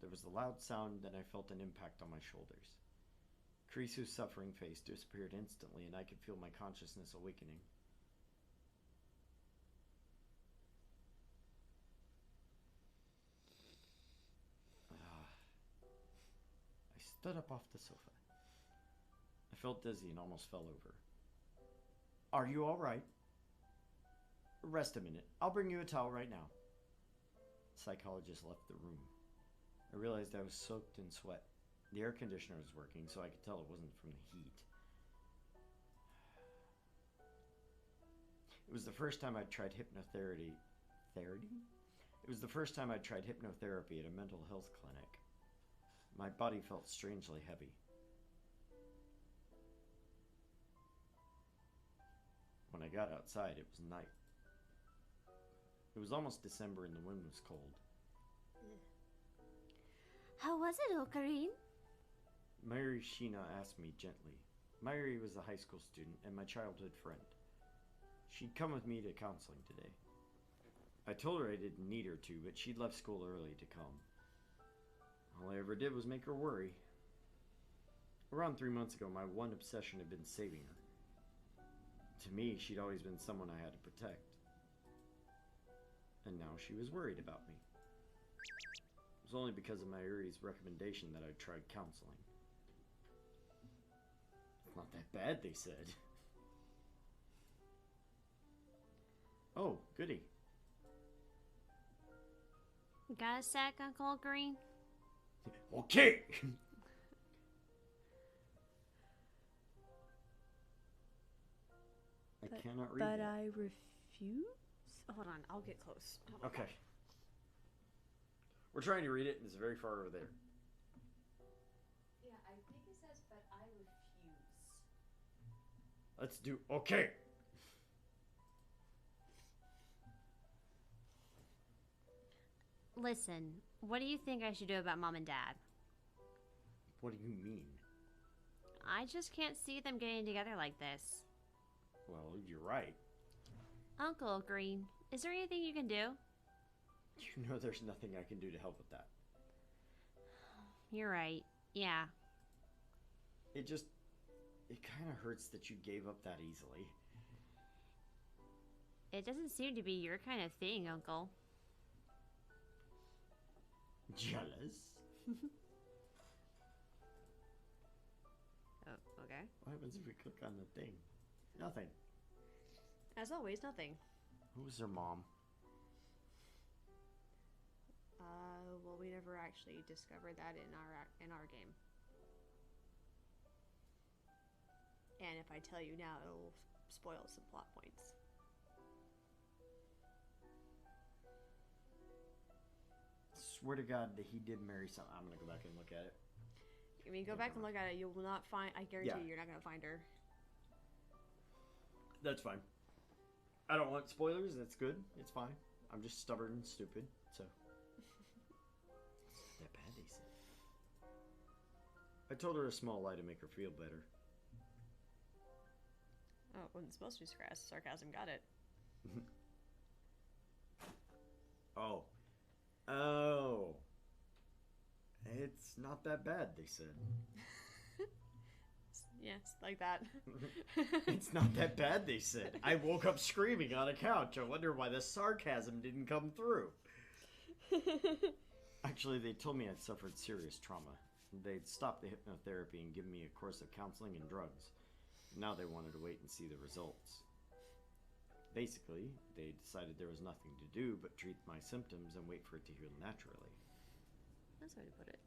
There was a loud sound, then I felt an impact on my shoulders. Kurisu's suffering face disappeared instantly, and I could feel my consciousness awakening. I stood up off the sofa. I felt dizzy and almost fell over. Are you all right? Rest a minute. I'll bring you a towel right now. The psychologist left the room. I realized I was soaked in sweat. The air conditioner was working, so I could tell it wasn't from the heat. It was the first time I'd tried hypnotherapy. It was the first time I'd tried hypnotherapy at a mental health clinic. My body felt strangely heavy. When I got outside, it was night. It was almost December and the wind was cold. How was it, Ocarine? Mayuri Shina asked me gently. Mayuri was a high school student and my childhood friend. She'd come with me to counseling today. I told her I didn't need her to, but she'd left school early to come. All I ever did was make her worry. Around 3 months ago, my one obsession had been saving her. To me, she'd always been someone I had to protect. And now she was worried about me. It was only because of Mayuri's recommendation that I tried counseling. It's not that bad, they said. Oh, goody. Got a sec, Uncle Ocarine? Okay! I cannot read But that. I refuse? Hold on, I'll get close. Okay. We're trying to read it, and it's very far over there. Yeah, I think it says, but I refuse. Let's do okay. Listen, what do you think I should do about Mom and Dad? What do you mean? I just can't see them getting together like this. Well, you're right. Uncle Ocarine, is there anything you can do? You know there's nothing I can do to help with that. You're right. Yeah. It kind of hurts that you gave up that easily. It doesn't seem to be your kind of thing, Uncle. Jealous? Oh, okay. What happens if we click on the thing? Nothing. As always, nothing. Who was her mom? Well, we never actually discovered that in our game. And if I tell you now, it'll spoil some plot points. Swear to God that he did marry some. I'm gonna go back and look at it. I mean, go back and look at it. You will not find. I guarantee Yeah. you, you're not gonna find her. That's fine. I don't want spoilers. That's good. It's fine. I'm just stubborn and stupid. So. It's not that bad, they said. I told her a small lie to make her feel better. Oh, it wasn't supposed to be sarcasm. Got it. Oh. Oh. It's not that bad, they said. Yes, like that. It's not that bad, they said. I woke up screaming on a couch. I wonder why the sarcasm didn't come through. Actually, they told me I'd suffered serious trauma. They'd stopped the hypnotherapy and given me a course of counseling and drugs. Now they wanted to wait and see the results. Basically, they decided there was nothing to do but treat my symptoms and wait for it to heal naturally. That's the way to put it.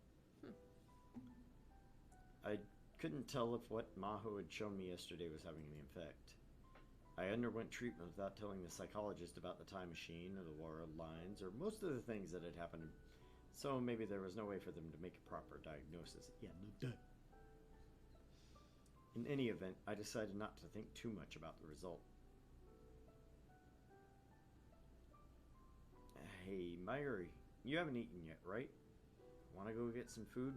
I couldn't tell if what Maho had shown me yesterday was having any effect. I underwent treatment without telling the psychologist about the time machine or the war lines or most of the things that had happened, so maybe there was no way for them to make a proper diagnosis. Yeah, no duh. In any event, I decided not to think too much about the result. Hey, Mayuri, you haven't eaten yet, right? Want to go get some food?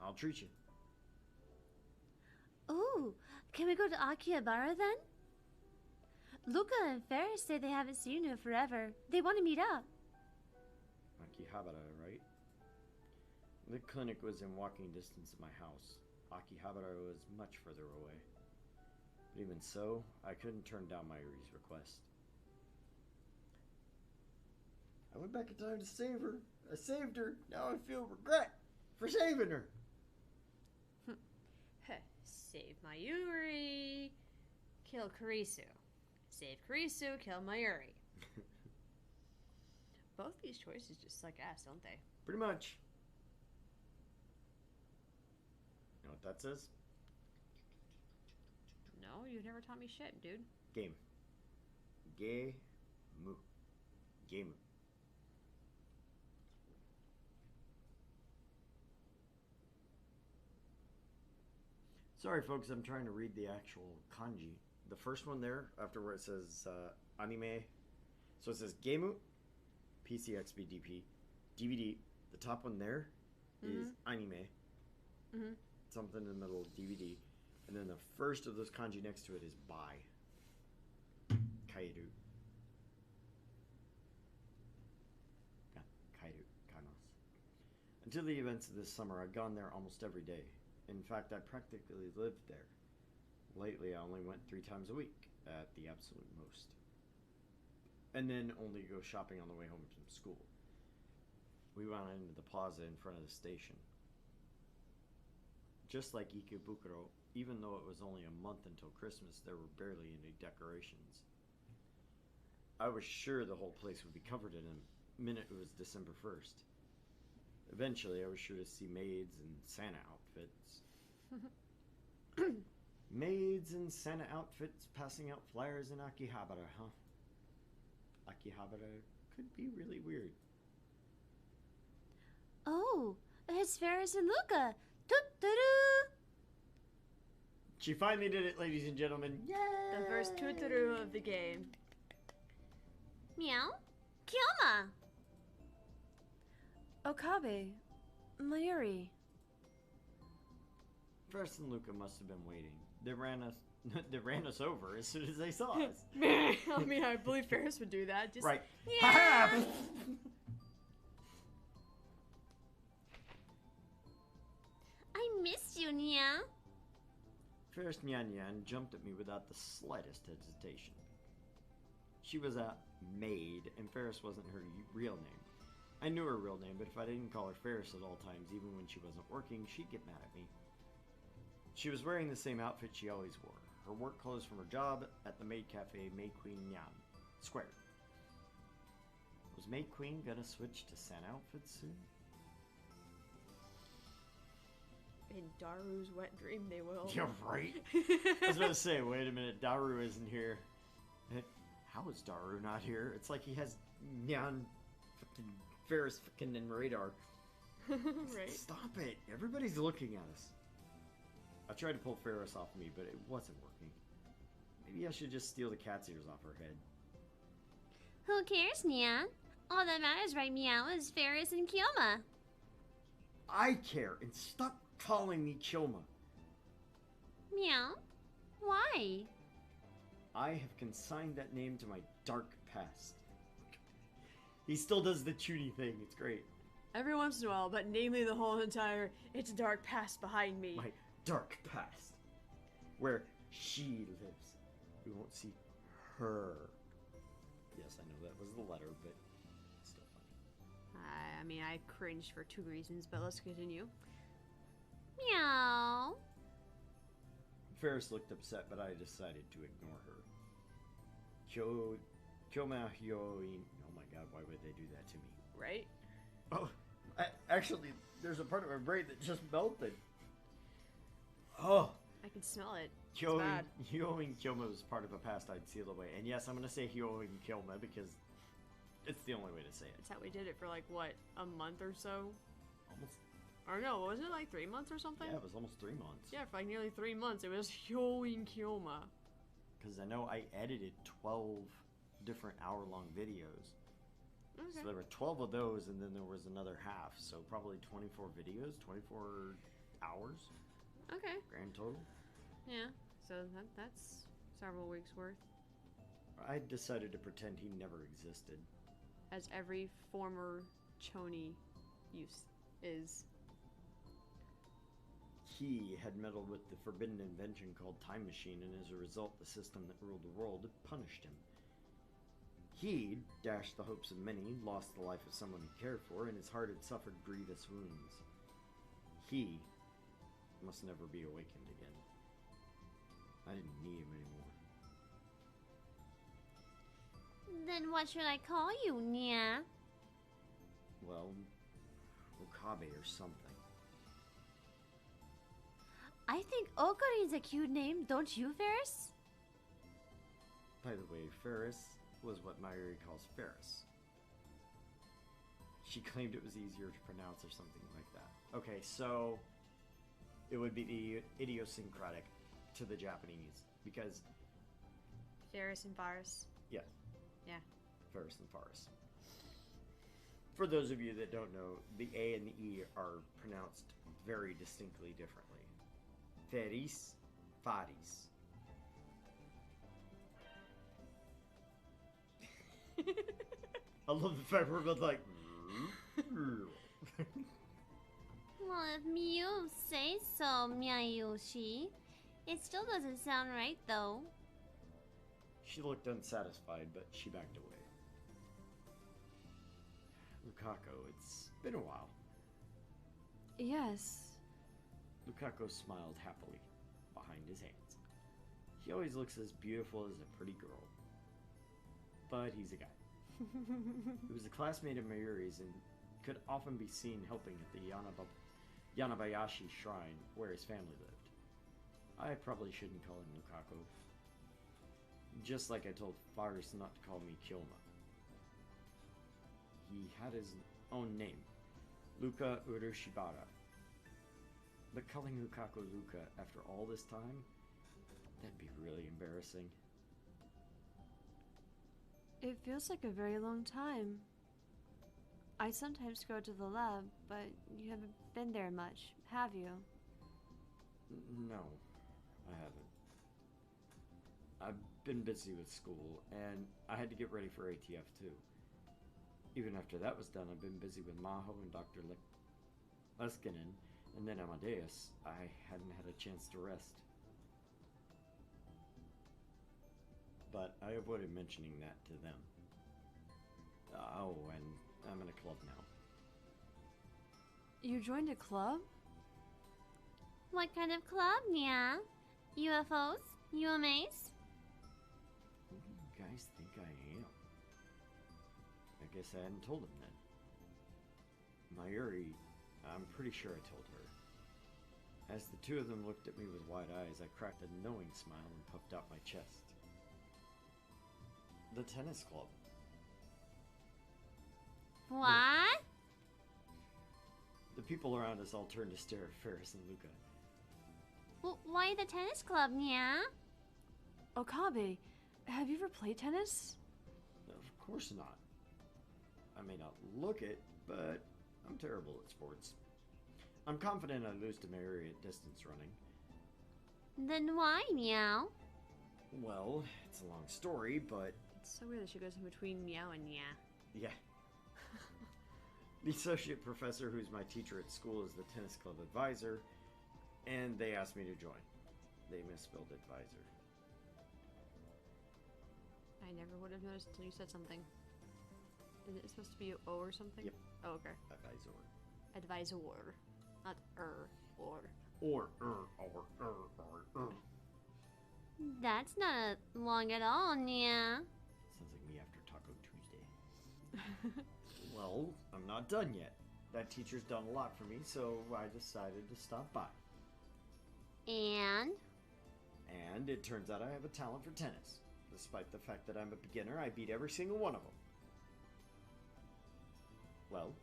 I'll treat you. Ooh, can we go to Akihabara then? Luca and Ferris say they haven't seen you forever. They want to meet up. Akihabara, right? The clinic was in walking distance of my house. Akihabara was much further away. But even so, I couldn't turn down Mayuri's request. I went back in time to save her. I saved her. Now I feel regret for saving her. Save Mayuri, kill Kurisu. Save Kurisu, kill Mayuri. Both these choices just suck ass, don't they? Pretty much. You know what that says? No, you've never taught me shit, dude. Game. Game. Game. Sorry, folks, I'm trying to read the actual kanji. The first one there, after where it says anime, so it says Gemu, PCXBDP, DVD. The top one there is anime. Mm-hmm. Something in the middle, DVD. And then the first of those kanji next to it is bai. Kairu. Kairu. Kanos. Until the events of this summer, I'd gone there almost every day. In fact, I practically lived there. Lately, I only went 3 times a week, at the absolute most. And then only go shopping on the way home from school. We went into the plaza in front of the station. Just like Ikebukuro, even though it was only a month until Christmas, there were barely any decorations. I was sure the whole place would be covered in a minute it was December 1st. Eventually, I was sure to see maids in Santa outfits. Maids in Santa outfits passing out flyers in Akihabara, huh? Akihabara could be really weird. Oh, it's Ferris and Luca. Toot-toot-oo. She finally did it, ladies and gentlemen. Yay! The first tuturu of the game. Meow. Kyoma. Okabe. Mayuri. Ferris and Luca must have been waiting. They ran us over as soon as they saw us. I mean, I believe Ferris would do that. Just, Right. Yeah. I missed you, Nia. Ferris Nyan Nyan jumped at me without the slightest hesitation. She was a maid, and Ferris wasn't her real name. I knew her real name, but if I didn't call her Ferris at all times, even when she wasn't working, she'd get mad at me. She was wearing the same outfit she always wore. Her work clothes from her job at the maid cafe Maid Queen Nyan Square. Was Maid Queen gonna switch to Santa outfits soon? in Daru's wet dream, they will. Yeah, right? I was about to say, wait a minute, Daru isn't here. How is Daru not here? It's like he has Nyan fucking Ferris fucking in radar. Right. Stop it. Everybody's looking at us. I tried to pull Ferris off me, but it wasn't working. Maybe I should just steal the cat's ears off her head. Who cares, Nyan? All that matters right meow is Ferris and Kyoma. I care, and stop calling me Kyoma. Meow? Why? I have consigned that name to my dark past. He still does the Chuny thing. It's great. Every once in a while, but namely the whole entire "it's a dark past behind me." My dark past. Where she lives. We won't see her. Yes, I know that was the letter, but it's still funny. I mean, I cringed for 2 reasons, but let's continue. Meow. Ferris looked upset, but I decided to ignore her. Kyoma Hyoin. Oh my god, why would they do that to me? Right? Oh, actually, there's a part of my brain that just melted. Oh. I can smell it. It's Hyoin bad. Kyoma was part of a past I'd seal away. And yes, I'm going to say Hyoin Kyoma because it's the only way to say it. That's how we did it for like, what, a month or so? Almost. Or no, wasn't it like 3 months or something? Yeah, it was almost 3 months. Yeah, for like nearly 3 months. It was Hyoin Kyoma. Because I know I edited 12 different hour-long videos. Okay. So there were 12 of those, and then there was another half. So probably 24 videos, 24 hours, Okay. grand total. Yeah. So that's several weeks worth. I decided to pretend he never existed. As every former Choni is. He had meddled with the forbidden invention called Time Machine, and as a result, the system that ruled the world punished him. He dashed the hopes of many, lost the life of someone he cared for, and his heart had suffered grievous wounds. He must never be awakened again. I didn't need him anymore. Then what should I call you, Nya? Well, Okabe or something. I think Okari is a cute name, don't you, Ferris? By the way, Ferris was what Mayuri calls Ferris. She claimed it was easier to pronounce or something like that. Okay, so it would be the idiosyncratic to the Japanese, because Ferris and Faris. yes, Yeah. Ferris and Faris. For those of you that don't know, the A and the E are pronounced very distinctly differently. Ferris, Faris. I love the fact we're both like. Well, if you say so, Miyushi. It still doesn't sound right, though. She looked unsatisfied, but she backed away. Lukako, it's been a while. Yes. Lukako smiled happily behind his hands. He always looks as beautiful as a pretty girl. But he's a guy. He was a classmate of Mayuri's and could often be seen helping at the Yanabayashi shrine where his family lived. I probably shouldn't call him Lukako. Just like I told Faris not to call me Kyoma. He had his own name, Luka Urushibara. But calling Lukako Luka after all this time, that'd be really embarrassing. It feels like a very long time. I sometimes go to the lab, but you haven't been there much, have you? No, I haven't. I've been busy with school, and I had to get ready for ATF too. Even after that was done, I've been busy with Maho and Dr. Leskinen, and then Amadeus. I hadn't had a chance to rest. But I avoided mentioning that to them. Oh, and I'm in a club now. You joined a club? What kind of club, Nya? UFOs? UMAs? Who do you guys think I am? I guess I hadn't told him then. Mayuri, I'm pretty sure I told her. As the two of them looked at me with wide eyes, I cracked a knowing smile and puffed out my chest. The tennis club. What? The people around us all turned to stare at Ferris and Luca. Why the tennis club, Nya? Okabe, have you ever played tennis? Of course not. I may not look it, but I'm terrible at sports. I'm confident I lose to Mayuri at distance running. Then why, Meow? Well, it's a long story, but It's so weird that she goes in between meow and nya. yeah. The associate professor, who's my teacher at school, is the tennis club advisor, and they asked me to join. They misspelled advisor. I never would have noticed until you said something. Is it supposed to be O or something? Yep. Oh, okay. Advisor. Advisor. Not or. Or. That's not long at all, Nya. Sounds like me after Taco Tuesday. Well, I'm not done yet. That teacher's done a lot for me, so I decided to stop by. And? And it turns out I have a talent for tennis. Despite the fact that I'm a beginner, I beat every single one of them. Well,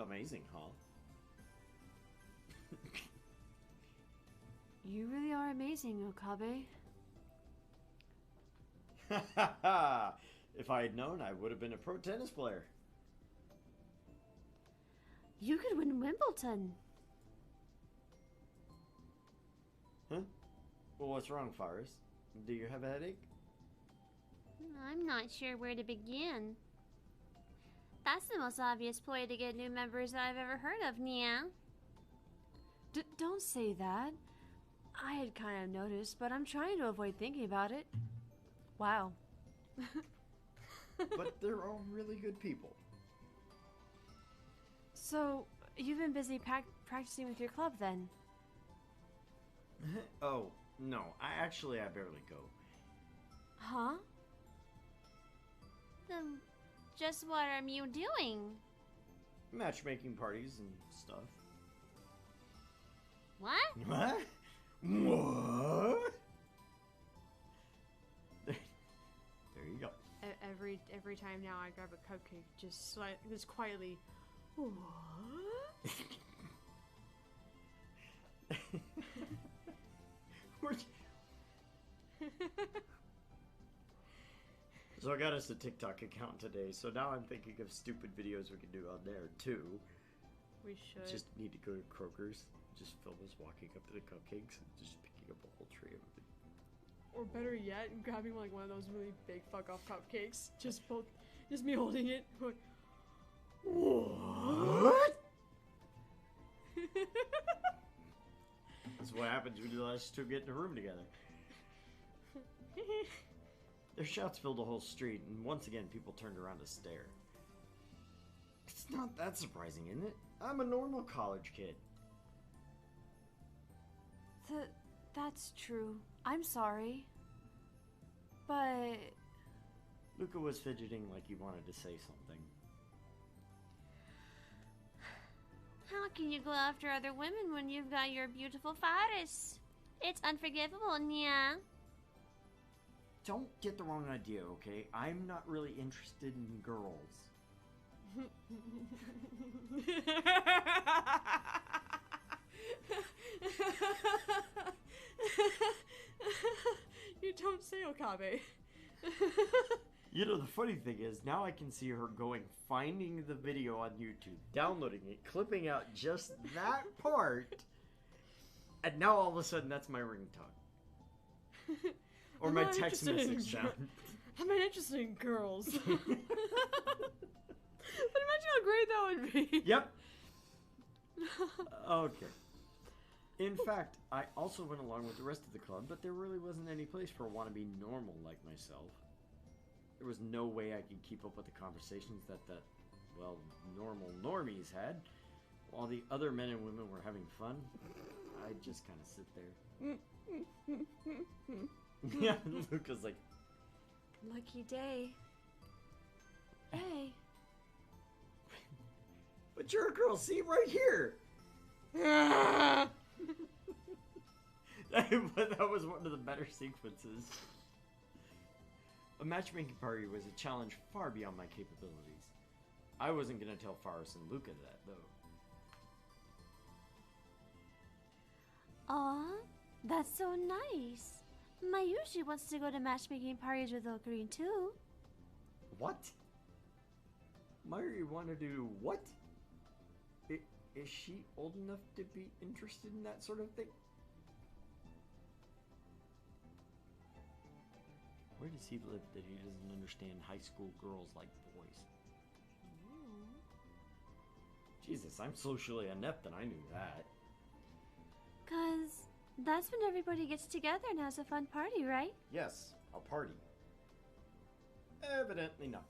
amazing, huh? You really are amazing, Okabe. If I had known, I would have been a pro tennis player. You could win Wimbledon. Huh? Well, what's wrong, Faris? Do you have a headache? I'm not sure where to begin. That's the most obvious ploy to get new members that I've ever heard of, Nia. Don't say that. I had kind of noticed, but I'm trying to avoid thinking about it. Wow. But they're all really good people. So, you've been busy practicing with your club then? Oh, no. I barely go. Huh? Then just what are you doing? Matchmaking parties and stuff. What? What? What? There you go. Every time now I grab a cupcake, just quietly. What? So I got us a TikTok account today, so now I'm thinking of stupid videos we can do on there too. We should. Just need to go to Kroger's, just film us walking up to the cupcakes and just picking up a whole tray of them. Or better yet, grabbing like one of those really big fuck off cupcakes. Just me holding it. Going, what? That's what happens when you last two get in a room together. Their shouts filled the whole street, and once again, people turned around to stare. It's not that surprising, isn't it? I'm a normal college kid. That's true. I'm sorry. But... Luca was fidgeting like he wanted to say something. How can you go after other women when you've got your beautiful Faris? It's unforgivable, Nia. Don't get the wrong idea, okay? I'm not really interested in girls. You don't say, Okabe. You know, the funny thing is, now I can see her finding the video on YouTube, downloading it, clipping out just that part, and now all of a sudden that's my ringtone. Or my text message sound. I'm not interested in girls. But imagine how great that would be. Yep. Okay. In fact, I also went along with the rest of the club, but there really wasn't any place for a wannabe normal like myself. There was no way I could keep up with the conversations that normal normies had. While the other men and women were having fun, I'd just kind of sit there. Yeah, Luca's like... Lucky day. Hey. But you're a girl, see, right here! That was one of the better sequences. A matchmaking party was a challenge far beyond my capabilities. I wasn't gonna tell Faris and Luca that, though. Aw, that's so nice. Mayushi wants to go to matchmaking parties with Ocarine too. What? Mayuri want to do what? Is she old enough to be interested in that sort of thing? Where does he live that he doesn't understand high school girls like boys? Jesus, I'm socially inept and I knew that. 'Cause that's when everybody gets together and has a fun party, right? Yes, a party. Evidently not.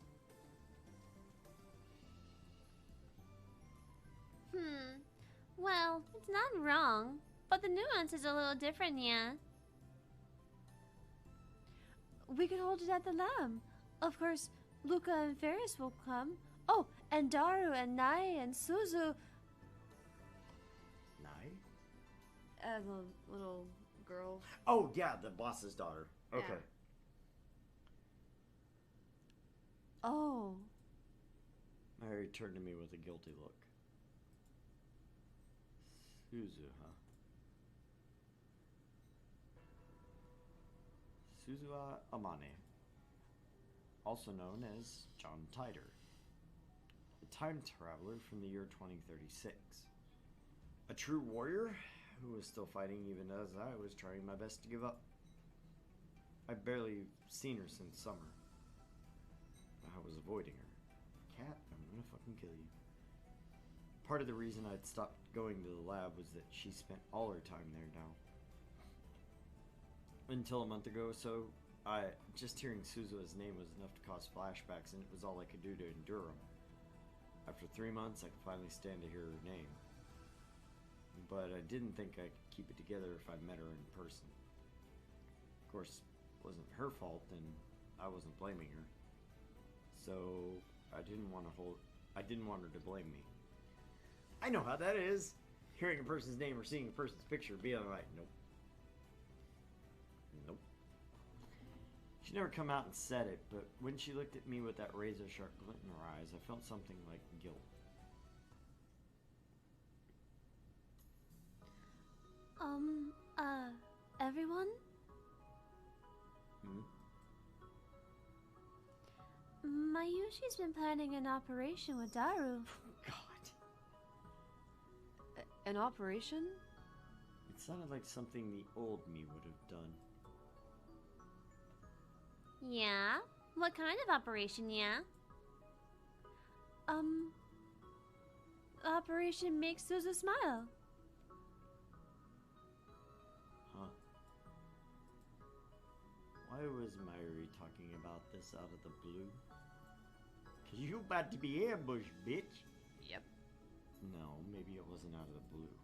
Well, it's not wrong, but the nuance is a little different, yeah. We can hold it at the lab. Of course, Luca and Ferris will come. Oh, and Daru and Nai and Suzu. Nai? The little girl. Oh, yeah, the boss's daughter. Okay. Yeah. Oh. Mary turned to me with a guilty look. Suzu, huh? Suzua Amane, also known as John Tider. a time traveler from the year 2036. A true warrior who was still fighting even as I was trying my best to give up. I've barely seen her since summer. I was avoiding her. Cat, I'm gonna fucking kill you. Part of the reason I'd stopped going to the lab was that she spent all her time there now. Until a month ago or so, just hearing Suzu's name was enough to cause flashbacks, and it was all I could do to endure them. After 3 months, I could finally stand to hear her name. But I didn't think I could keep it together if I met her in person. Of course, it wasn't her fault, and I wasn't blaming her. So I didn't want her to blame me. I know how that is. Hearing a person's name or seeing a person's picture, being like, nope. Nope. She never come out and said it, but when she looked at me with that razor-sharp glint in her eyes, I felt something like guilt. Everyone? Mayushi's been planning an operation with Daru. God. An operation? It sounded like something the old me would have done. Yeah? What kind of operation, yeah? Operation Make Suzu Smile. Huh. Why was Mayuri talking about this out of the blue? 'Cause you about to be ambushed, bitch. Yep. No, maybe it wasn't out of the blue.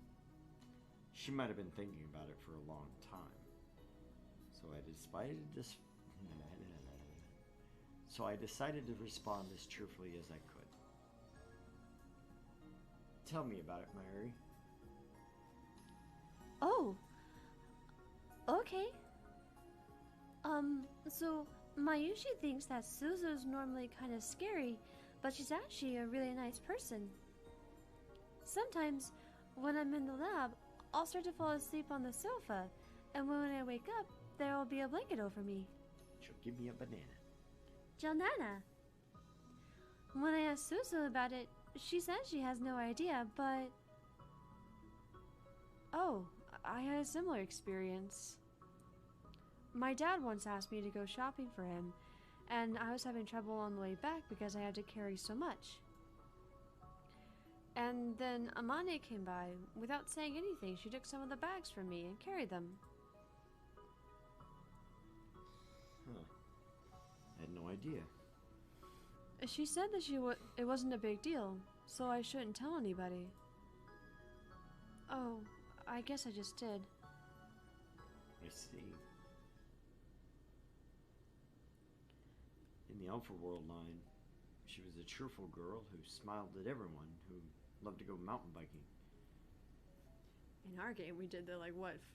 She might have been thinking about it for a long time. So I decided to respond as cheerfully as I could. Tell me about it, Mayuri. Oh. Okay. So Mayushi thinks that Suzu's normally kind of scary, but she's actually a really nice person. Sometimes, when I'm in the lab, I'll start to fall asleep on the sofa, and when I wake up, there will be a blanket over me. She'll give me a banana. Janana. When I asked Suzu about it, she said she has no idea, but... Oh, I had a similar experience. My dad once asked me to go shopping for him, and I was having trouble on the way back because I had to carry so much. And then Amane came by. Without saying anything, she took some of the bags from me and carried them. Huh. I had no idea. She said that it wasn't a big deal, so I shouldn't tell anybody. Oh, I guess I just did. I see. In the Alpha-World line, she was a cheerful girl who smiled at everyone, who loved to go mountain biking. In our game, we did the,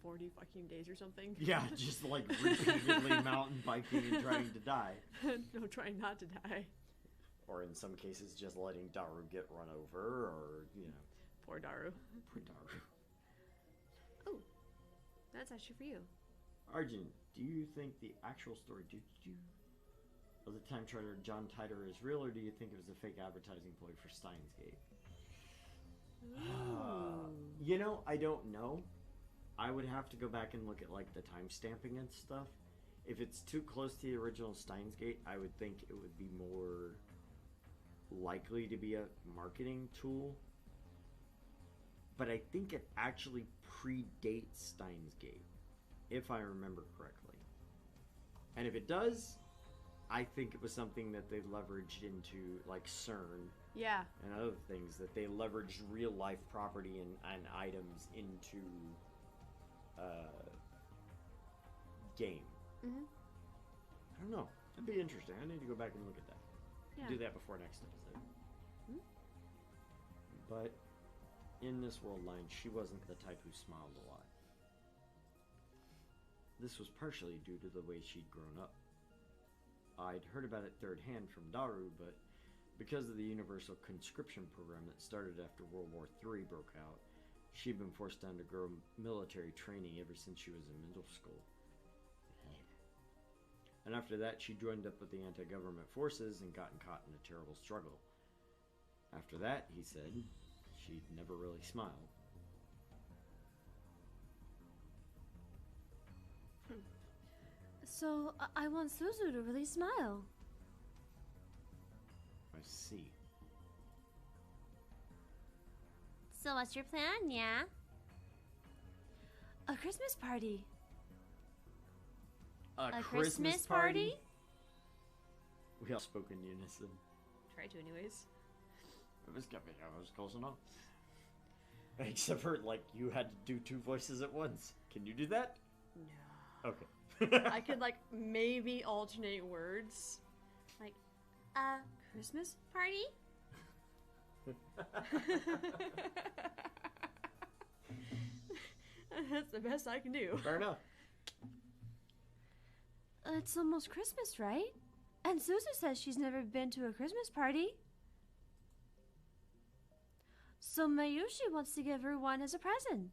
40 fucking days or something? Yeah, just repeatedly mountain biking and trying to die. No, trying not to die. Or in some cases, just letting Daru get run over, or, Poor Daru. Poor Daru. Oh, that's actually for you. Arjun, do you think the actual story of the time traveler John Titor is real, or do you think it was a fake advertising ploy for Steins Gate? I don't know. I would have to go back and look at the time stamping and stuff. If it's too close to the original Steins Gate, I would think it would be more likely to be a marketing tool. But I think it actually predates Steins Gate, if I remember correctly. And if it does, I think it was something that they leveraged into CERN. Yeah. And other things, that they leveraged real life property and items into game. Mm-hmm. I don't know. That'd be interesting. I need to go back and look at that. Yeah. Do that before next episode. Hmm? But in this world line, she wasn't the type who smiled a lot. This was partially due to the way she'd grown up. I'd heard about it third hand from Daru, but because of the universal conscription program that started after World War III broke out, she'd been forced to undergo military training ever since she was in middle school. And after that, she joined up with the anti-government forces and gotten caught in a terrible struggle. After that, he said, she'd never really smiled. So, I want Suzu to really smile. I see. So what's your plan, yeah? A Christmas party. A Christmas party? We all spoke in unison. Try to, anyways. It was close enough. Except for, like, you had to do two voices at once. Can you do that? No. Okay. I could, like, maybe alternate words. Like, a Christmas party? That's the best I can do. Fair enough. It's almost Christmas, right? And Suzu says she's never been to a Christmas party. So Mayushi wants to give her one as a present.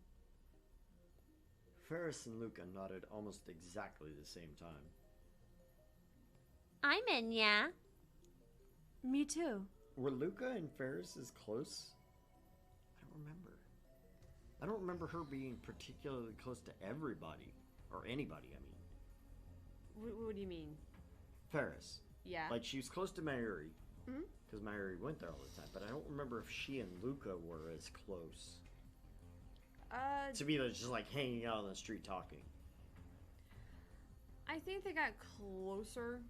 Ferris and Luca nodded almost exactly the same time. I'm in, yeah. Me too. Were Luca and Ferris as close? I don't remember. I don't remember her being particularly close to everybody. Or anybody, I mean. What do you mean? Ferris. Yeah. Like, she was close to Mayuri. Mhm. Because Mayuri went there all the time. But I don't remember if she and Luca were as close. To me, they're just like hanging out on the street talking. I think they got closer.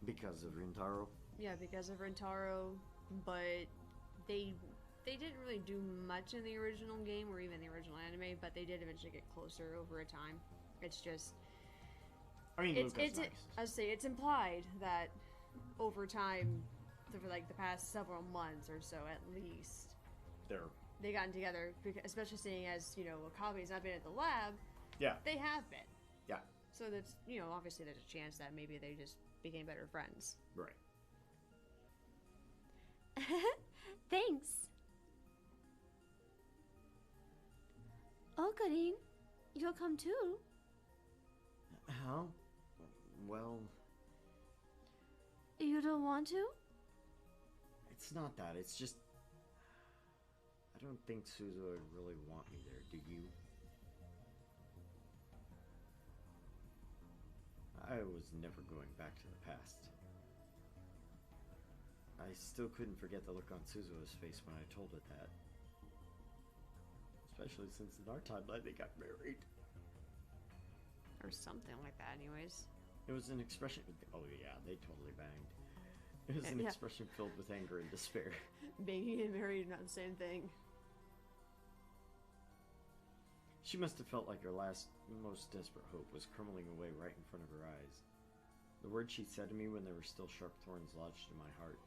Because of Rintaro? Yeah, because of Rentaro, but they didn't really do much in the original game or even the original anime, but they did eventually get closer over a time. It's just, I mean, Luca's nice. I'd say it's implied that over time, for like the past several months or so at least, they gotten together, especially seeing as, you know, Okabe's not been at the lab. Yeah. They have been. Yeah. So that's, you know, obviously there's a chance that maybe they just became better friends. Right. Thanks. Okarin, you'll come too. How? Well, You don't want to? it's not that. It's just... I don't think Suzu would really want me there, do you? I was never going back to the past. I still couldn't forget the look on Suzu's face when I told her that. Especially since in our timeline they got married. Or something like that, anyways. It was an expression... Oh yeah, they totally banged. It was an expression filled with anger and despair. Banging and married, not the same thing. She must have felt like her last, most desperate hope was crumbling away right in front of her eyes. The words she said to me when there were still sharp thorns lodged in my heart.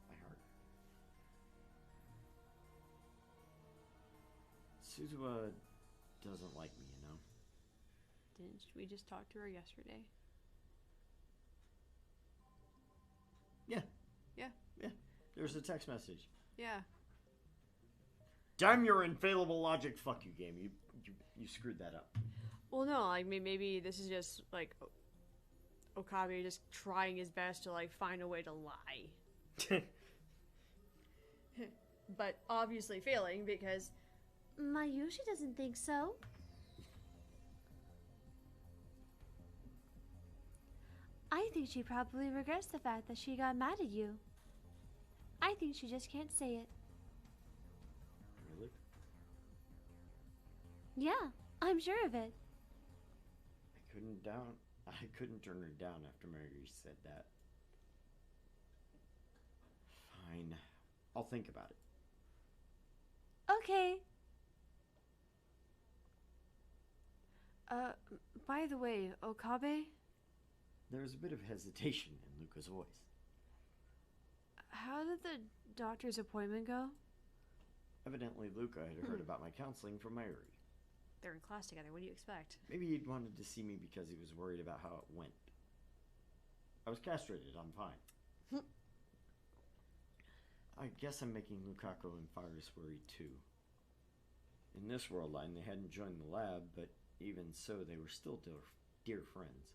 My heart. Suzuha doesn't like me, you know? Didn't we just talk to her yesterday? Yeah. Yeah. Yeah. There's a text message. Yeah. Damn your infallible logic! Fuck you, game. You screwed that up. Well, no, like maybe this is just like Okabe just trying his best to like find a way to lie, but obviously failing because Mayushi doesn't think so. I think she probably regrets the fact that she got mad at you. I think she just can't say it. Really? Yeah, I'm sure of it. I couldn't turn her down after Mary said that. Fine. I'll think about it. Okay. By the way, Okabe? There was a bit of hesitation in Luca's voice. How did the doctor's appointment go? Evidently, Luca had heard about my counseling from Mary. they're in class together. What do you expect? Maybe he'd wanted to see me because he was worried about how it went. I was castrated. I'm fine. I guess I'm making Lukaku and Faris worried too. In this world line, they hadn't joined the lab, but even so, they were still dear friends.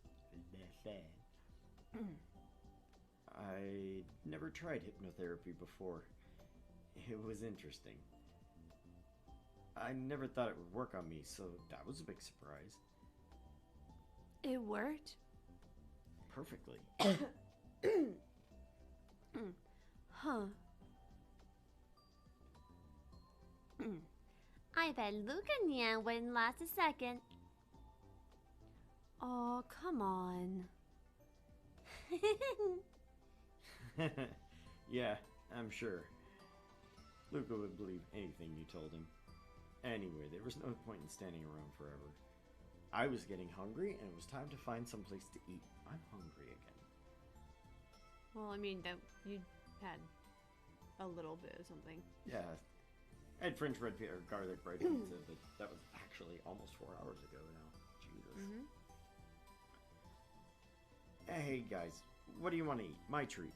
I never tried hypnotherapy before. It was interesting. I never thought it would work on me, so that was a big surprise. It worked? Perfectly. Huh. I bet Luca Nian wouldn't last a second. Oh, come on. Yeah, I'm sure. Luca would believe anything you told him. Anyway, there was no point in standing around forever. I was getting hungry, and it was time to find some place to eat. I'm hungry again. Well, I mean, you had a little bit of something. Yeah, I had French red pizza, or garlic bread pizza, but that was actually almost 4 hours ago now. Jesus. Hey guys, what do you want to eat? My treat.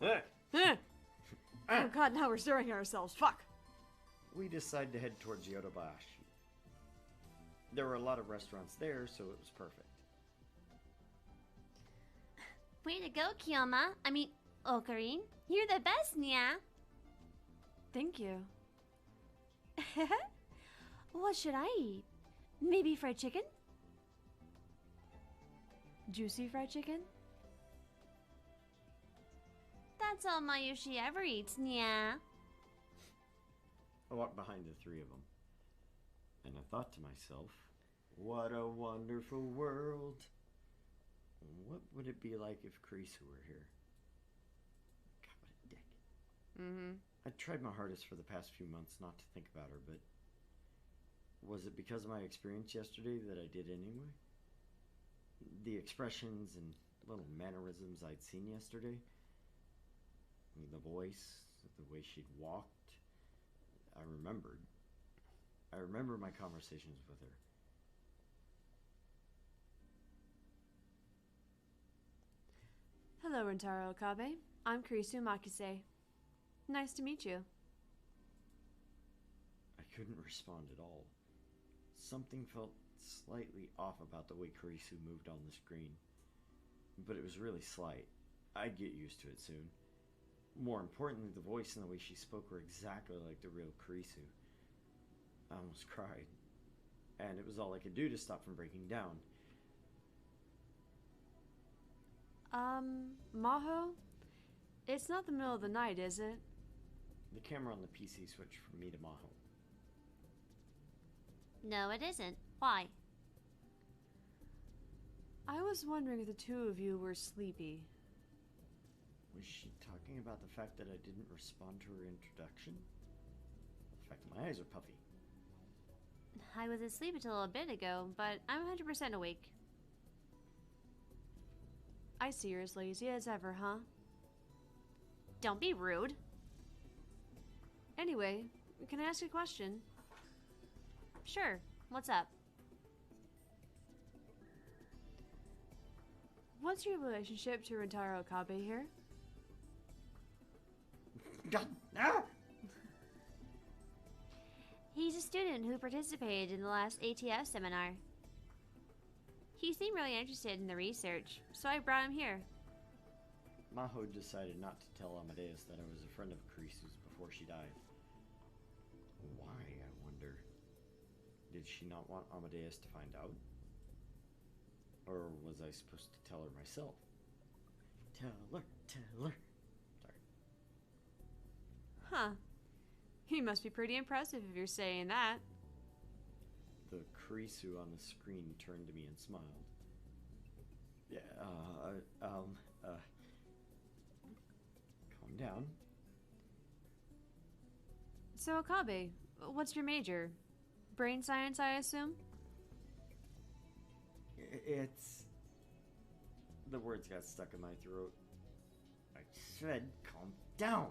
Oh god, now we're staring at ourselves. Fuck! We decided to head towards Yodobashi. There were a lot of restaurants there, so it was perfect. Way to go, Kyoma. I mean, Ocarine. You're the best, Nia. Thank you. What should I eat? Maybe fried chicken? Juicy fried chicken? That's all Mayushi ever eats, Nia. I walked behind the three of them, and I thought to myself, what a wonderful world. What would it be like if Kurisu were here? God, what a dick. I tried my hardest for the past few months not to think about her, but was it because of my experience yesterday that I did anyway? The expressions and little mannerisms I'd seen yesterday, the voice, the way she'd walked, I remembered. I remember my conversations with her. Hello, Rentaro Okabe. I'm Kurisu Makise. Nice to meet you. I couldn't respond at all. Something felt slightly off about the way Kurisu moved on the screen. But it was really slight. I'd get used to it soon. More importantly, the voice and the way she spoke were exactly like the real Kurisu. I almost cried. And it was all I could do to stop from breaking down. Maho? It's not the middle of the night, is it? The camera on the PC switched from me to Maho. No, it isn't. Why? I was wondering if the two of you were sleepy. Was she talking about the fact that I didn't respond to her introduction? The fact that my eyes are puffy. I was asleep until a bit ago, but I'm 100% awake. I see you're as lazy as ever, huh? Don't be rude. Anyway, can I ask a question? Sure. What's up? What's your relationship to Rentaro Okabe here? God, ah! He's a student who participated in the last ATF seminar. He seemed really interested in the research, so I brought him here. Maho decided not to tell Amadeus that I was a friend of Kurisu's before she died. Why, I wonder? Did she not want Amadeus to find out? Or was I supposed to tell her myself? Tell her. Sorry. Huh. He must be pretty impressive if you're saying that. The Kurisu on the screen turned to me and smiled. Yeah, calm down. So, Okabe, what's your major? Brain science, I assume? It's... The words got stuck in my throat. I said, calm down.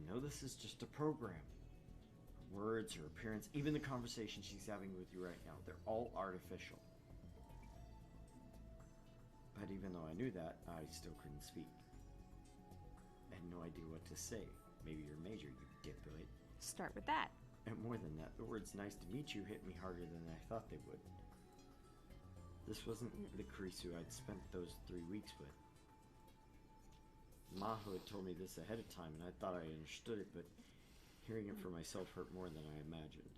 You know this is just a program. Her words, her appearance, even the conversation she's having with you right now, they're all artificial. But even though I knew that, I still couldn't speak. I had no idea what to say. Maybe you're major, you diploid. Start with that. And more than that, the words nice to meet you hit me harder than I thought they would. This wasn't the Kurisu I'd spent those 3 weeks with. Maho had told me this ahead of time, and I thought I understood it, but hearing it for myself hurt more than I imagined.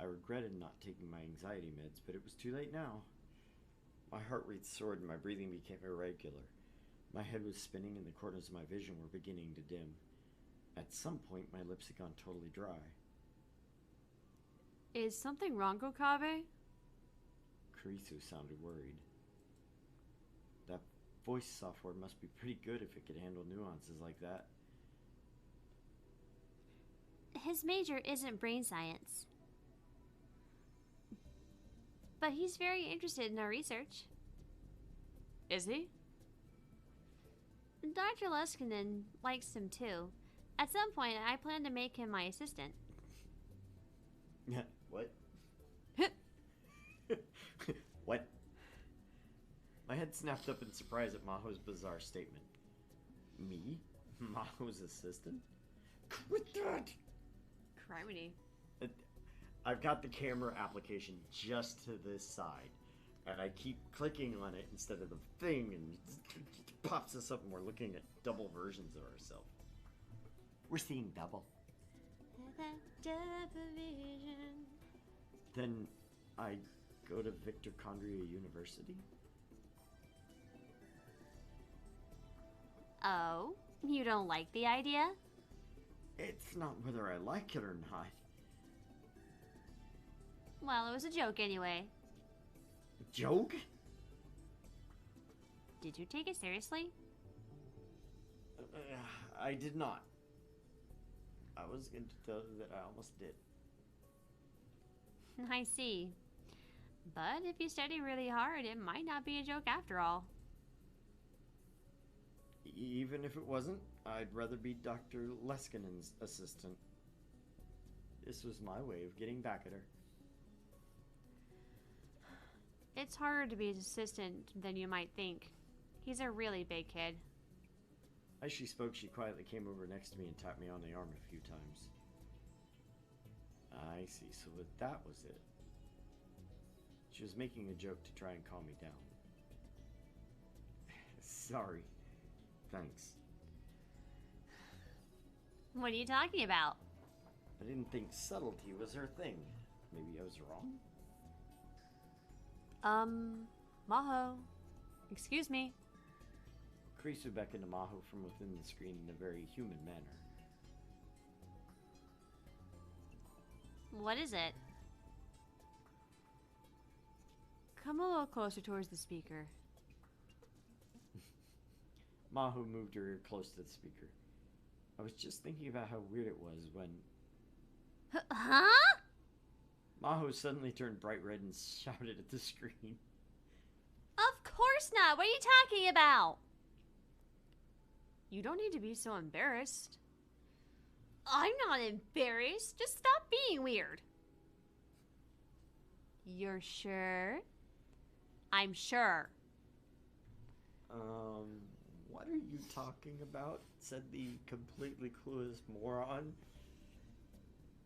I regretted not taking my anxiety meds, but it was too late now. My heart rate soared and my breathing became irregular. My head was spinning and the corners of my vision were beginning to dim. At some point, my lips had gone totally dry. Is something wrong, Okabe? Kurisu sounded worried. That voice software must be pretty good if it could handle nuances like that. His major isn't brain science. But he's very interested in our research. Is he? Dr. Leskinen likes him too. At some point, I plan to make him my assistant. What? What? My head snapped up in surprise at Maho's bizarre statement. Me? Maho's assistant? Quit that! Criminy. I've got the camera application just to this side, and I keep clicking on it instead of the thing, and it pops us up, and we're looking at double versions of ourselves. We're seeing double. Then I go to Victor Condria University? Oh, you don't like the idea? It's not whether I like it or not. Well, it was a joke anyway. Joke? Did you take it seriously? I did not. I was going to tell you that I almost did. I see. But if you study really hard, it might not be a joke after all. Even if it wasn't, I'd rather be Dr. Leskinen's assistant. This was my way of getting back at her. It's harder to be his assistant than you might think. He's a really big kid. As she spoke, she quietly came over next to me and tapped me on the arm a few times. I see, so that was it. She was making a joke to try and calm me down. Sorry. Thanks. What are you talking about? I didn't think subtlety was her thing. Maybe I was wrong? Maho. Excuse me. Kurisu beckoned to Maho from within the screen in a very human manner. What is it? Come a little closer towards the speaker. Maho moved her ear close to the speaker. I was just thinking about how weird it was when... Huh? Maho suddenly turned bright red and shouted at the screen. Of course not! What are you talking about? You don't need to be so embarrassed. I'm not embarrassed. Just stop being weird. You're sure? I'm sure. What are you talking about? Said the completely clueless moron.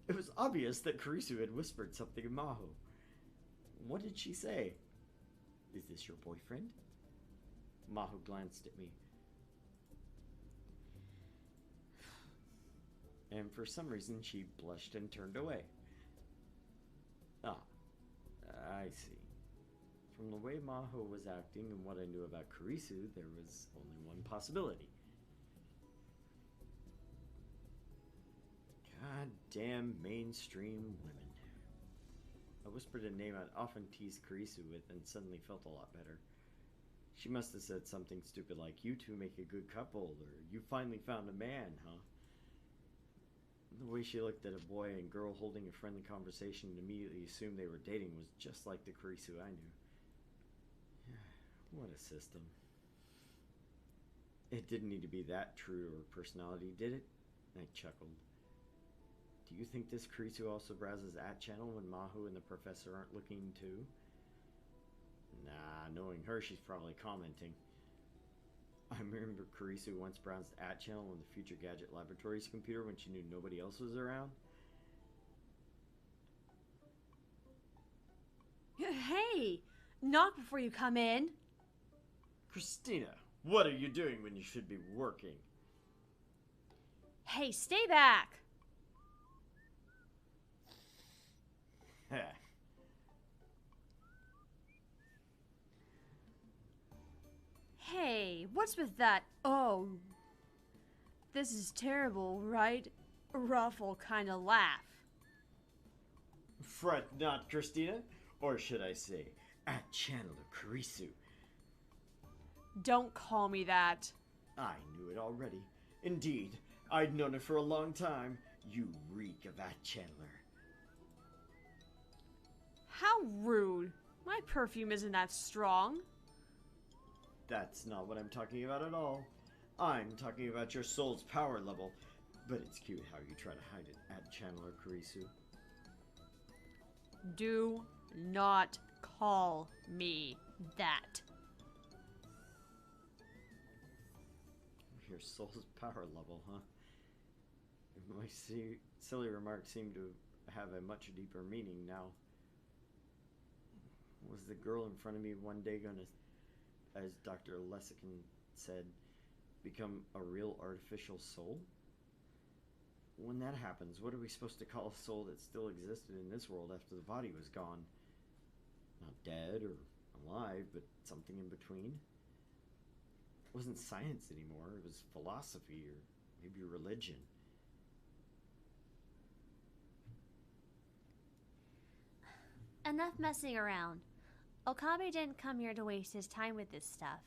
It was obvious that Kurisu had whispered something to Maho. What did she say? Is this your boyfriend? Maho glanced at me. And for some reason she blushed and turned away. Ah, I see. From the way Maho was acting and what I knew about Kurisu, there was only one possibility. Goddamn mainstream women. I whispered a name I'd often teased Kurisu with and suddenly felt a lot better. She must have said something stupid like, "You two make a good couple," or "You finally found a man, huh?" The way she looked at a boy and girl holding a friendly conversation and immediately assumed they were dating was just like the Kurisu I knew. What a system. It didn't need to be that true to her personality, did it? I chuckled. Do you think this Kurisu also browses @channel when Maho and the professor aren't looking too? Nah, knowing her, she's probably commenting. I remember Kurisu once browsed @channel on the Future Gadget Laboratories computer when she knew nobody else was around. Hey! Knock before you come in. Christina, What are you doing when you should be working? Hey, stay back! Hey, what's with that? Oh, this is terrible, right? Ruffle kind of laugh. Fret not, Christina. Or should I say, at Chandler Kurisu. Don't call me that. I knew it already. Indeed, I'd known it for a long time. You reek of that Chandler. How rude. My perfume isn't that strong. That's not what I'm talking about at all. I'm talking about your soul's power level. But it's cute how you try to hide it at Chandler Kurisu. Do not call me that. Your soul's power level, huh? My silly remarks seem to have a much deeper meaning now. Was the girl in front of me one day gonna, as Dr. Lessican said, become a real artificial soul? When that happens, what are we supposed to call a soul that still existed in this world after the body was gone? Not dead or alive, but something in between? It wasn't science anymore, it was philosophy or maybe religion. Enough messing around. Okabe didn't come here to waste his time with this stuff.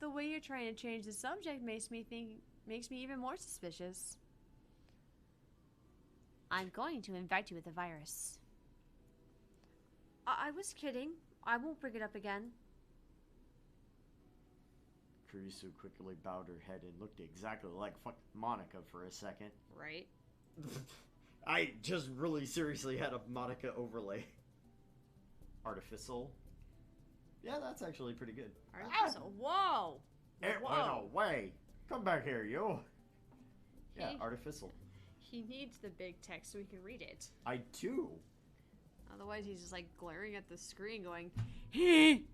The way you're trying to change the subject makes me even more suspicious. I'm going to infect you with the virus. I was kidding. I won't bring it up again. Kurisu quickly bowed her head and looked exactly like fucking Monica for a second. Right? I just really seriously had a Monica overlay. Artificial. Yeah, that's actually pretty good. Artificial. Whoa! It went away. Come back here, you. Yeah, artificial. He needs the big text so he can read it. I do. Otherwise, he's just like glaring at the screen going, "Hee!"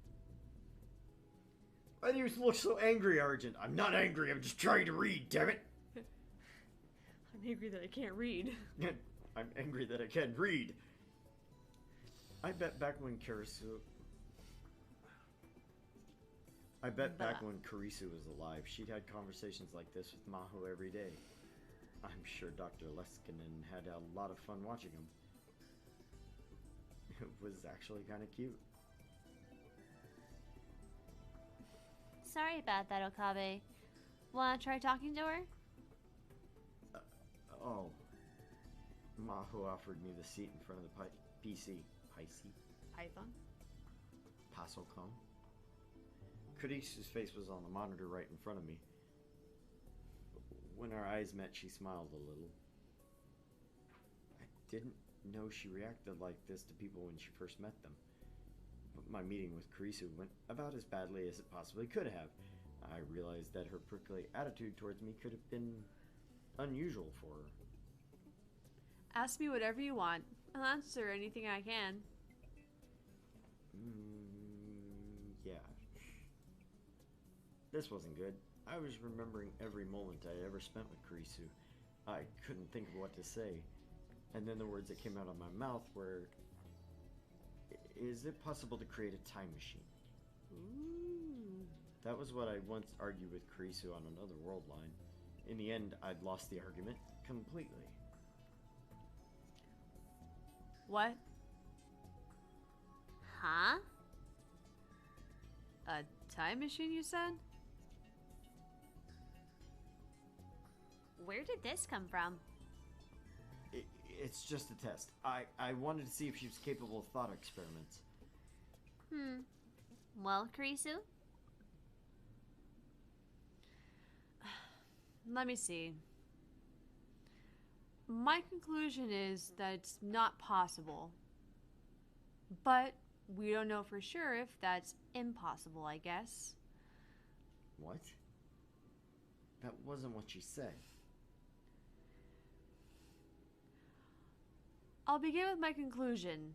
Why do you look so angry, Argent? I'm not angry. I'm just trying to read, damn it. I'm angry that I can't read. I'm angry that I can't read. I bet back when Kurisu was alive, she'd had conversations like this with Maho every day. I'm sure Dr. Leskinen had a lot of fun watching him. It was actually kind of cute. Sorry about that, Okabe. Wanna try talking to her? Oh. Maho offered me the seat in front of the PC. Python? Pasocom. Kurisu's face was on the monitor right in front of me. When our eyes met, she smiled a little. I didn't know she reacted like this to people when she first met them. But my meeting with Kurisu went about as badly as it possibly could have. I realized that her prickly attitude towards me could have been unusual for her. Ask me whatever you want. I'll answer anything I can. Yeah. This wasn't good. I was remembering every moment I ever spent with Kurisu. I couldn't think of what to say. And then the words that came out of my mouth were, is it possible to create a time machine? Ooh. That was what I once argued with Kurisu on another world line. In the end, I'd lost the argument completely. What? Huh? A time machine, you said? Where did this come from? It's just a test. I wanted to see if she was capable of thought experiments. Well, Kurisu? Let me see. My conclusion is that it's not possible. But we don't know for sure if that's impossible, I guess. What? That wasn't what she said. I'll begin with my conclusion.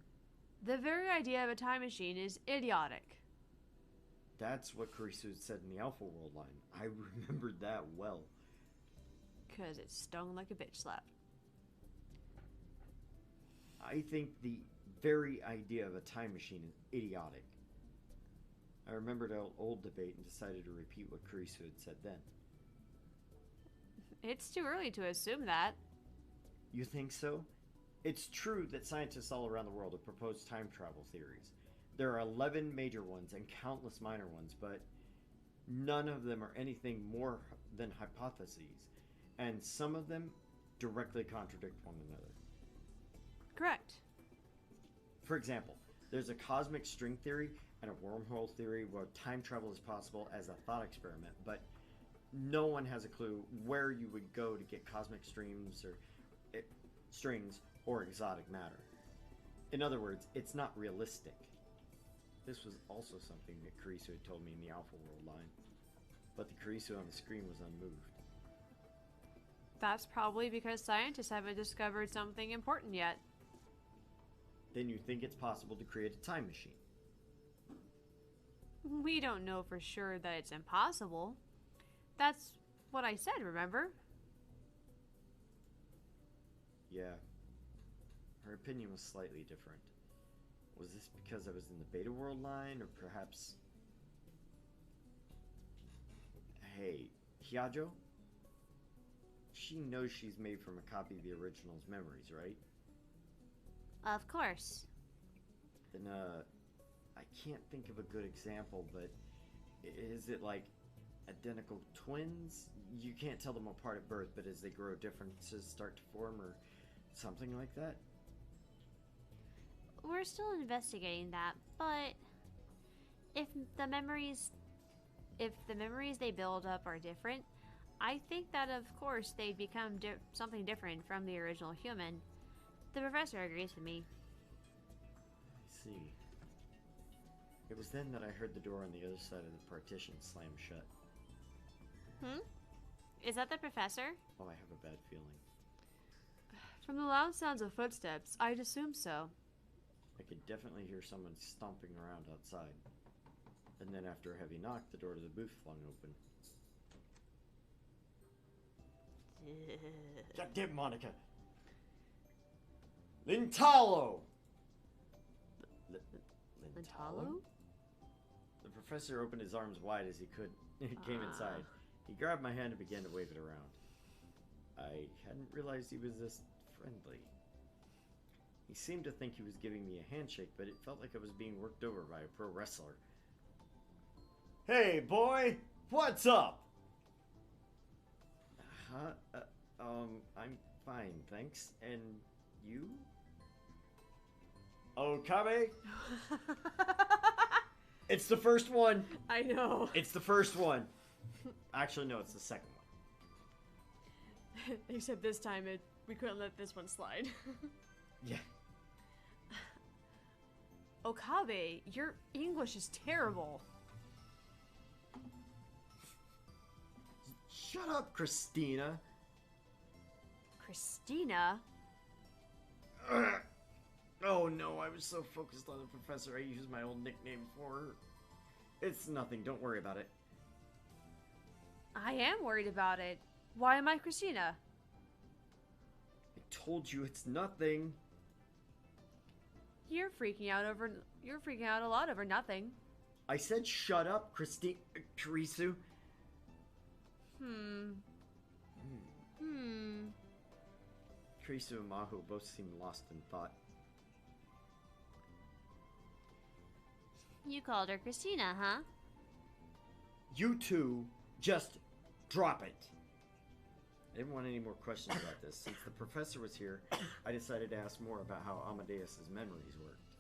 The very idea of a time machine is idiotic. That's what Karisu said in the Alpha World line. I remembered that well. Because it stung like a bitch slap. I think the very idea of a time machine is idiotic. I remembered our old debate and decided to repeat what Karisu had said then. It's too early to assume that. You think so? It's true that scientists all around the world have proposed time travel theories. There are 11 major ones and countless minor ones, but none of them are anything more than hypotheses, and some of them directly contradict one another. Correct. For example, there's a cosmic string theory and a wormhole theory where time travel is possible as a thought experiment, but no one has a clue where you would go to get cosmic streams or strings or exotic matter. In other words, it's not realistic. This was also something that Karisu had told me in the Alpha World line, but the Karisu on the screen was unmoved. That's probably because scientists haven't discovered something important yet. Then you think it's possible to create a time machine? We don't know for sure that it's impossible. That's what I said, remember? Yeah. Her opinion was slightly different. Was this because I was in the Beta World line, or perhaps... Hey, Hyajo? She knows she's made from a copy of the original's memories, right? Of course. Then, I can't think of a good example, but is it like identical twins? You can't tell them apart at birth, but as they grow, differences start to form, or something like that? We're still investigating that, but if the memories they build up are different, I think that of course they'd become something different from the original human. The professor agrees with me. I see. It was then that I heard the door on the other side of the partition slam shut. Is that the professor? Oh, I have a bad feeling. From the loud sounds of footsteps, I'd assume so. I could definitely hear someone stomping around outside. And then after a heavy knock, the door to the booth flung open. Goddamn Monica! Lintalo! Lintalo? The professor opened his arms wide as he could. He came inside. He grabbed my hand and began to wave it around. I hadn't realized he was this friendly. He seemed to think he was giving me a handshake, but it felt like I was being worked over by a pro wrestler. Hey, boy! What's up? I'm fine, thanks. And you? Okabe? It's the first one! I know. It's the first one! Actually, no, it's the second one. Except this time we couldn't let this one slide. Yeah. Okabe, your English is terrible. Shut up, Christina. Christina? Oh no, I was so focused on the professor I used my old nickname for her. It's nothing, don't worry about it. I am worried about it. Why am I Christina? I told you it's nothing. You're freaking out a lot over nothing. I said shut up, Karisu. Karisu and Maho both seemed lost in thought. You called her Christina, huh? You two, just drop it. I didn't want any more questions about this. Since the professor was here, I decided to ask more about how Amadeus' memories worked.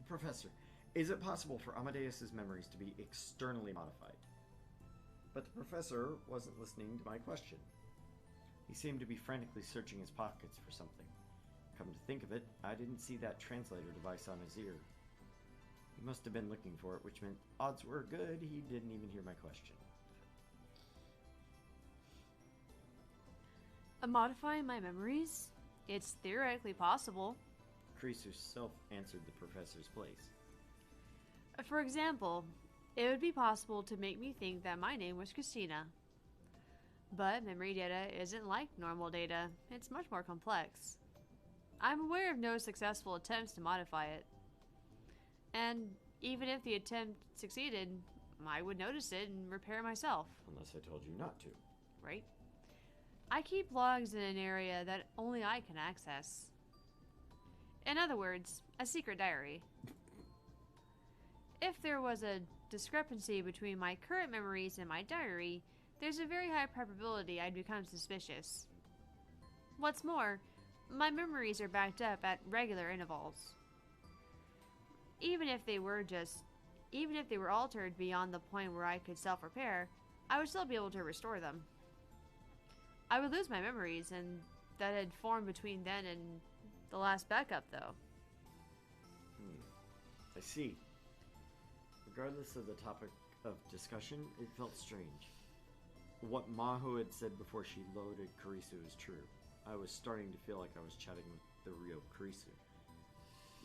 Professor, is it possible for Amadeus' memories to be externally modified? But the professor wasn't listening to my question. He seemed to be frantically searching his pockets for something. Come to think of it, I didn't see that translator device on his ear. He must have been looking for it, which meant odds were good he didn't even hear my question. Modifying my memories? It's theoretically possible. Crease herself answered the professor's place. For example, it would be possible to make me think that my name was Christina. But memory data isn't like normal data. It's much more complex. I'm aware of no successful attempts to modify it. And even if the attempt succeeded, I would notice it and repair myself. Unless I told you not to. Right? I keep logs in an area that only I can access. In other words, a secret diary. If there was a discrepancy between my current memories and my diary, there's a very high probability I'd become suspicious. What's more, my memories are backed up at regular intervals. Even if they were altered beyond the point where I could self-repair, I would still be able to restore them. I would lose my memories, and that had formed between then and the last backup, though. I see. Regardless of the topic of discussion, it felt strange. What Maho had said before she loaded Kurisu is true. I was starting to feel like I was chatting with the real Kurisu.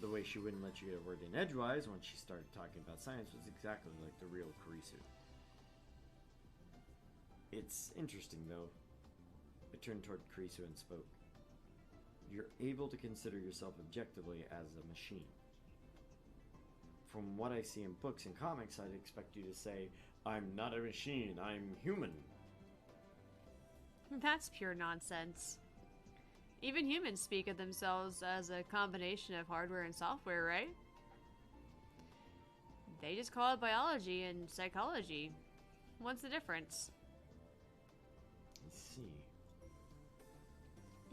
The way she wouldn't let you get a word in edgewise when she started talking about science was exactly like the real Kurisu. It's interesting, though. I turned toward Kurisu and spoke. You're able to consider yourself objectively as a machine. From what I see in books and comics, I'd expect you to say, I'm not a machine, I'm human. That's pure nonsense. Even humans speak of themselves as a combination of hardware and software, right? They just call it biology and psychology. What's the difference? I see.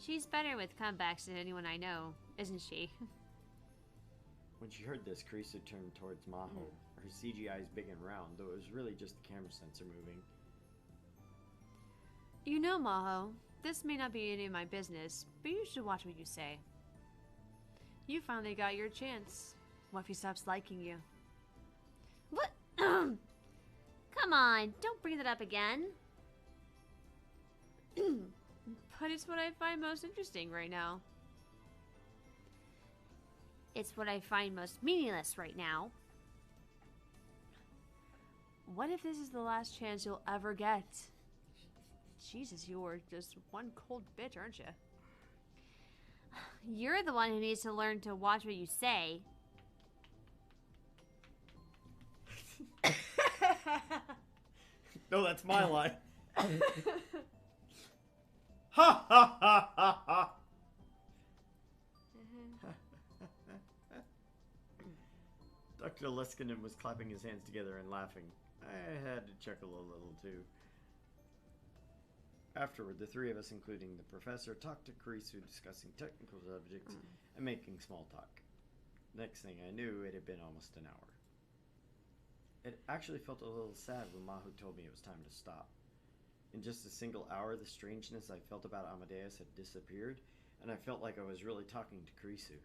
She's better with comebacks than anyone I know, isn't she? When she heard this, Kurisu turned towards Maho. Her CGI is big and round, though it was really just the camera sensor moving. You know, Maho, this may not be any of my business, but you should watch what you say. You finally got your chance. What if he stops liking you? What? Come on, don't bring that up again. But it's what I find most interesting right now. It's what I find most meaningless right now. What if this is the last chance you'll ever get? Jesus, you're just one cold bitch, aren't you? You're the one who needs to learn to watch what you say. No, that's my line. Ha ha ha ha ha! Dr. Leskinen was clapping his hands together and laughing. I had to chuckle a little too. Afterward, the three of us, including the professor, talked to Kurisu, discussing technical subjects and making small talk. Next thing I knew, it had been almost an hour. It actually felt a little sad when Mahu told me it was time to stop. In just a single hour, the strangeness I felt about Amadeus had disappeared, and I felt like I was really talking to Kurisu.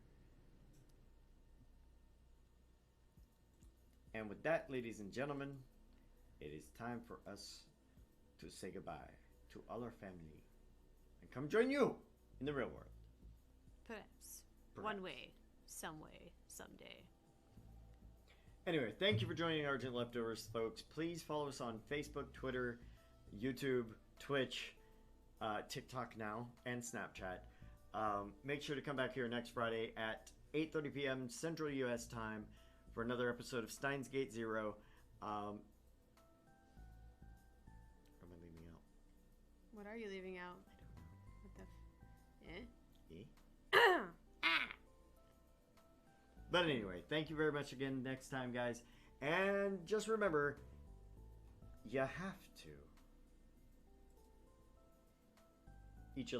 And with that, ladies and gentlemen, it is time for us to say goodbye to all our family and come join you in the real world. Perhaps. One way, some way, someday. Anyway, thank you for joining Argent Leftovers, folks. Please follow us on Facebook, Twitter, YouTube, Twitch, TikTok now, and Snapchat. Make sure to come back here next Friday at 8:30 p.m. Central U.S. time for another episode of Steins Gate Zero. What am I leaving out? What are you leaving out? I don't know. What the Eh? But anyway, thank you very much again next time, guys. And just remember, you have to eat your